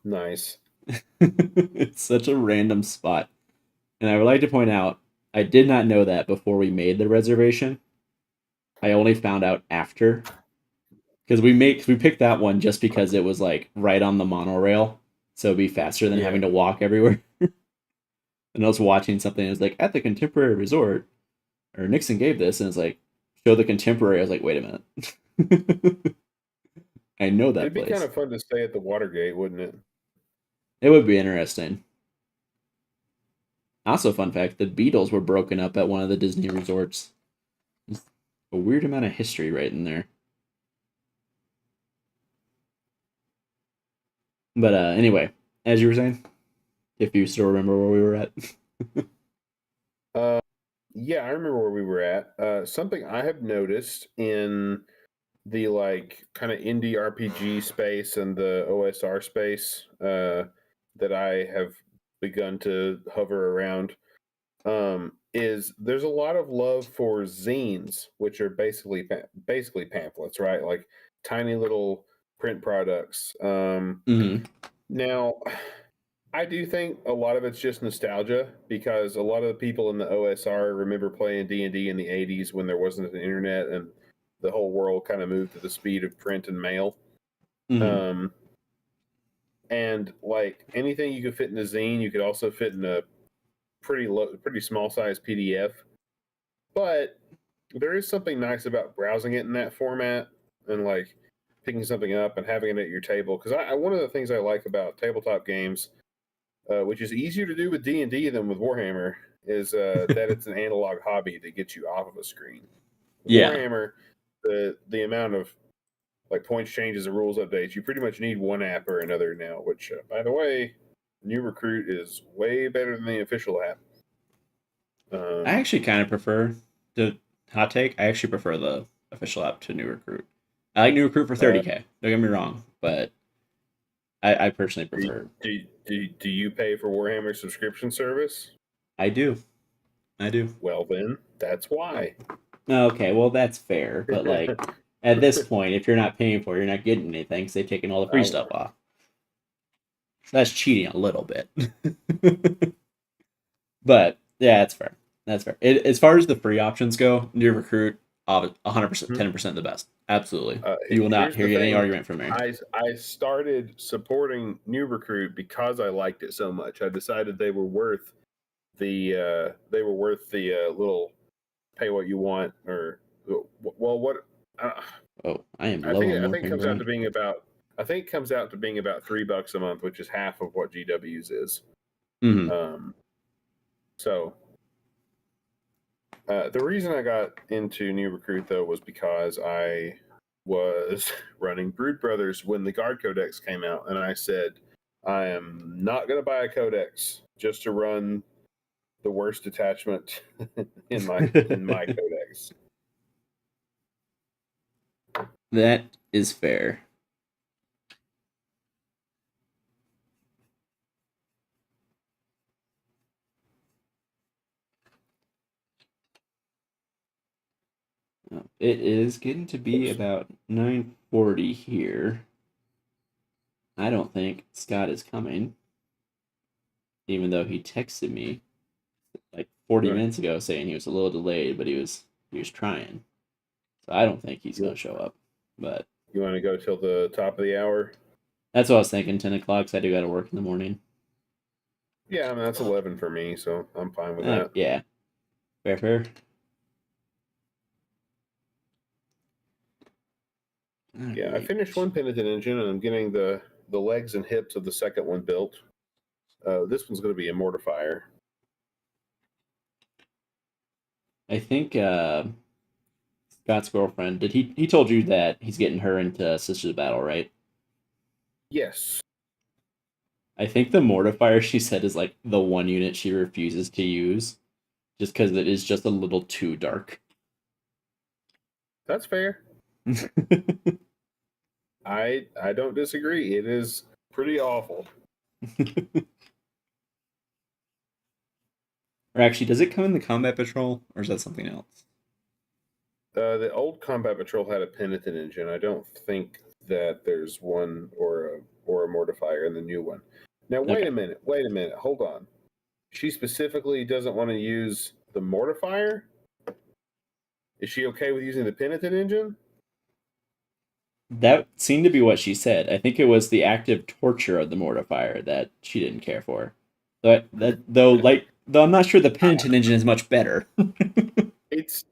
nice. It's such a random spot. And I would like to point out, I did not know that before we made the reservation. I only found out after. Because we picked that one just because it was like right on the monorail. So it'd be faster than Yeah. having to walk everywhere. And I was watching something, and it was like, at the Contemporary Resort, or Nixon gave this, and it's like, show the Contemporary. I was like, wait a minute. I know that It'd be kind place. of fun to stay at the Watergate, wouldn't it? It would be interesting. Also, fun fact, the Beatles were broken up at one of the Disney resorts. Just a weird amount of history right in there. But anyway, as you were saying, if you still remember where we were at. Uh, yeah, I remember where we were at. Something I have noticed in the like kind of indie RPG space and the OSR space that I have begun to hover around is there's a lot of love for zines, which are basically pamphlets, right? Like tiny little print products. Mm-hmm. Now, I do think a lot of it's just nostalgia because a lot of the people in the OSR remember playing D&D in the 80s when there wasn't an internet and the whole world kind of moved to the speed of print and mail. Mm-hmm. Um, and like anything you could fit in a zine, you could also fit in a pretty small size PDF. But there is something nice about browsing it in that format and like picking something up and having it at your table. Because one of the things I like about tabletop games, which is easier to do with D&D than with Warhammer, is that it's an analog hobby that gets you off of a screen. With Yeah. Warhammer, the amount of like points changes and rules updates, you pretty much need one app or another now. Which, by the way, New Recruit is way better than the official app. I Um, actually kind of prefer the hot take. I actually prefer the official app to New Recruit. I like New Recruit for uh, 30K. Don't get me wrong, but I personally do, prefer. do you pay for Warhammer subscription service? I do. I do. Well, then that's why. Okay, well that's fair, but like at this point, if you're not paying for it, you're not getting anything because they've taken all the free Oh, stuff off. So that's cheating a little bit. But yeah, that's fair. That's fair. As far as the free options go, new recruit, 100%, mhm. 10% the best. Absolutely. You will not Here's hear the any thing. argument from me. I started supporting New Recruit because I liked it so much. I decided they were worth the little pay what you want, or well, what uh, Oh, I am low on I think it morphine comes out to gland. being about $3 a month, which is half of what GW's is. Mm-hmm. Um, so the reason I got into New Recruit though was because I was running Brood Brothers when the Guard Codex came out, and I said I am not going to buy a Codex just to run the worst attachment in my Codex. That is fair. It is getting to be about 9:40 here. I don't think Scott is coming, even though he texted me like 40 Right. minutes ago saying he was a little delayed, but he was trying. So I don't think he's You, gonna show up. But you want to go till the top of the hour? that's what I was thinking. 10 o'clock. So I do got to work in the morning. Yeah, I mean that's 11 for me, so I'm fine with that. Yeah, fair, fair. All Yeah, I right. finished one penitent engine, and I'm getting the legs and hips of the second one built. This one's going to be a mortifier. I think Scott's girlfriend did he told you that he's getting her into Sisters Battle, right? Yes, I think the mortifier she said is like the one unit she refuses to use just because it is just a little too dark. that's fair. I don't disagree. It is pretty awful. Or actually, does it come in the combat patrol, or is that something else? The old combat patrol had a penitent engine. I don't think that there's one or a mortifier in the new one. Now Okay. wait a minute, hold on. She specifically doesn't want to use the mortifier. Is she okay with using the penitent engine? That seemed to be what she said. I think it was the active torture of the mortifier that she didn't care for. But that though I'm not sure the penitent engine is much better. It's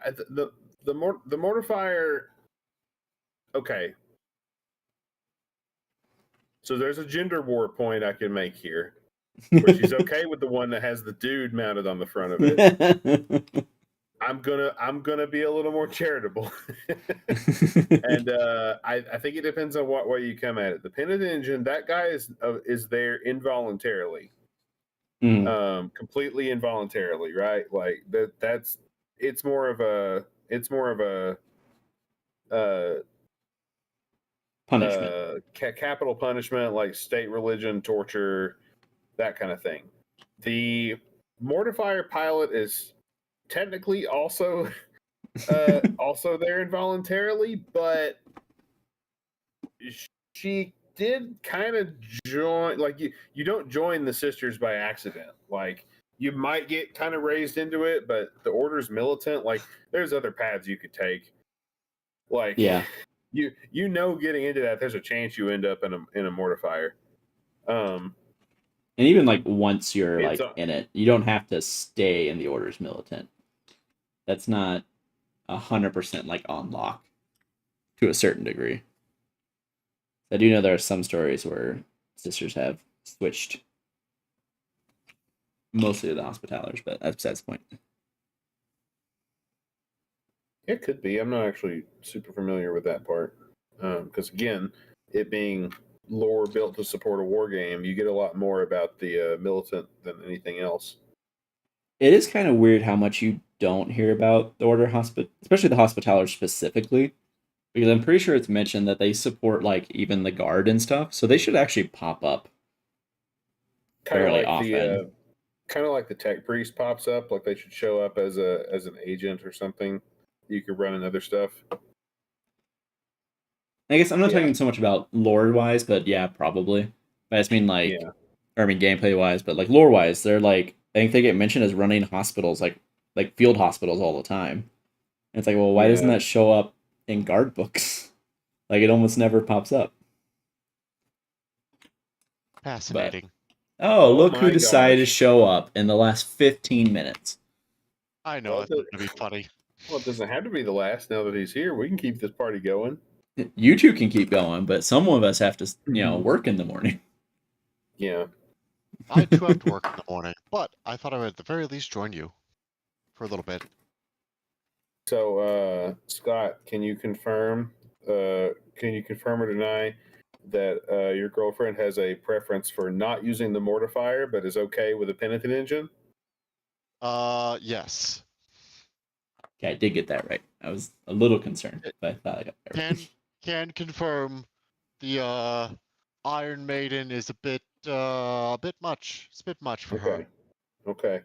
the mortifier. Okay, so there's a gender war point I can make here, where she's okay with the one that has the dude mounted on the front of it. I'm gonna be a little more charitable, and I think it depends on what way you come at it. The penitent engine, that guy is there involuntarily, Mm, completely involuntarily, right? Like that's it's more of a uh, punishment. capital punishment, like state religion, torture, that kind of thing. The mortifier pilot is technically also there involuntarily, but she did kind of join. Like you don't join the sisters by accident. Like you might get kind of raised into it, but the order's militant. Like there's other paths you could take. Like Yeah. you know, getting into that, there's a chance you end up in a mortifier. Um, And even like once you're it's like in it, you don't have to stay in the orders militant. That's not 100% like on lock to a certain degree. I do know there are some stories where sisters have switched mostly to the hospitalers, but that's besides the point. It could be. I'm not actually super familiar with that part. Because again, it being lore built to support a war game, you get a lot more about the militant than anything else. It is kind of weird how much you don't hear about the order especially the hospitalers specifically, because I'm pretty sure it's mentioned that they support like even the guard and stuff, so they should actually pop up Kind of fairly like often. kind of like the tech priest pops up, like they should show up as an agent or something. You could run another stuff. I guess I'm not Yeah. talking so much about lore wise, but yeah, probably. But I just mean like, Yeah. or I mean gameplay wise, but like lore wise, they're like I think they get mentioned as running hospitals, like field hospitals all the time. And it's like, well, why doesn't Yeah. that show up in guard books? Like it almost never pops up. But Fascinating. oh, Oh look who my decided to gosh. show up in the last 15 minutes. I know, I thought it would be funny. Well, it doesn't have to be the last now that he's here. We can keep this party going. You two can keep going, but some of us have to, work in the morning. Yeah. I too have to work in the morning, but I thought I would at the very least join you for a little bit. So, Scott, can you confirm or deny that your girlfriend has a preference for not using the mortifier, but is okay with a penitent engine? Yes. Okay, I did get that right. I was a little concerned, but I thought I got that right. Can confirm the Iron Maiden is a bit much. It's a bit much for her. Okay.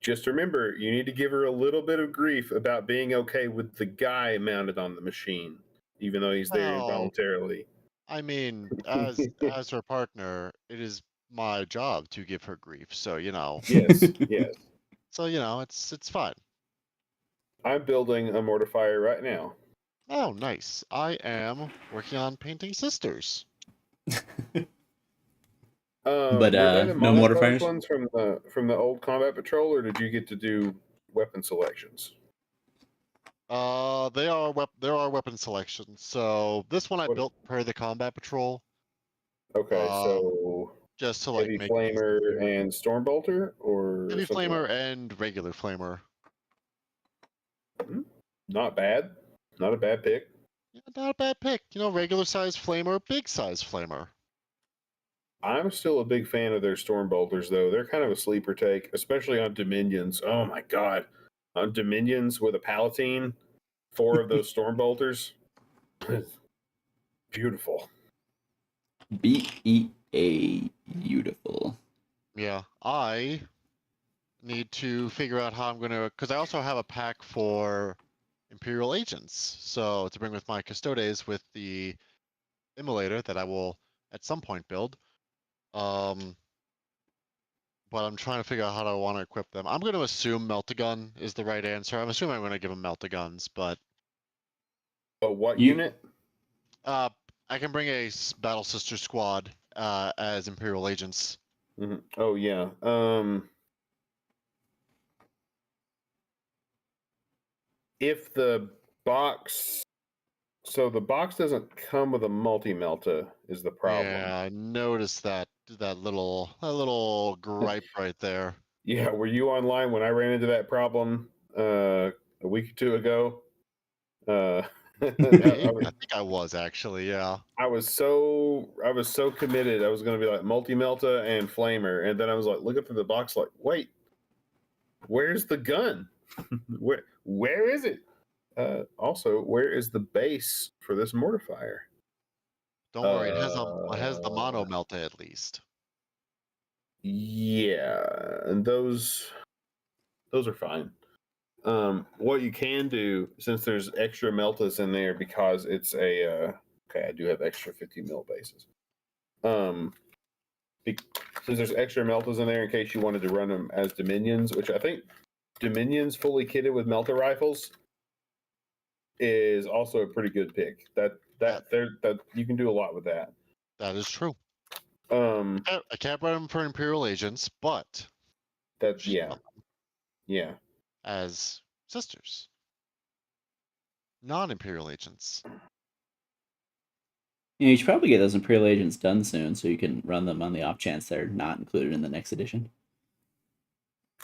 Just remember, you need to give her a little bit of grief about being okay with the guy mounted on the machine, even though he's there Well, involuntarily. I mean, as her partner, it is my job to give her grief. So Yes. So it's fine. I'm building a mortifier right now. Oh, nice. I am working on painting sisters. But were they the no monochrome mortifiers? ones from the old combat patrol, or did you get to do weapon selections? There are weapon selections. So this one I What- built per the combat patrol. Okay, so Just to heavy make things flamer easier. and stormbolter, or Heavy something flamer else? and regular flamer. Not bad. Not a bad pick. Yeah, not a bad pick. Regular size flamer, big size flamer. I'm still a big fan of their stormbolters, though. They're kind of a sleeper take, especially on Dominions. Oh my god, on Dominions with a Palatine, 4 of those stormbolters, beautiful. Beautiful. Yeah, I need to figure out how I'm gonna, because I also have a pack for Imperial agents. So to bring with my custodes with the immolator that I will at some point build. But I'm trying to figure out how I want to equip them. I'm going to assume Meltagun is the right answer. I'm assuming I'm going to give them Meltaguns, but What You unit? I can bring a Battle Sister squad as Imperial agents. Mm-hmm. Oh yeah. If the box, so the box doesn't come with a multi-melta, is the problem. Yeah, I noticed that little gripe right there. Yeah, were you online when I ran into that problem a week or two ago? I think I was actually, yeah. I was so committed. I was going to be like multi-melta and flamer, and then I was like looking through the box, like, wait, where's the gun? where is it? Also, where is the base for this mortifier? Don't worry, it has the mono melta at least. Yeah, and those are fine. What you can do, since there's extra meltas in there, because it's a okay, I do have extra 50 mil bases. Since there's extra meltas in there, in case you wanted to run them as Dominions, which I think Dominions fully kitted with melta rifles is also a pretty good pick. That you can do a lot with that. That is true. I can't run them for Imperial agents, but that yeah. As sisters, non-Imperial agents. you should probably get those Imperial agents done soon, so you can run them on the off chance they're not included in the next edition.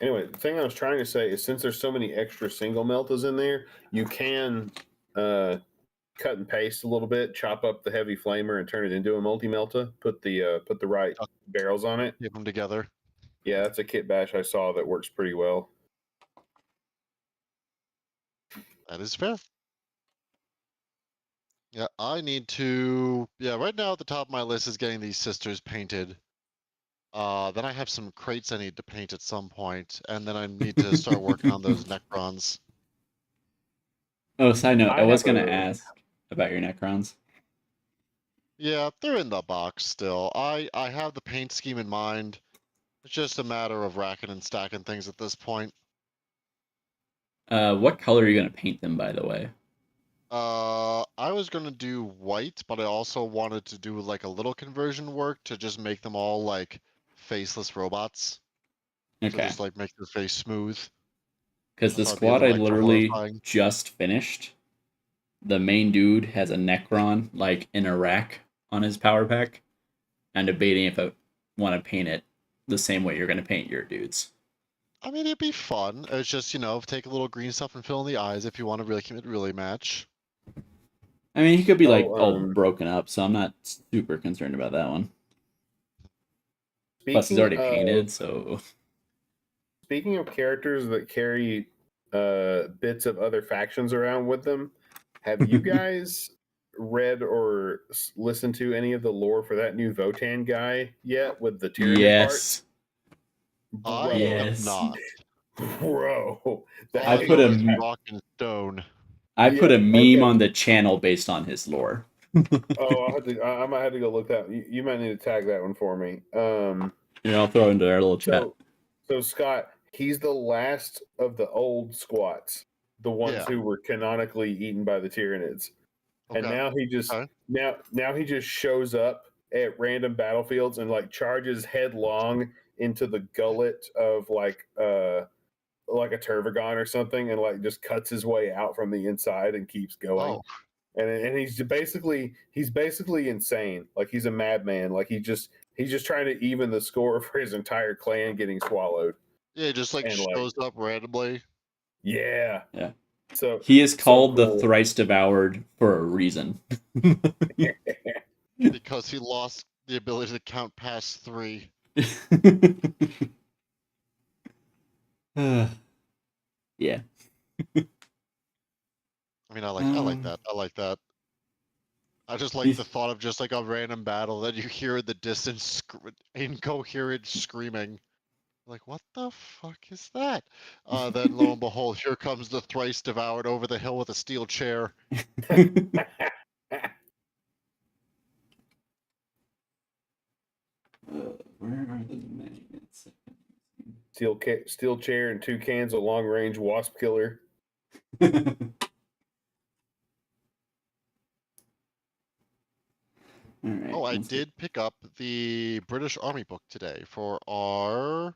Anyway, the thing I was trying to say is, since there's so many extra single meltas in there, you can cut and paste a little bit, chop up the heavy flamer and turn it into a multi-melta. Put the right barrels on it. Keep them together. Yeah, that's a kit bash I saw that works pretty well. That is fair. Yeah, I need to. Yeah, right now at the top of my list is getting these sisters painted. Then I have some crates I need to paint at some point, and then I need to start working on those Necrons. Oh, side note, I I was have gonna a ask about your Necrons. Yeah, they're in the box still. I have the paint scheme in mind. It's just a matter of racking and stacking things at this point. What color are you gonna paint them, by the way? I was gonna do white, but I also wanted to do like a little conversion work to just make them all like faceless robots. So Okay, just like make their face smooth. because I the thought it'd be a squad little I extra literally horrifying. just finished, the main dude has a Necron like in a rack on his power pack. I'm debating if I want to paint it the same way you're gonna paint your dudes. I mean, it'd be fun. It's just, take a little green stuff and fill in the eyes if you want to really keep it really match. I mean, he could be like oh all broken up, so I'm not super concerned about that one. Plus, he's speaking already of painted, so speaking of characters that carry bits of other factions around with them, have you guys read or listened to any of the lore for that new Votan guy yet with the Tyranid parts? yes, I Bro, have yes. not. bro, I All I that put know a is is rock and stone. I put yeah. a meme Okay. on the channel based on his lore. Oh, I might have to go look that. You might need to tag that one for me. I'll throw it into our little chat. So, so Scott, he's the last of the old squats, the ones Yeah. who were canonically eaten by the Tyranids, and Okay. now he just Okay. now he just shows up at random battlefields and like charges headlong into the gullet of like a Turvagon or something, and like just cuts his way out from the inside and keeps going. Oh, And he's basically insane. Like he's a madman. Like he's just trying to even the score for his entire clan getting swallowed. yeah, just like And like shows up randomly yeah, Yeah. so He is so called the cool. thrice devoured for a reason. because he lost the ability to count past 3. Yeah. I mean, I like that. I like that. I just like He's- the thought of just like a random battle that you hear in the distance incoherent screaming. Like, what the fuck is that? Then lo and behold, here comes the thrice devoured over the hill with a steel chair. Where are the magnets? Steel chair and 2 cans of long range wasp killer. All right. Oh, I did pick up the British Army book today for our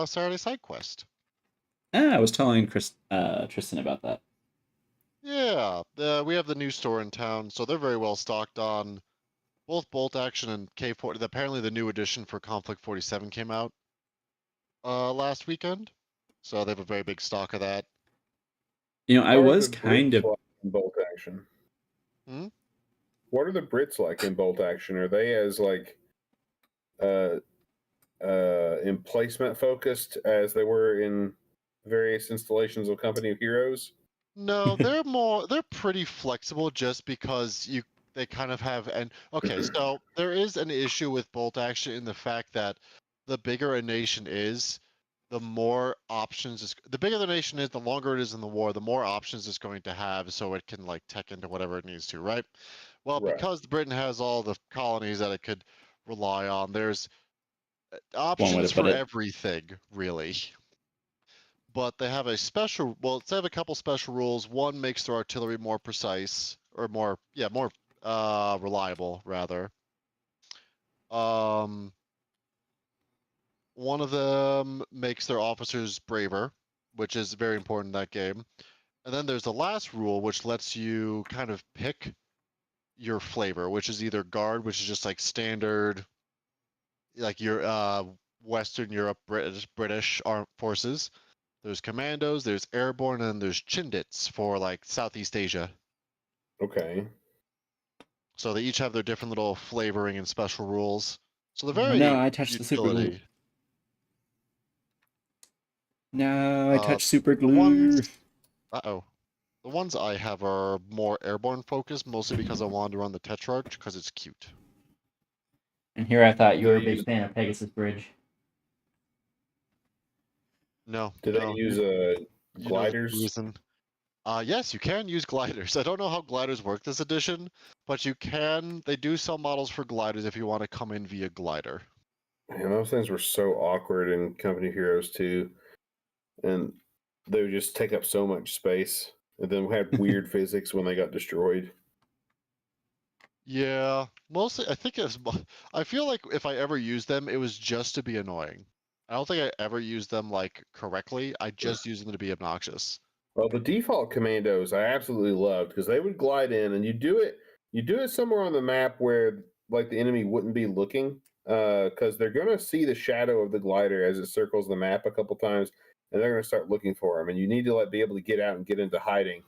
Saturday side quest. I was telling Tristan about that. Yeah, we have the new store in town, so they're very well stocked on both bolt action and K40. Apparently, the new edition for Conflict 47 came out last weekend, so they have a very big stock of that. I What are was the kind Brits of. like in bolt action? Hmm? What are the Brits like in bolt action? Are they as like uh emplacement focused as they were in various installations of Company of Heroes? No, they're pretty flexible just because they kind of have okay, so there is an issue with bolt action in the fact that the bigger a nation is, the more options the bigger the nation is, the longer it is in the war, the more options it's going to have so it can like tech into whatever it needs to, right? Well, Right. because Britain has all the colonies that it could rely on, there's One way options to put for it. everything, really. But they have they have a couple special rules. One makes their artillery more precise, or more reliable, rather. Um, one of them makes their officers braver, which is very important in that game. And then there's the last rule, which lets you kind of pick your flavor, which is either guard, which is just like standard, like your Western Europe British armed forces. There's commandos, there's airborne, and there's chindits for like Southeast Asia. Okay. So they each have their different little flavoring and special rules. So they're No, very I touched the super glue. utility. No, I touched super The ones, glue. the The ones I have are more airborne focused, mostly because I wanted to run the Tetrarch because it's cute. And here I thought you Do were a they big use- fan of Pegasus Bridge. No, Do no, they use you know the gliders? reason. Yes, you can use gliders. I don't know how gliders work this edition, but you can. They do sell models for gliders if you want to come in via glider. Man, those things were so awkward in Company Heroes 2, and they would just take up so much space, and then we had weird physics when they got destroyed. Yeah, mostly. I think I feel like if I ever used them, it was just to be annoying. I don't think I ever used them like correctly. I just used them to be obnoxious. Well, the default commandos I absolutely loved because they would glide in, and you do it somewhere on the map where like the enemy wouldn't be looking, because they're gonna see the shadow of the glider as it circles the map a couple times, and they're gonna start looking for them, and you need to like be able to get out and get into hiding.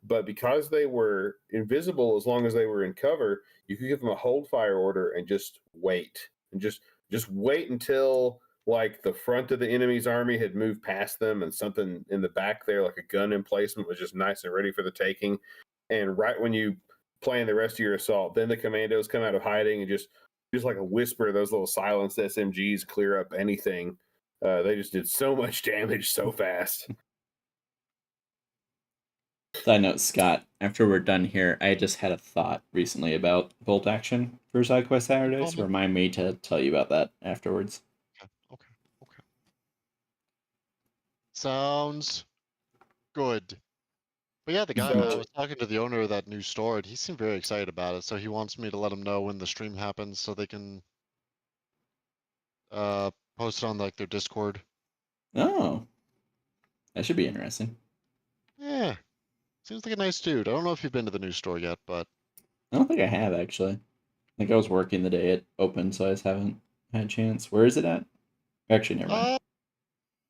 But because they were invisible as long as they were in cover, you could give them a hold fire order and just wait, and just wait until like the front of the enemy's army had moved past them and something in the back there, like a gun emplacement, was just nice and ready for the taking. And right when you plan the rest of your assault, then the commandos come out of hiding and just like a whisper, those little silenced SMGs clear up anything. They just did so much damage so fast. Side note, Scott, after we're done here, I just had a thought recently about bolt action for Side Quest Saturdays. me. Remind me to tell you about that afterwards. Okay. Sounds good. But yeah, the guy I So was talking to the owner of that new store, and he seemed very excited about it. So he wants me to let him know when the stream happens, so they can post it on like their Discord. Oh, that should be interesting. Yeah, seems like a nice dude. I don't know if you've been to the new store yet, but I don't think I have actually. I think I was working the day it opened, so I just haven't had a chance. Where is it at? Actually, never mind.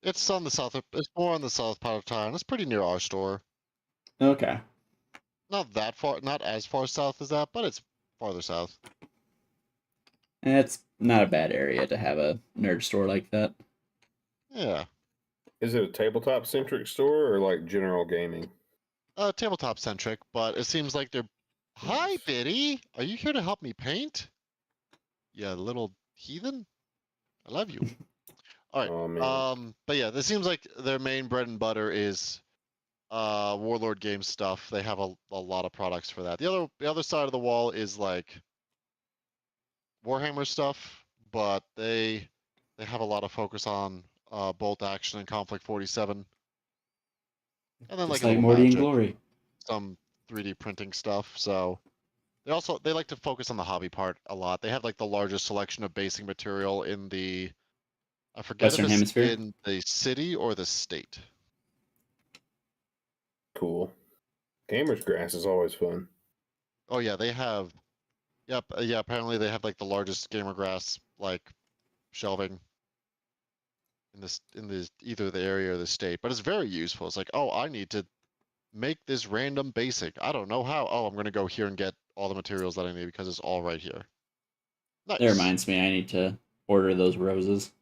it's on the south. It's more on the south part of town. It's pretty near our store. Okay. Not that far, not as far south as that, but it's farther south. It's not a bad area to have a nerd store like that. Yeah. is it a tabletop centric store or like general gaming? Tabletop centric, but it seems like they're. Hi, Biddy. Are you here to help me paint? Yeah, little heathen. I love you. All right. Oh man. But yeah, this seems like their main bread and butter is Warlord game stuff. They have a lot of products for that. The other side of the wall is like Warhammer stuff, but they have a lot of focus on bolt action and conflict 47, and then like Just a like little Morty and magic, Glory. some 3D printing stuff. So they like to focus on the hobby part a lot. They have like the largest selection of basing material in the I forget if Western it's Hemisphere. in the city or the state. Cool. Gamer's grass is always fun. Oh yeah, they have. Yep, yeah. Apparently they have like the largest gamer grass like shelving in this either the area or the state. But it's very useful. It's like, oh, I need to make this random basic. I don't know how. Oh, I'm gonna go here and get all the materials that I need because it's all right here. That Nice. reminds me, I need to order those roses.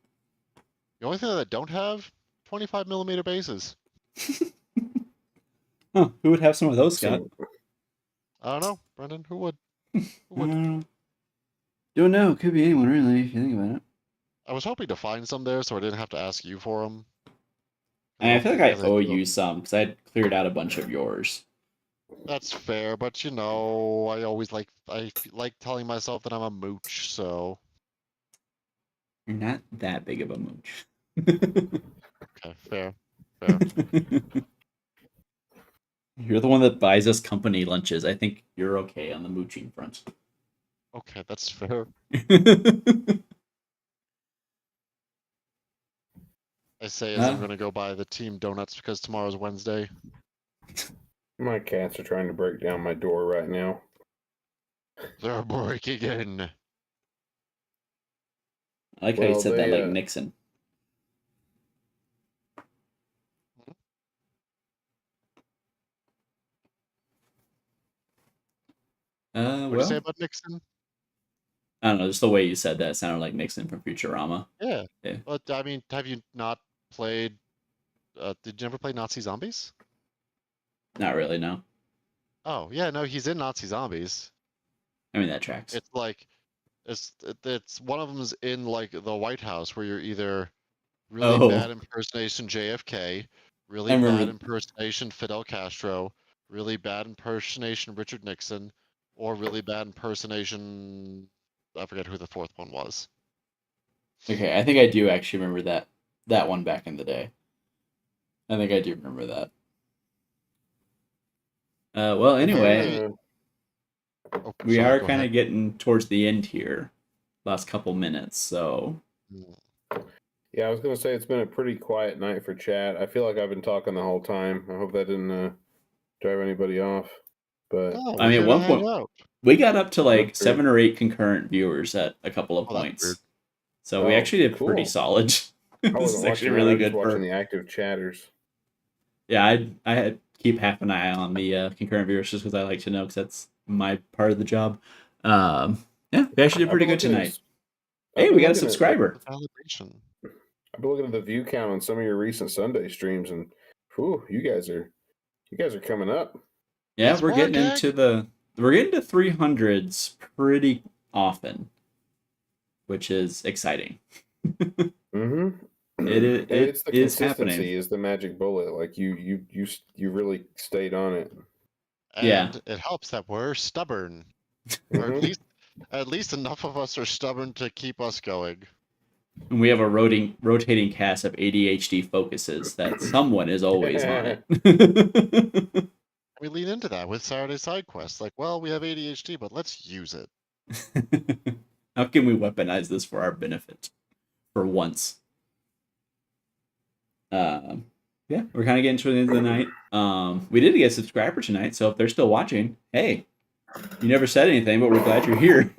The only thing that I don't have, 25mm bases. Huh, who would have some of those, Scott? Some I don't know, Brendan. Who would? Who I would? don't know. Could be anyone, really, if you think about it. I was hoping to find some there, so I didn't have to ask you for them. I feel like I owe you some because I had cleared out a bunch of yours. That's fair, but you know, I like telling myself that I'm a mooch, so You're not that big of a mooch. okay, fair. You're the one that buys us company lunches. I think you're okay on the mooching front. Okay, that's fair. I say as I'm gonna go buy the team donuts because tomorrow's Wednesday. my cats are trying to break down my door right now. They're breaking in. I like how you Well, said that like they Nixon. What do you say Well, about Nixon? I don't know. Just the way you said that sounded like Nixon from Futurama. Yeah. Yeah. But I mean, have you not played? Did you ever play Nazi Zombies? Not really, no. Oh yeah, no, he's in Nazi Zombies. I mean, that tracks. It's like it's one of them's in like the White House where you're either really bad Oh, impersonation JFK, I really bad remember. impersonation Fidel Castro, really bad impersonation Richard Nixon, or really bad impersonation I forget who the fourth one was. Okay, I think I do actually remember that one back in the day. I think I do remember that. Well, anyway, Apparently, oh we sorry, are go kind ahead. of getting towards the end here. Last couple minutes, so Yeah, I was gonna say it's been a pretty quiet night for chat. I feel like I've been talking the whole time. I hope that didn't drive anybody off. But No, I we're mean, at here to one hang point out. we got up to that's like great. 7 or 8 concurrent viewers at a couple of Oh, that's weird. points. So we Oh, actually did pretty cool. solid. I This wasn't is actually watching that. I really was just good watching for. the active chatters. Yeah, I had keep half an eye on the concurrent viewers just because I like to know because that's my part of the job. Yeah, we actually did I've pretty been good looking tonight. at. I've Hey, been we got a looking at the. subscriber. Validation. I've been looking at the view count on some of your recent Sunday streams, and whew, you guys are coming up. Yeah, Nice work, Egg. we're getting to 300s pretty often, which is exciting. Mm-hmm. It It's the is happening. consistency is the magic bullet. Like you really stayed on it. Yeah, And it helps that we're stubborn. Or Mm-hmm. at least enough of us are stubborn to keep us going. and we have a rotating cast of ADHD focuses that someone is always on it. We lean into that with Saturday side quests. Like, well, we have ADHD, but let's use it. How can we weaponize this for our benefit? For once. Um, yeah, we're kind of getting to the end of the night. We did get a subscriber tonight, so if they're still watching, hey, you never said anything, but we're glad you're here.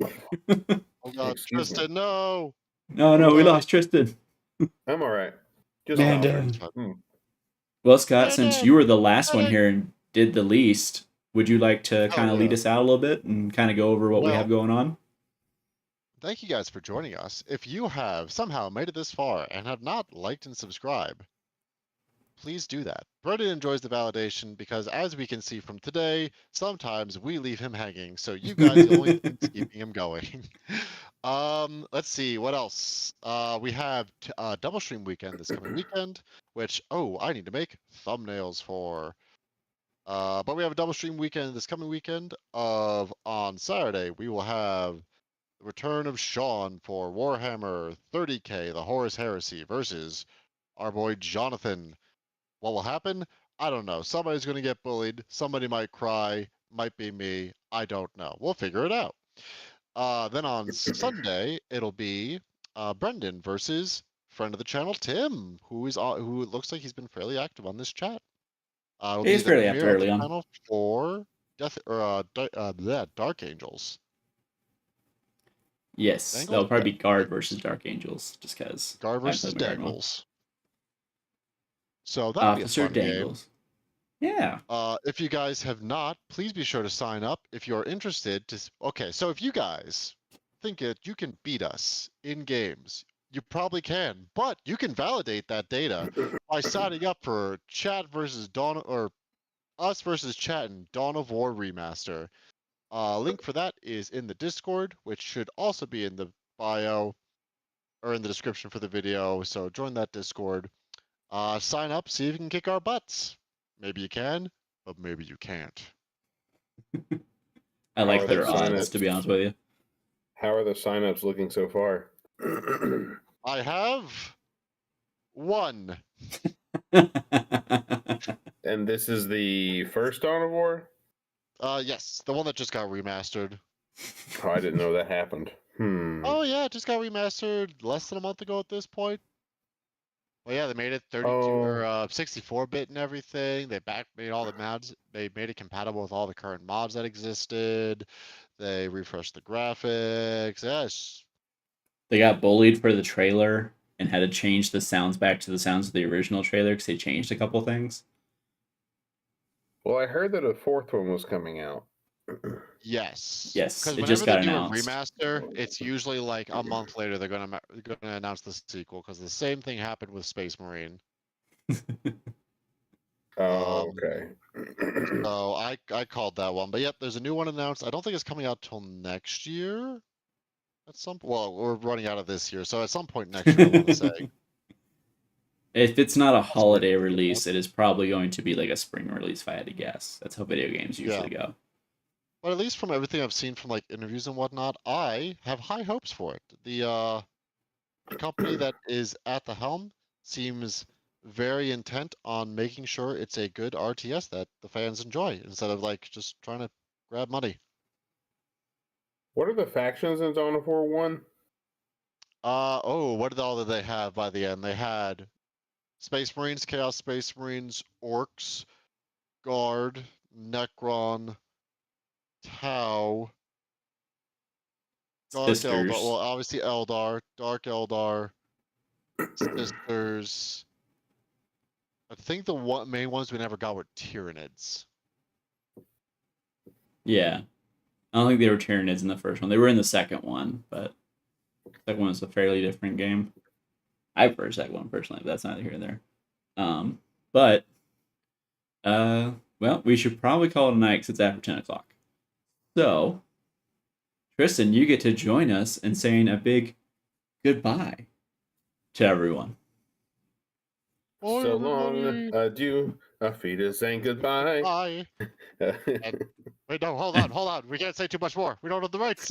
Oh God, Excuse me. Tristan, no! No, we Buddy. lost Tristan. I'm all right. Just Man, coughed. Well, Scott, since Brenden! you were the last one Brenden! here and did the least, would you like to Oh, kind of lead yeah. us out a little bit and kind of go over what we have Well, going on? thank you guys for joining us. If you have somehow made it this far and have not liked and subscribed, please do that. Brenden enjoys the validation because, as we can see from today, sometimes we leave him hanging. So you guys are the only things keeping him going. Let's see what else. We have double stream weekend this coming weekend, which I need to make thumbnails for. But we have a double stream weekend this coming weekend. On Saturday we will have the return of Sean for Warhammer 30K, the Horus Heresy versus our boy Jonathan. What will happen? I don't know. Somebody's going to get bullied. Somebody might cry. Might be me. I don't know. We'll figure it out. Then on Sunday, it'll be Brenden versus friend of the channel, Tim, who looks like he's been fairly active on this chat. It'll be He's the fairly active premiere of the early on. channel for Dark Angels. Yes, Dangles? that'll probably Yeah. be Guard versus Dark Angels, just because Guard I haven't versus played my Guard one. Dangles. So that'll be a Officer fun game. Dangles. Yeah. If you guys have not, please be sure to sign up if you're interested to. Okay, so if you guys think that you can beat us in games, you probably can, but you can validate that data by signing up for Chat versus Dawn or Us versus Chat in Dawn of War Remaster. Link for that is in the Discord, which should also be in the bio or in the description for the video. So join that Discord. Sign up, see if you can kick our butts. Maybe you can, but maybe you can't. I like their the odds, signups? to be honest with you. How are the signups looking so far? I have one. And this is the first Dawn of War? Yes, the one that just got remastered. Oh, I didn't know that happened. Oh yeah, it just got remastered less than a month ago at this point. Well, yeah, they made it 32 or 64-bit and everything. They made all the mods. They made it compatible with all the current mods that existed. They refreshed the graphics. Yes. They got bullied for the trailer and had to change the sounds back to the sounds of the original trailer because they changed a couple things. Well, I heard that a fourth one was coming out. Yes. Yes, Because it whenever just they got do announced. a remaster, it's usually like a month later they're gonna announce the sequel. Because the same thing happened with Space Marine. Oh, okay. So I called that one. But yep, there's a new one announced. I don't think it's coming out till next year. At some well, we're running out of this year, so at some point next year, I want to say. If it's not a That's holiday pretty release, it is probably going to be like a spring release if I had to guess. That's how video games usually go. But at least from everything I've seen from like interviews and whatnot, I have high hopes for it. The company that is at the helm seems very intent on making sure it's a good RTS that the fans enjoy instead of like just trying to grab money. What are the factions in Dawn of War 1? What did they have by the end? They had Space Marines, Chaos Space Marines, Orcs, Guard, Necron, Tau, Dark Eldar. Sisters. Well, obviously Eldar, Dark Eldar, Sisters. I think the main ones we never got were Tyranids. Yeah. I don't think they were Tyranids in the first one. They were in the second one, but the second one was a fairly different game. I prefer the second one personally, but that's neither here nor there. Well, we should probably call it a night because it's after 10 o'clock. So, Tristan, you get to join us in saying a big goodbye to everyone. Bye, So everybody. long, adieu, auf Wiedersehen, goodbye. Bye. Wait, no, hold on. We can't say too much more. We don't have the rights.